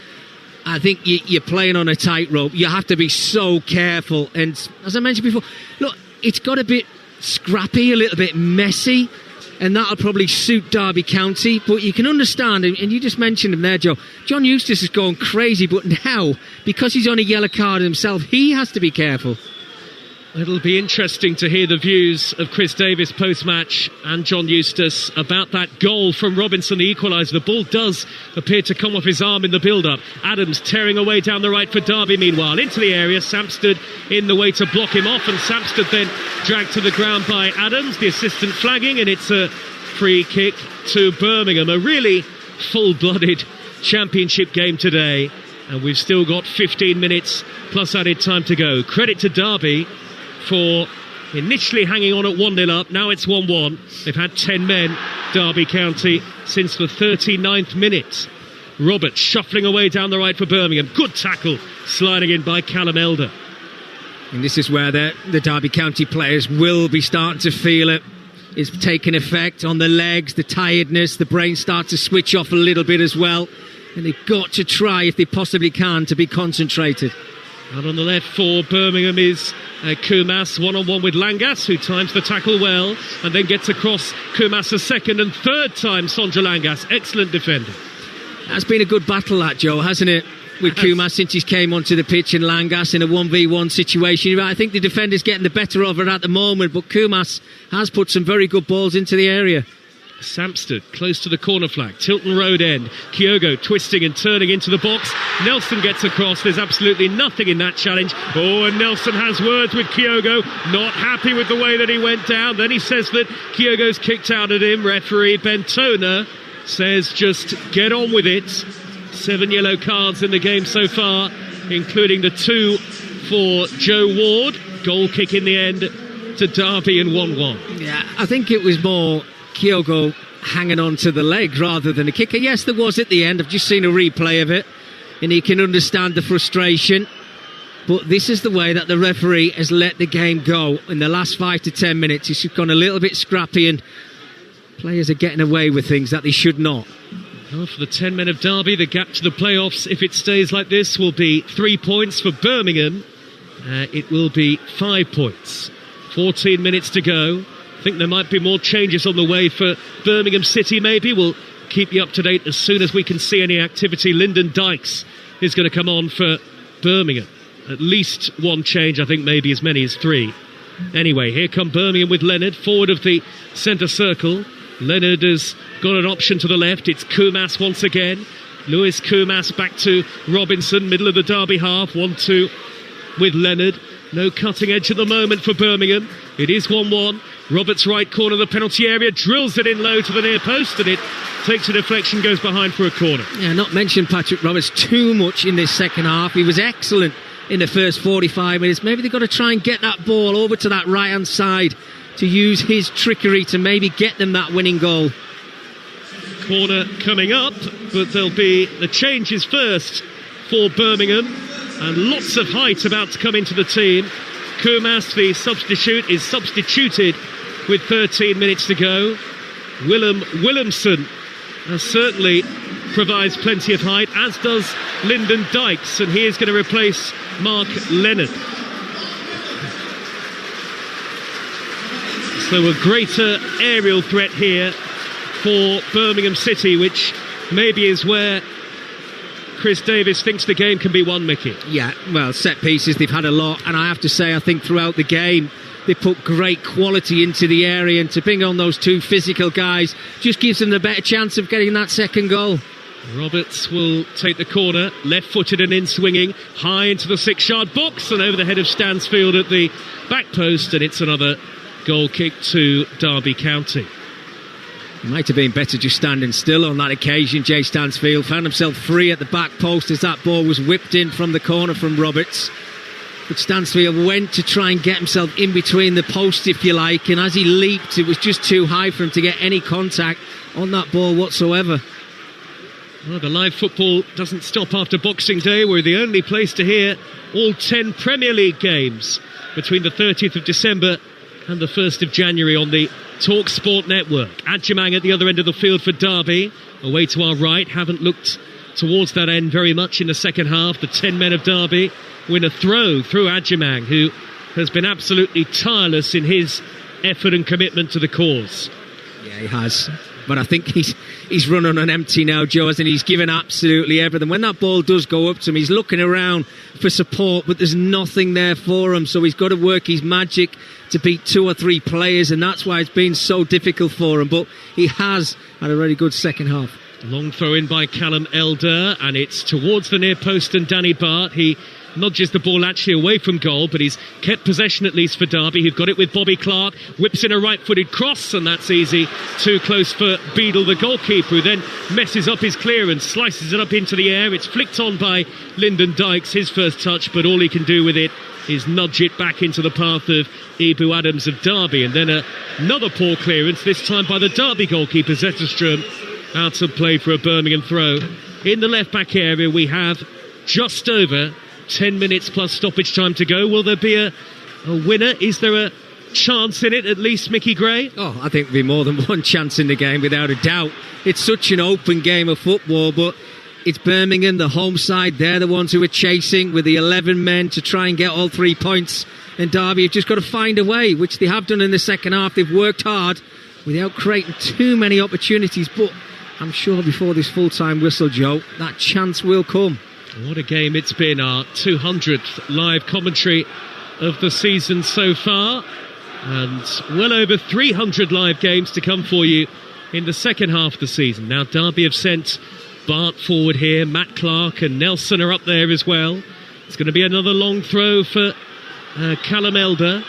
I think you're playing on a tightrope. You have to be so careful. And as I mentioned before, look, it's got a bit scrappy, a little bit messy, and that'll probably suit Derby County, but you can understand, and you just mentioned him there, Joe, John Eustace is going crazy, but now, because he's on a yellow card himself, he has to be careful. It'll be interesting to hear the views of Chris Davis post-match and John Eustace about that goal from Robinson, the equaliser. The ball does appear to come off his arm in the build-up. Adams tearing away down the right for Derby, meanwhile. Into the area, Samsted in the way to block him off, and Samsted then dragged to the ground by Adams, the assistant flagging, and it's a free kick to Birmingham. A really full-blooded championship game today, and we've still got 15 minutes plus added time to go. Credit to Derby for initially hanging on at 1-0 up. Now it's 1-1. They've had 10 men, Derby County, since the 39th minute. Roberts shuffling away down the right for Birmingham. Good tackle, sliding in by Callum Elder. And this is where the Derby County players will be starting to feel it. It's taking effect on the legs, the tiredness, the brain starts to switch off a little bit as well. And they've got to try, if they possibly can, to be concentrated. And on the left for Birmingham is Kumas, one-on-one with Langas, who times the tackle well and then gets across Kumas a second and third time. Sondra Langas, excellent defender. That's been a good battle, that, Joe, hasn't it? With Kumas since he came onto the pitch, and Langas in a 1v1 situation. I think the defender's getting the better of it at the moment, but Kumas has put some very good balls into the area. Samsted close to the corner flag, Tilton Road end. Kyogo twisting and turning into the box. Nelson gets across. There's absolutely nothing in that challenge. Oh, and Nelson has words with Kyogo. Not happy with the way that he went down. Then he says that Kyogo's kicked out at him. Referee Bentona says just get on with it. 7 yellow cards in the game so far, including the 2 for Joe Ward. Goal kick in the end to Derby and 1-1. Yeah, I think it was more Kyogo hanging on to the leg rather than a kicker. Yes, there was at the end. I've just seen a replay of it, and you can understand the frustration. But this is the way that the referee has let the game go in the last 5 to 10 minutes. It's gone a little bit scrappy, and players are getting away with things that they should not. Well, for the 10 men of Derby, the gap to the playoffs, if it stays like this, will be 3 points. For Birmingham, it will be 5 points. 14 minutes to go. I think there might be more changes on the way for Birmingham City, maybe. We'll keep you up to date as soon as we can see any activity. Lyndon Dykes is going to come on for Birmingham. At least one change, I think maybe as many as 3. Anyway, here come Birmingham with Leonard, forward of the centre circle. Leonard has got an option to the left. It's Kumas once again. Lewis Kumas back to Robinson, middle of the Derby half. 1-2 with Leonard. No cutting edge at the moment for Birmingham. It is 1-1. Roberts right corner of the penalty area, drills it in low to the near post, and it takes a deflection, goes behind for a corner. Yeah, not mention Patrick Roberts too much in this second half. He was excellent in the first 45 minutes. Maybe they've got to try and get that ball over to that right-hand side to use his trickery to maybe get them that winning goal. Corner coming up, but there'll be the changes first for Birmingham, and lots of height about to come into the team. Kumas, the substitute, is substituted with 13 minutes to go. Williamson certainly provides plenty of height, as does Lyndon Dykes, and he is going to replace Mark Leonard. So a greater aerial threat here for Birmingham City, which maybe is where Chris Davis thinks the game can be won, Mickey. Yeah, well, set pieces, they've had a lot, and I have to say, I think throughout the game, they put great quality into the area, and to bring on those 2 physical guys just gives them the better chance of getting that second goal. Roberts will take the corner, left-footed and in-swinging, high into the 6-yard box and over the head of Stansfield at the back post, and it's another goal kick to Derby County. It might have been better just standing still on that occasion. Jay Stansfield found himself free at the back post as that ball was whipped in from the corner from Roberts. But Stansfield went to try and get himself in between the posts, if you like, and as he leaped, it was just too high for him to get any contact on that ball whatsoever. Well, the live football doesn't stop after Boxing Day. We're the only place to hear all 10 Premier League games between the 30th of December and the 1st of January on the Talksport network. Adjumang at the other end of the field for Derby. Away to our right, haven't looked towards that end very much in the second half. The 10 men of Derby win a throw through Adjumang, who has been absolutely tireless in his effort and commitment to the cause. Yeah, he has. But I think he's run on an empty now, Joe, hasn't he? He's given absolutely everything. When that ball does go up to him, he's looking around for support, but there's nothing there for him. So he's got to work his magic to beat 2 or 3 players, and that's why it's been so difficult for him. But he has had a really good second half. Long throw in by Callum Elder, and it's towards the near post and Danny Bart. He nudges the ball actually away from goal, but he's kept possession at least for Derby, who've got it with Bobby Clark, whips in a right-footed cross, and that's easy. Too close for Beadle, the goalkeeper, who then messes up his clearance, slices it up into the air. It's flicked on by Lyndon Dykes, his first touch, but all he can do with it is nudge it back into the path of Ibu Adams of Derby. And then another poor clearance, this time by the Derby goalkeeper, Zetterstrom, out of play for a Birmingham throw. In the left-back area, we have just over 10 minutes plus stoppage time to go. Will there be a winner? Is there a chance in it, at least, Mickey Gray? Oh, I think there'll be more than one chance in the game, without a doubt. It's such an open game of football, but it's Birmingham, the home side. They're the ones who are chasing with the 11 men to try and get all 3 points. And Derby have just got to find a way, which they have done in the second half. They've worked hard without creating too many opportunities, but I'm sure before this full-time whistle, Joe, that chance will come. What a game it's been, our 200th live commentary of the season so far, and well over 300 live games to come for you in the second half of the season. Now Derby have sent Bart forward here, Matt Clark and Nelson are up there as well. It's going to be another long throw for Callum Elder.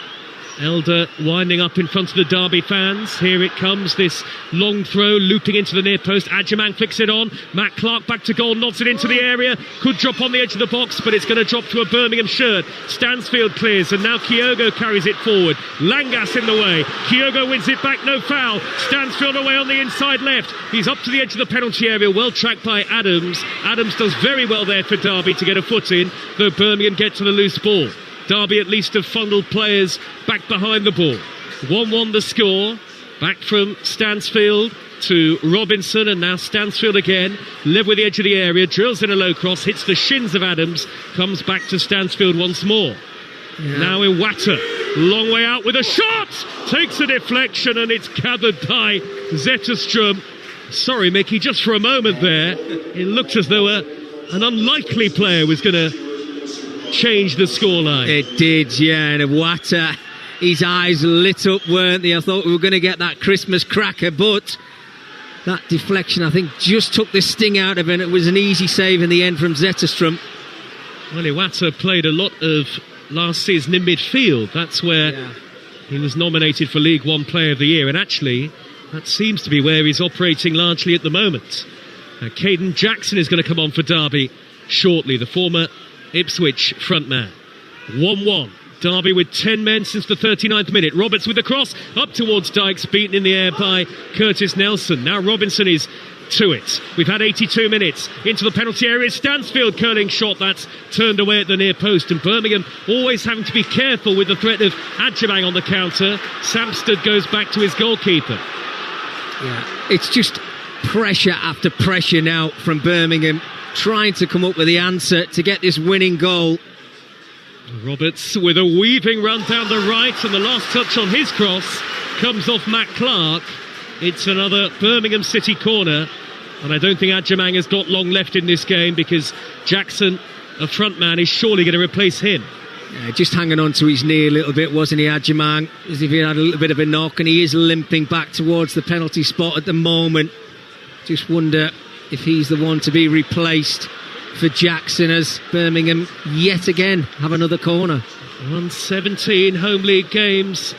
Elder winding up in front of the Derby fans. Here it comes, this long throw looping into the near post. Adjumang flicks it on. Matt Clark back to goal, nods it into the area. Could drop on the edge of the box, but it's going to drop to a Birmingham shirt. Stansfield clears, and now Kyogo carries it forward. Langas in the way. Kyogo wins it back, no foul. Stansfield away on the inside left. He's up to the edge of the penalty area, well tracked by Adams. Adams does very well there for Derby to get a foot in, though Birmingham get to the loose ball. Derby at least have funneled players back behind the ball. 1-1 the score. Back from Stansfield to Robinson, and now Stansfield again. Level with the edge of the area, drills in a low cross, hits the shins of Adams, comes back to Stansfield once more. Yeah. Now Iwata, long way out with a shot! Takes a deflection, and it's gathered by Zetterstrom. Sorry, Mickey, just for a moment there, it looked as though an unlikely player was going to change the scoreline. It did, yeah, and Iwata, his eyes lit up, weren't they? I thought we were going to get that Christmas cracker, but that deflection, I think, just took the sting out of it. It was an easy save in the end from Zetterstrom. Well, Iwata played a lot of last season in midfield. That's where he was nominated for League One Player of the Year, and actually that seems to be where he's operating largely at the moment. Caden Jackson is going to come on for Derby shortly, the former Ipswich frontman. 1-1. Derby with 10 men since the 39th minute. Roberts with the cross up towards Dykes, beaten in the air by Curtis Nelson. Now Robinson is to it. We've had 82 minutes into the penalty area. Stansfield curling shot that's turned away at the near post, and Birmingham always having to be careful with the threat of Adjumang on the counter. Samsted goes back to his goalkeeper. Yeah, it's just pressure after pressure now from Birmingham, trying to come up with the answer to get this winning goal. Roberts with a weaving run down the right, and the last touch on his cross comes off Matt Clark. It's another Birmingham City corner, and I don't think Adjumang has got long left in this game, because Jackson, a front man, is surely going to replace him. Yeah, just hanging on to his knee a little bit, wasn't he, Adjumang? As if he had a little bit of a knock, and he is limping back towards the penalty spot at the moment. Just wonder if he's the one to be replaced for Jackson, as Birmingham yet again have another corner. 117 home league games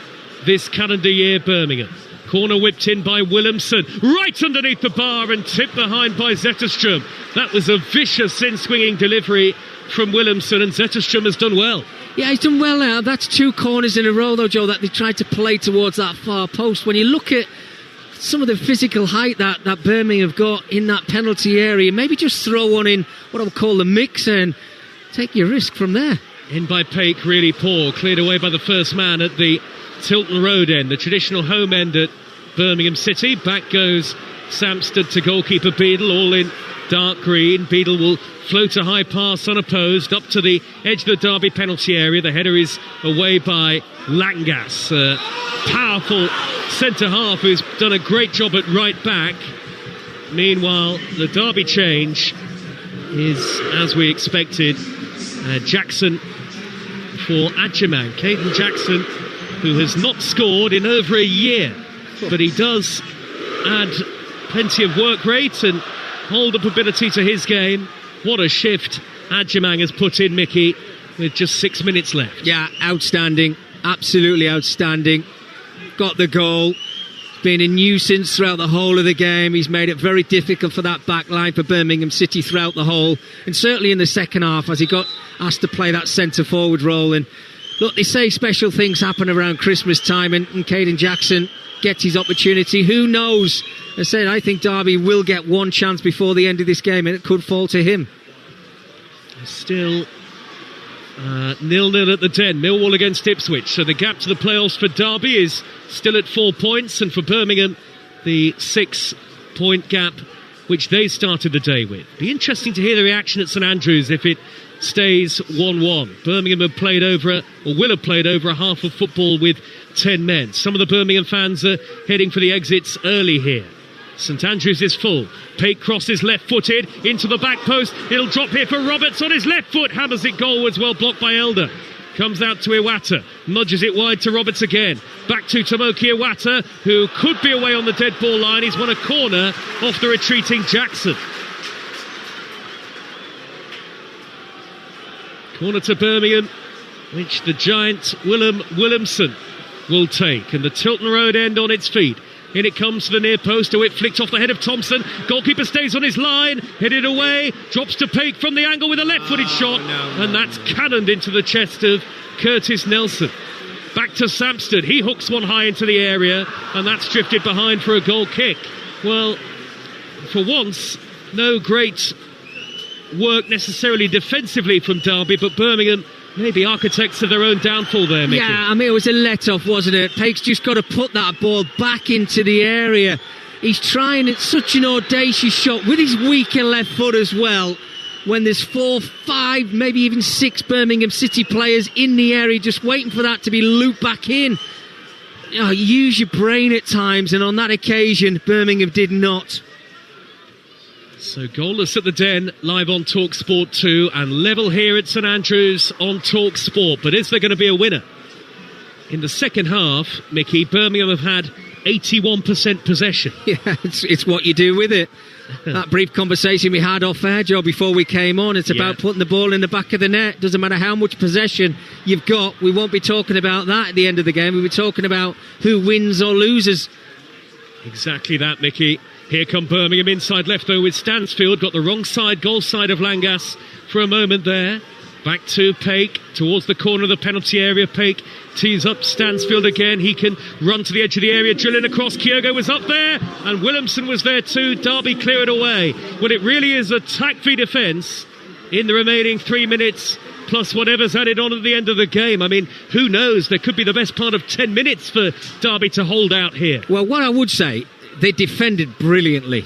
this calendar year, Birmingham. Corner whipped in by Williamson, right underneath the bar and tipped behind by Zetterstrom. That was a vicious in-swinging delivery from Williamson, and Zetterstrom has done well. Yeah, he's done well now. That's 2 corners in a row, though, Joe, that they tried to play towards that far post. When you look at some of the physical height that Birmingham have got in that penalty area, maybe just throw one in what I would call the mix and take your risk from there. In by Paik, really poor. Cleared away by the first man at the Tilton Road end, the traditional home end at Birmingham City. Back goes Samsted to goalkeeper Beadle, all in dark green. Beadle will float a high pass unopposed up to the edge of the Derby penalty area. The header is away by Langas, powerful centre half who's done a great job at right back. Meanwhile, the Derby change is, as we expected, Jackson for Adjemang. Caden Jackson, who has not scored in over a year, but he does add plenty of work rate and hold-up ability to his game. What a shift Adjemang has put in, Mickey, with just 6 minutes left. Yeah, outstanding, absolutely outstanding. Got the goal. Been a nuisance throughout the whole of the game. He's made it very difficult for that back line for Birmingham City throughout the whole, and certainly in the second half as he got asked to play that centre forward role. And look, they say special things happen around Christmas time, and Caden Jackson gets his opportunity. Who knows? I said, I think Derby will get one chance before the end of this game, and it could fall to him. Still 0-0 at the Den. Millwall against Ipswich. So the gap to the playoffs for Derby is still at 4 points, and for Birmingham, the 6-point gap which they started the day with. Be interesting to hear the reaction at St Andrews if it stays 1-1. Birmingham have played over, or will have played over, a half of football with 10 men. Some of the Birmingham fans are heading for the exits early here. St Andrews is full. Paik crosses left-footed into the back post. It'll drop here for Roberts on his left foot. Hammers it goalwards, well blocked by Elder. Comes out to Iwata. Nudges it wide to Roberts again. Back to Tomoki Iwata, who could be away on the dead ball line. He's won a corner off the retreating Jackson. Corner to Birmingham, which the giant Williamson will take. And the Tilton Road end on its feet. In it comes to the near post. Oh, it flicked off the head of Thompson. Goalkeeper stays on his line. Headed away. Drops to Paik from the angle with a left-footed shot. And that's cannoned into the chest of Curtis Nelson. Back to Samsted. He hooks one high into the area. And that's drifted behind for a goal kick. Well, for once, no great work necessarily defensively from Derby, but Birmingham maybe architects of their own downfall there, Mickey. Yeah, I mean, it was a let-off, wasn't it? Paik's just got to put that ball back into the area. He's trying, it's such an audacious shot with his weaker left foot as well. When there's 4, 5, maybe even 6 Birmingham City players in the area just waiting for that to be looped back in. Use your brain at times, and on that occasion, Birmingham did not. So goalless at the Den, live on Talksport 2, and level here at St Andrews on Talksport. But is there going to be a winner? In the second half, Mickey, Birmingham have had 81% possession. Yeah, it's what you do with it. That brief conversation we had off air, Joe, before we came on, it's about putting the ball in the back of the net. Doesn't matter how much possession you've got. We won't be talking about that at the end of the game. We'll be talking about who wins or loses. Exactly that, Mickey. Here come Birmingham inside left though with Stansfield. Got the wrong side, goal side of Langas for a moment there. Back to Paik towards the corner of the penalty area. Paik tees up Stansfield again. He can run to the edge of the area, drilling across. Kyogo was up there and Williamson was there too. Derby clear it away. Well, it really is a tack-free defence in the remaining 3 minutes plus whatever's added on at the end of the game. I mean, who knows? There could be the best part of 10 minutes for Derby to hold out here. Well, what I would say, they defended brilliantly.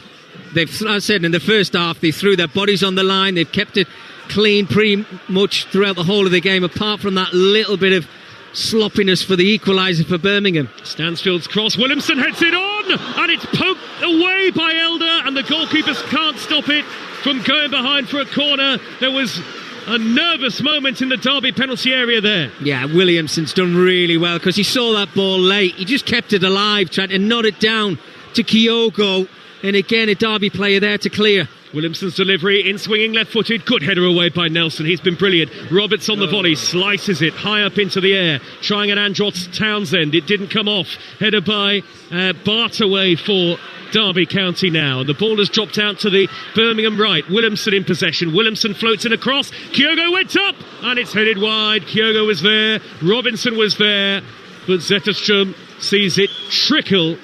As I said, in the first half, they threw their bodies on the line. They've kept it clean pretty much throughout the whole of the game, apart from that little bit of sloppiness for the equaliser for Birmingham. Stansfield's cross. Williamson heads it on, and it's poked away by Elder, and the goalkeepers can't stop it from going behind for a corner. There was a nervous moment in the Derby penalty area there. Yeah, Williamson's done really well because he saw that ball late. He just kept it alive, trying to nod it down to Kyogo. And again, a Derby player there to clear. Williamson's delivery in swinging left-footed. Good header away by Nelson. He's been brilliant. Roberts on the volley. Slices it high up into the air. Trying at Andros Townsend. It didn't come off. Header by Bart away for Derby County now. And the ball has dropped out to the Birmingham right. Williamson in possession. Williamson floats in across. Kyogo went up. And it's headed wide. Kyogo was there. Robinson was there. But Zetterstrom sees it trickle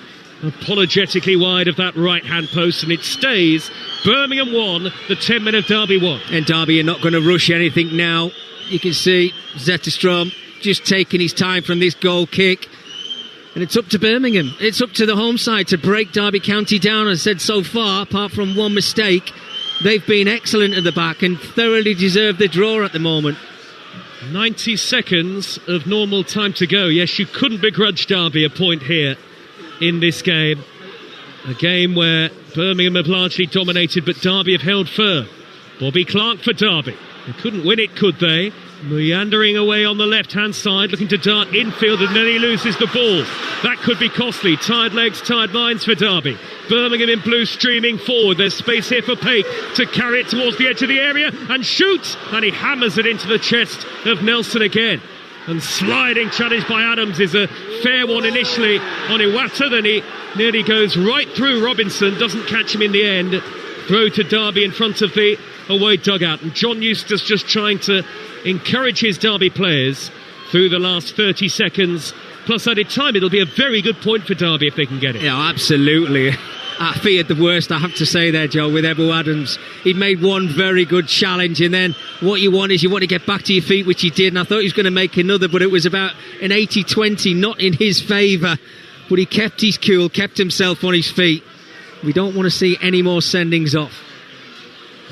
apologetically wide of that right-hand post, and it stays. Birmingham 1, the 10 men of Derby 1. And Derby are not going to rush anything now. You can see Zetterstrom just taking his time from this goal kick. And it's up to Birmingham. It's up to the home side to break Derby County down. As I said, so far, apart from one mistake, they've been excellent at the back and thoroughly deserve the draw at the moment. 90 seconds of normal time to go. Yes, you couldn't begrudge Derby a point here in this game. A game where Birmingham have largely dominated, but Derby have held firm. Bobby Clark for Derby. They couldn't win it, could they? Meandering away on the left-hand side, looking to dart infield, and then he loses the ball. That could be costly. Tired legs, tired minds for Derby. Birmingham in blue streaming forward. There's space here for Pake to carry it towards the edge of the area and shoot. And he hammers it into the chest of Nelson again. And sliding challenge by Adams is a fair one initially on Iwata. Then he nearly goes right through Robinson. Doesn't catch him in the end. Throw to Derby in front of the away dugout. And John Eustace just trying to encourage his Derby players through the last 30 seconds. Plus added time. It'll be a very good point for Derby if they can get it. Yeah, absolutely. I feared the worst, I have to say there, Joe, with Ebu Adams. He'd made one very good challenge, and then what you want is you want to get back to your feet, which he did, and I thought he was going to make another, but it was about an 80-20, not in his favour. But he kept his cool, kept himself on his feet. We don't want to see any more sendings off.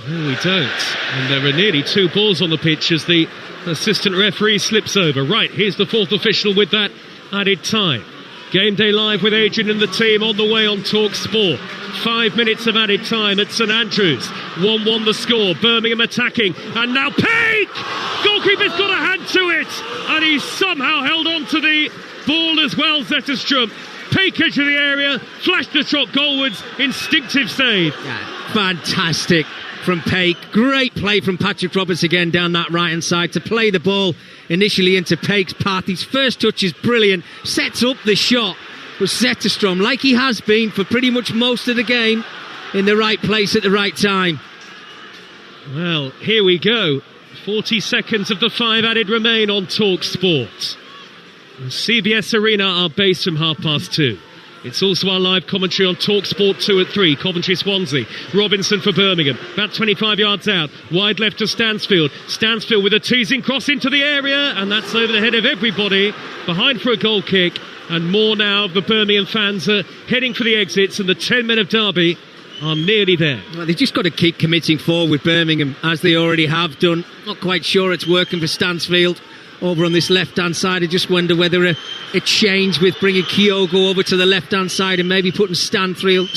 No, we don't. And there are nearly 2 balls on the pitch as the assistant referee slips over. Right, here's the 4th official with that added time. Game Day Live with Adrian and the team on the way on Talksport. 5 minutes of added time at St Andrews. 1-1 the score. Birmingham attacking. And now Pake! Goalkeeper's got a hand to it. And he's somehow held on to the ball as well, Zetterstrom. Pake edge of the area. Flashed the shot goalwards. Instinctive save. Yeah, fantastic from Pake. Great play from Patrick Roberts again down that right-hand side to play the ball initially into Pake's path. His first touch is brilliant, sets up the shot. But Zetterstrom, like he has been for pretty much most of the game, in the right place at the right time. Well, here we go. 40 seconds of the 5 added remain on Talksport. CBS Arena are based from 2:30. It's also our live commentary on Talksport 2 at 3. Coventry Swansea. Robinson for Birmingham. About 25 yards out. Wide left to Stansfield. Stansfield with a teasing cross into the area. And that's over the head of everybody. Behind for a goal kick. And more now of the Birmingham fans are heading for the exits. And the 10 men of Derby are nearly there. Well, they've just got to keep committing forward with Birmingham, as they already have done. Not quite sure it's working for Stansfield over on this left-hand side. I just wonder whether a change with bringing Kyogo over to the left-hand side and maybe putting Stansfield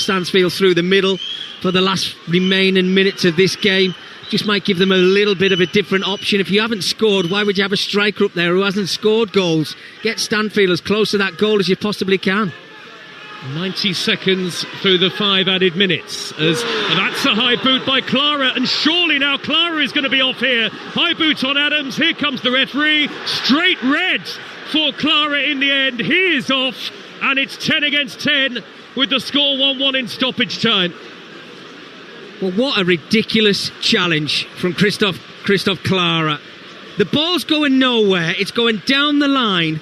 through the middle for the last remaining minutes of this game just might give them a little bit of a different option. If you haven't scored, why would you have a striker up there who hasn't scored goals? Get Stansfield as close to that goal as you possibly can. 90 seconds through the 5 added minutes as that's a high boot by Clara, and surely now Clara is going to be off here. High boot on Adams. Here comes the referee. Straight red for Clara in the end. He is off, and it's 10 against 10 with the score 1-1 in stoppage time. Well, what a ridiculous challenge from Christoph Clara. The ball's going nowhere. It's going down the line.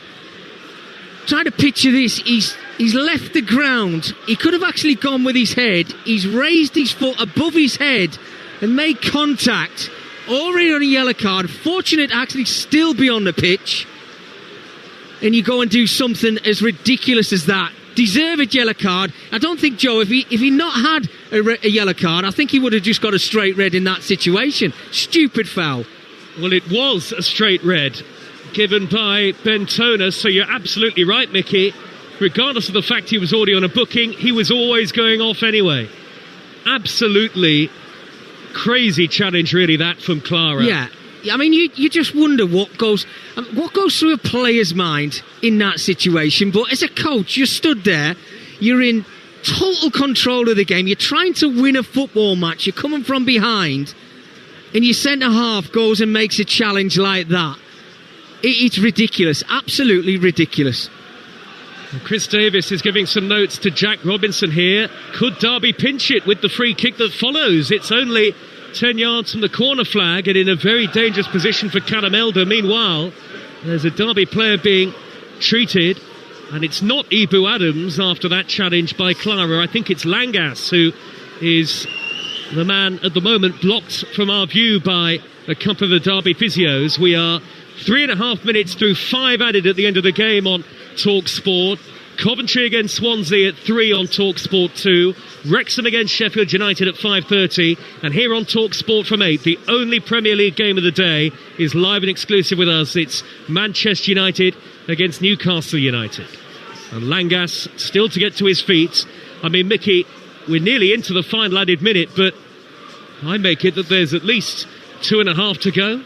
Try to picture this. He's left the ground. He could have actually gone with his head. He's raised his foot above his head and made contact. Already on a yellow card. Fortunate to actually still be on the pitch. And you go and do something as ridiculous as that. Deserved yellow card. I don't think, Joe, if he not had a yellow card, I think he would have just got a straight red in that situation. Stupid foul. Well, it was a straight red given by Bentona, so you're absolutely right, Mickey. Regardless of the fact he was already on a booking, he was always going off anyway. Absolutely crazy challenge, really, that from Clara. Yeah, I mean, you just wonder what goes through a player's mind in that situation. But as a coach, you're stood there, you're in total control of the game. You're trying to win a football match. You're coming from behind, and your centre-half goes and makes a challenge like that. It's ridiculous. Absolutely ridiculous. Chris Davis is giving some notes to Jack Robinson here. Could Derby pinch it with the free kick that follows? It's only 10 yards from the corner flag and in a very dangerous position for Callum Elder. Meanwhile, there's a Derby player being treated, and it's not Ibu Adams after that challenge by Clara. I think it's Langas who is the man at the moment blocked from our view by a couple of the Derby physios. We are 3.5 minutes through 5 added at the end of the game on Talksport. Coventry against Swansea at 3 on Talksport 2. Wrexham against Sheffield United at 5:30. And here on Talksport from 8, the only Premier League game of the day is live and exclusive with us. It's Manchester United against Newcastle United. And Langas still to get to his feet. I mean, Mickey, we're nearly into the final added minute, but I make it that there's at least 2.5 to go.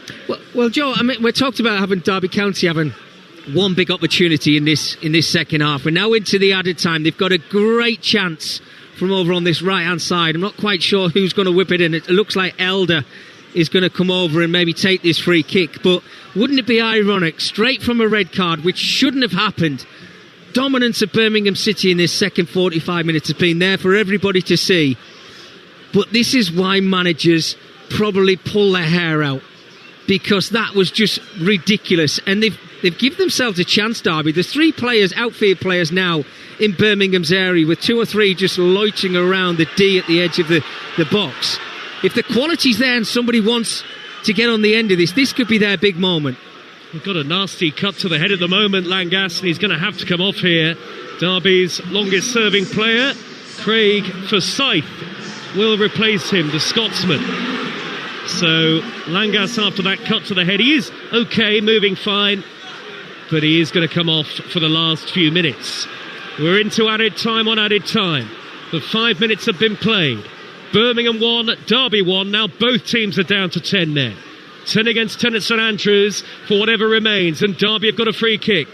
Well, Joe, I mean, we talked about having Derby County having one big opportunity in this second half. We're now into the added time. They've got a great chance from over on this right-hand side. I'm not quite sure who's going to whip it in. It looks like Elder is going to come over and maybe take this free kick. But wouldn't it be ironic, straight from a red card, which shouldn't have happened? Dominance of Birmingham City in this second 45 minutes has been there for everybody to see. But this is why managers probably pull their hair out, because that was just ridiculous. And they've given themselves a chance, Derby. There's 3 players, outfield players now in Birmingham's area, with 2 or 3 just loitering around the D at the edge of the box. If the quality's there and somebody wants to get on the end of this could be their big moment. We've got a nasty cut to the head at the moment, Langas, and he's going to have to come off here. Derby's longest serving player, Craig Forsyth, will replace him, the Scotsman. So Langas, after that cut to the head, he is okay, moving fine, but he is going to come off for the last few minutes. We're into added time on added time. The 5 minutes have been played. Birmingham 1, Derby 1. Now both teams are down to 10 men. 10 against 10 at St Andrews for whatever remains, and Derby have got a free kick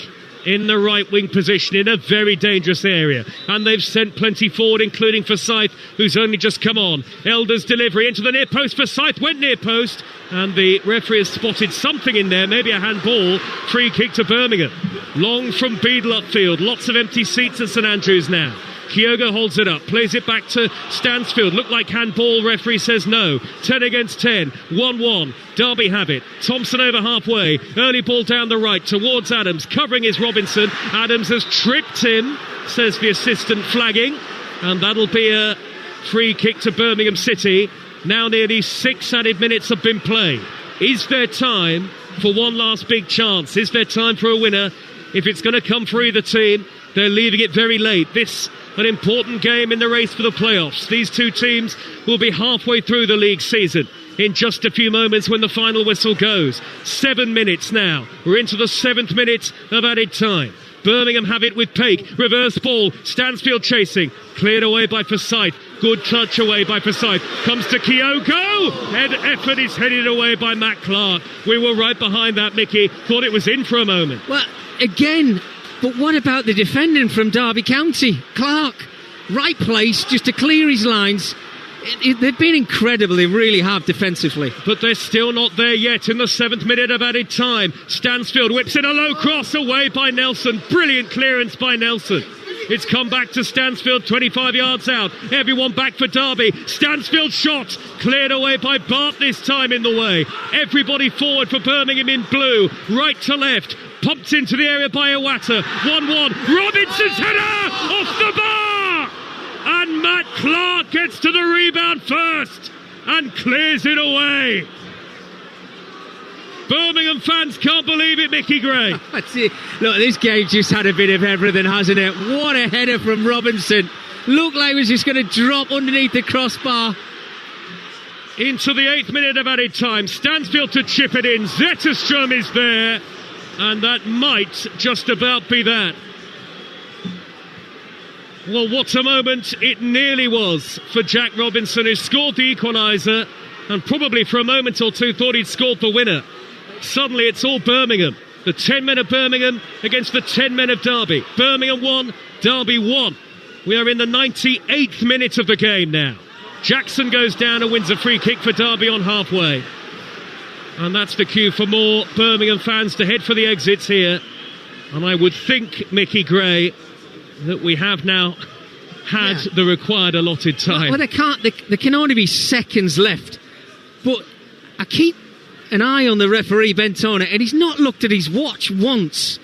in the right wing position in a very dangerous area, and they've sent plenty forward, including Forsyth, who's only just come on. Elder's delivery into the near post. Forsyth went near post, and the referee has spotted something in there, maybe a handball. Free kick to Birmingham. Long from Beadle upfield, lots of empty seats at St Andrews now. Kyogo holds it up, plays it back to Stansfield. Looked like handball, referee says no. 10 against 10, 1-1. Derby have it. Thompson over halfway. Early ball down the right towards Adams. Covering is Robinson. Adams has tripped him, says the assistant, flagging. And that'll be a free kick to Birmingham City. Now nearly 6 added minutes have been played. Is there time for one last big chance? Is there time for a winner? If it's going to come for either team, they're leaving it very late. This an important game in the race for the playoffs. These 2 teams will be halfway through the league season in just a few moments when the final whistle goes. 7 minutes now. We're into the 7th minute of added time. Birmingham have it with Paik. Reverse ball. Stansfield chasing. Cleared away by Forsyth. Good touch away by Forsyth. Comes to Kyogo. Head effort is headed away by Matt Clark. We were right behind that, Mickey. Thought it was in for a moment. Well, again... But what about the defending from Derby County? Clark, right place just to clear his lines. They've been incredible, they really have, defensively. But they're still not there yet in the 7th minute of added time. Stansfield whips in a low cross away by Nelson. Brilliant clearance by Nelson. It's come back to Stansfield, 25 yards out. Everyone back for Derby. Stansfield shot, cleared away by Bart this time in the way. Everybody forward for Birmingham in blue, right to left. Pumped into the area by Iwata. 1-1. Robinson's header off the bar! And Matt Clark gets to the rebound first and clears it away. Birmingham fans can't believe it, Mickey Gray. Look, this game just had a bit of everything, hasn't it? What a header from Robinson. Looked like it was just going to drop underneath the crossbar. Into the 8th minute of added time. Stansfield to chip it in. Zetterstrom is there. And that might just about be that. Well, what a moment it nearly was for Jack Robinson, who scored the equaliser and probably for a moment or two thought he'd scored the winner. Suddenly it's all Birmingham. The 10 men of Birmingham against the 10 men of Derby. Birmingham 1, Derby 1. We are in the 98th minute of the game now. Jackson goes down and wins a free kick for Derby on halfway. And that's the cue for more Birmingham fans to head for the exits here. And I would think, Mickey Gray, that we have now had the required allotted time. Well, there can only be seconds left. But I keep an eye on the referee, Bentona, and he's not looked at his watch once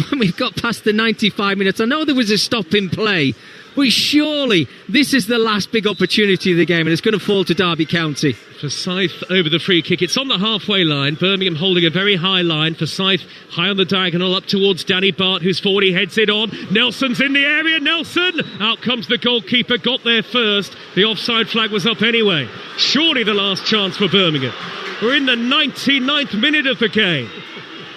when we've got past the 95 minutes. I know there was a stop in play, but surely this is the last big opportunity of the game, and it's going to fall to Derby County. Forsyth over the free kick. It's on the halfway line. Birmingham holding a very high line. Forsyth high on the diagonal up towards Danny Bart, who's forward. He heads it on. Nelson's in the area. Nelson! Out comes the goalkeeper. Got there first. The offside flag was up anyway. Surely the last chance for Birmingham. We're in the 99th minute of the game.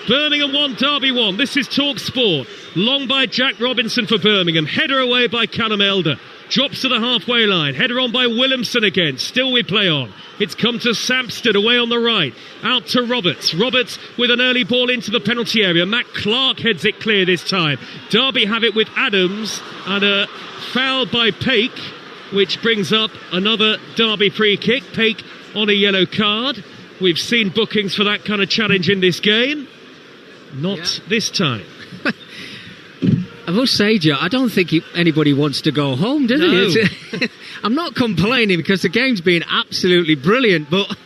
Birmingham 1, Derby 1. This is Talksport. Long by Jack Robinson for Birmingham. Header away by Callum Elder. Drops to the halfway line. Header on by Williamson again. Still we play on. It's come to Sampsted away on the right. Out to Roberts. Roberts with an early ball into the penalty area. Matt Clark heads it clear this time. Derby have it with Adams. And a foul by Paik, which brings up another Derby free kick. Paik on a yellow card. We've seen bookings for that kind of challenge in this game. Not this time. I must say, Joe, I don't think anybody wants to go home, does it? I'm not complaining because the game's been absolutely brilliant, but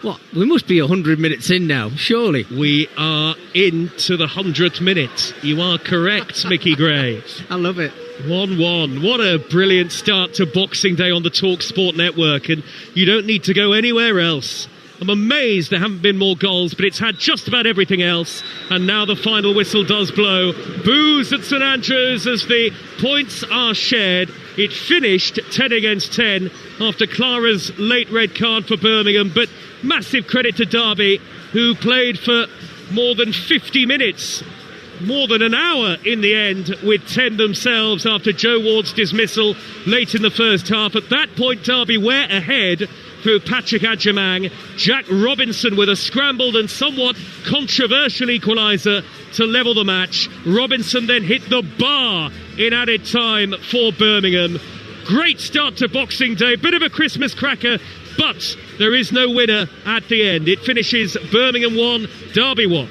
what? We must be 100 minutes in now, surely. We are into the 100th minute. You are correct, Mickey Gray. I love it. 1-1. What a brilliant start to Boxing Day on the Talksport network, and you don't need to go anywhere else. I'm amazed there haven't been more goals, but it's had just about everything else. And now the final whistle does blow. Boos at St Andrews as the points are shared. It finished 10 against 10 after Clara's late red card for Birmingham. But massive credit to Derby, who played for more than 50 minutes. More than an hour in the end, with 10 themselves after Joe Ward's dismissal late in the first half. At that point, Derby were ahead through Patrick Adjamang. Jack Robinson with a scrambled and somewhat controversial equaliser to level the match. Robinson then hit the bar in added time for Birmingham. Great start to Boxing Day, bit of a Christmas cracker, but there is no winner at the end. It finishes Birmingham 1, Derby 1.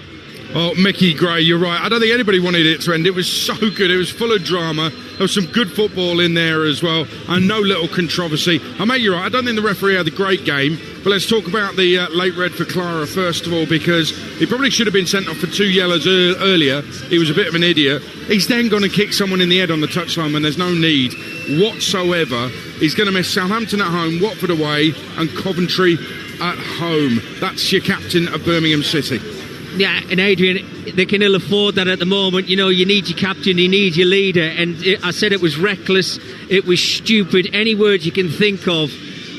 Oh, Mickey Gray, you're right. I don't think anybody wanted it to end. It was so good. It was full of drama. There was some good football in there as well, and no little controversy. I mate, you're right. I don't think the referee had a great game, but let's talk about the late red for Clara first of all, because he probably should have been sent off for 2 yellows earlier. He was a bit of an idiot. He's then gone and kicked someone in the head on the touchline when there's no need whatsoever. He's going to miss Southampton at home, Watford away, and Coventry at home. That's your captain of Birmingham City. Yeah, and Adrian, they can ill afford that at the moment. You know, you need your captain, you need your leader. And I said it was reckless, it was stupid, any word you can think of.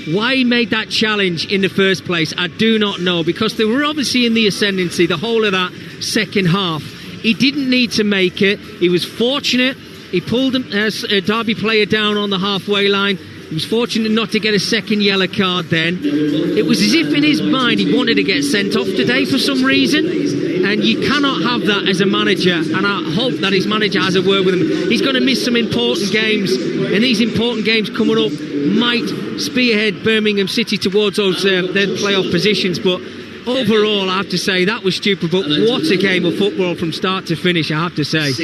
Why he made that challenge in the first place, I do not know, because they were obviously in the ascendancy the whole of that second half. He didn't need to make it. He was fortunate. He pulled a Derby player down on the halfway line. He was fortunate not to get a second yellow card then. It was as if in his mind he wanted to get sent off today for some reason. And you cannot have that as a manager. And I hope that his manager has a word with him. He's going to miss some important games. And these important games coming up might spearhead Birmingham City towards those their playoff positions. But overall, I have to say, that was stupid. But what a game of football from start to finish, I have to say.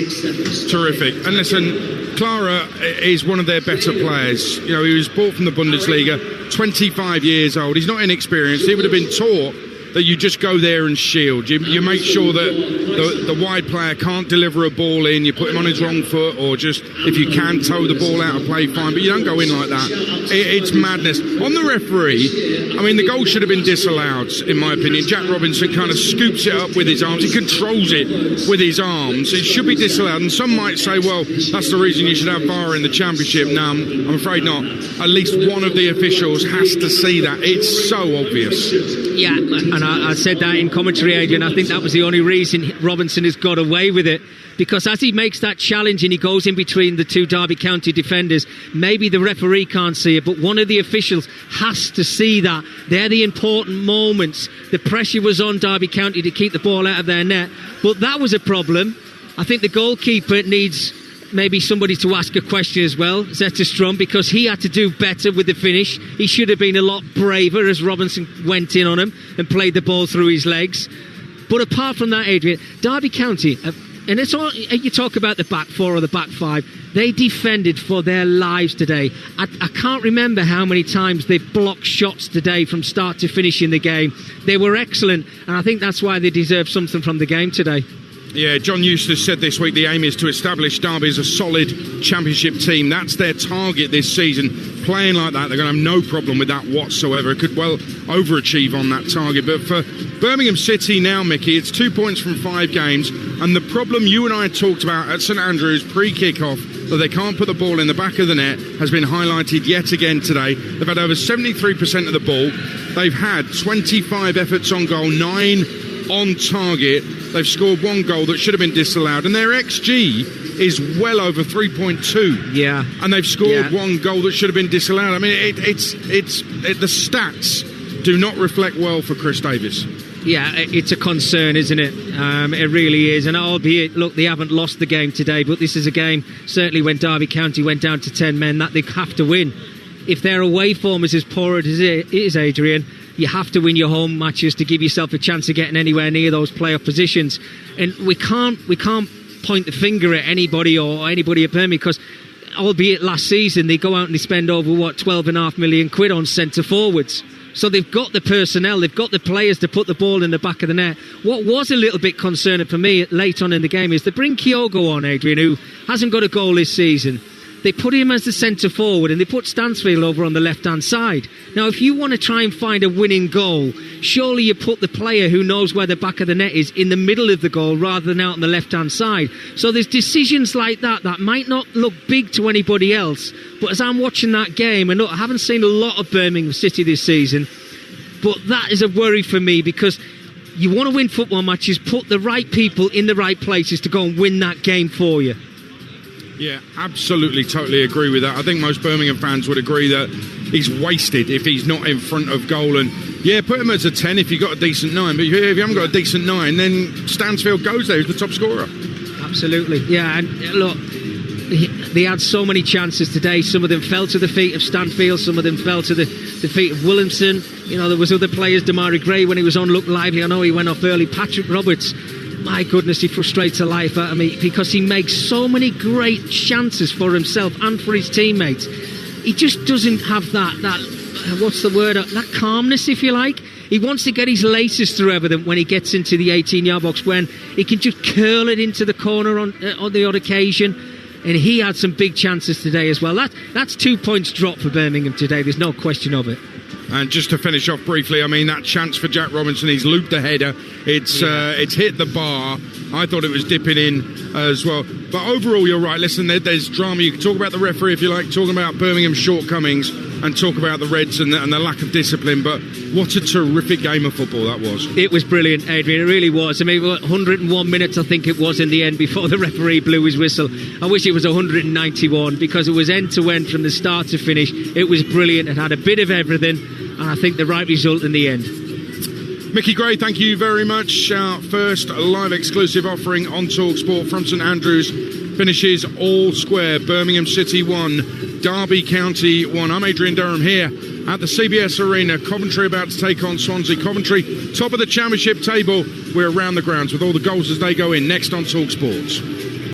Terrific. And listen, Clara is one of their better players. You know, he was bought from the Bundesliga, 25 years old. He's not inexperienced. He would have been taught that you just go there and shield. You make sure that the wide player can't deliver a ball in. You put him on his wrong foot, or just, if you can, toe the ball out of play, fine. But you don't go in like that. It's madness. On the referee, I mean, the goal should have been disallowed, in my opinion. Jack Robinson kind of scoops it up with his arms. He controls it with his arms. It should be disallowed. And some might say, well, that's the reason you should have VAR in the Championship. No, I'm afraid not. At least one of the officials has to see that. It's so obvious. Yeah, and I said that in commentary, Adrian. I think that was the only reason Robinson has got away with it, because as he makes that challenge and he goes in between the two Derby County defenders, maybe the referee can't see it, but one of the officials has to see that. They're the important moments. The pressure was on Derby County to keep the ball out of their net, but that was a problem. I think the goalkeeper needs maybe somebody to ask a question as well, Zetterstrom, because he had to do better with the finish. He should have been a lot braver as Robinson went in on him and played the ball through his legs. But apart from that, Adrian, Derby County, and it's all, you talk about the back four or the back five, they defended for their lives today. I can't remember how many times they've blocked shots today from start to finish in the game. They were excellent, and I think that's why they deserve something from the game today. Yeah, John Eustace said this week the aim is to establish Derby as a solid championship team. That's their target this season. Playing like that, they're going to have no problem with that whatsoever. It could well overachieve on that target. But for Birmingham City now, Mickey, it's 2 points from 5 games. And the problem you and I talked about at St Andrews pre-kick-off, that they can't put the ball in the back of the net, has been highlighted yet again today. They've had over 73% of the ball. They've had 25 efforts on goal, 9 on target. They've scored 1 goal that should have been disallowed, and their XG is well over 3.2. Yeah, and they've scored 1 goal that should have been disallowed. I mean, the stats do not reflect well for Chris Davis. Yeah, it's a concern, isn't it? It really is. And albeit, look, they haven't lost the game today, but this is a game, certainly when Derby County went down to 10 men, that they have to win. If their away form is as poor as it is, Adrian, you have to win your home matches to give yourself a chance of getting anywhere near those playoff positions. And we can't point the finger at anybody or anybody at Birmingham, because albeit last season they go out and they spend over £12.5 million on centre forwards. So they've got the personnel, they've got the players to put the ball in the back of the net. What was a little bit concerning for me late on in the game is they bring Kyogo on, Adrian, who hasn't got a goal this season. They put him as the centre forward and they put Stansfield over on the left-hand side. Now, if you want to try and find a winning goal, surely you put the player who knows where the back of the net is in the middle of the goal rather than out on the left-hand side. So there's decisions like that might not look big to anybody else. But as I'm watching that game, and look, I haven't seen a lot of Birmingham City this season, but that is a worry for me, because you want to win football matches, put the right people in the right places to go and win that game for you. Yeah, absolutely, totally agree with that. I think most Birmingham fans would agree that he's wasted if he's not in front of goal. And yeah, put him as a 10 if you've got a decent 9. But if you haven't got a decent 9, then Stansfield goes there. He's the top scorer. Absolutely, yeah. And look, they had so many chances today. Some of them fell to the feet of Stanfield. Some of them fell to the feet of Williamson. You know, there was other players. Damari Gray, when he was on, looked lively. I know he went off early. Patrick Roberts, my goodness, he frustrates the life out of me, because he makes so many great chances for himself and for his teammates. He just doesn't have that what's the word, that calmness, if you like. He wants to get his laces through everything when he gets into the 18-yard box, when he can just curl it into the corner on the odd occasion. And he had some big chances today as well. That's 2 points dropped for Birmingham today, there's no question of it. And just to finish off briefly, I mean, that chance for Jack Robinson, he's looped the header. It's hit the bar. I thought it was dipping in as well. But overall, you're right. Listen, there's drama. You can talk about the referee if you like, talking about Birmingham's shortcomings, and talk about the Reds and the lack of discipline. But what a terrific game of football that was. It was brilliant, Adrian. It really was. I mean, 101 minutes, I think it was, in the end, before the referee blew his whistle. I wish it was 191, because it was end-to-end from the start to finish. It was brilliant. It had a bit of everything, and I think the right result in the end. Mickey Gray, thank you very much. Our first live exclusive offering on Talksport from St Andrews finishes all square. Birmingham City 1, Derby County 1. I'm Adrian Durham here at the CBS Arena. Coventry about to take on Swansea. Coventry, top of the championship table. We're around the grounds with all the goals as they go in. Next on Talksport.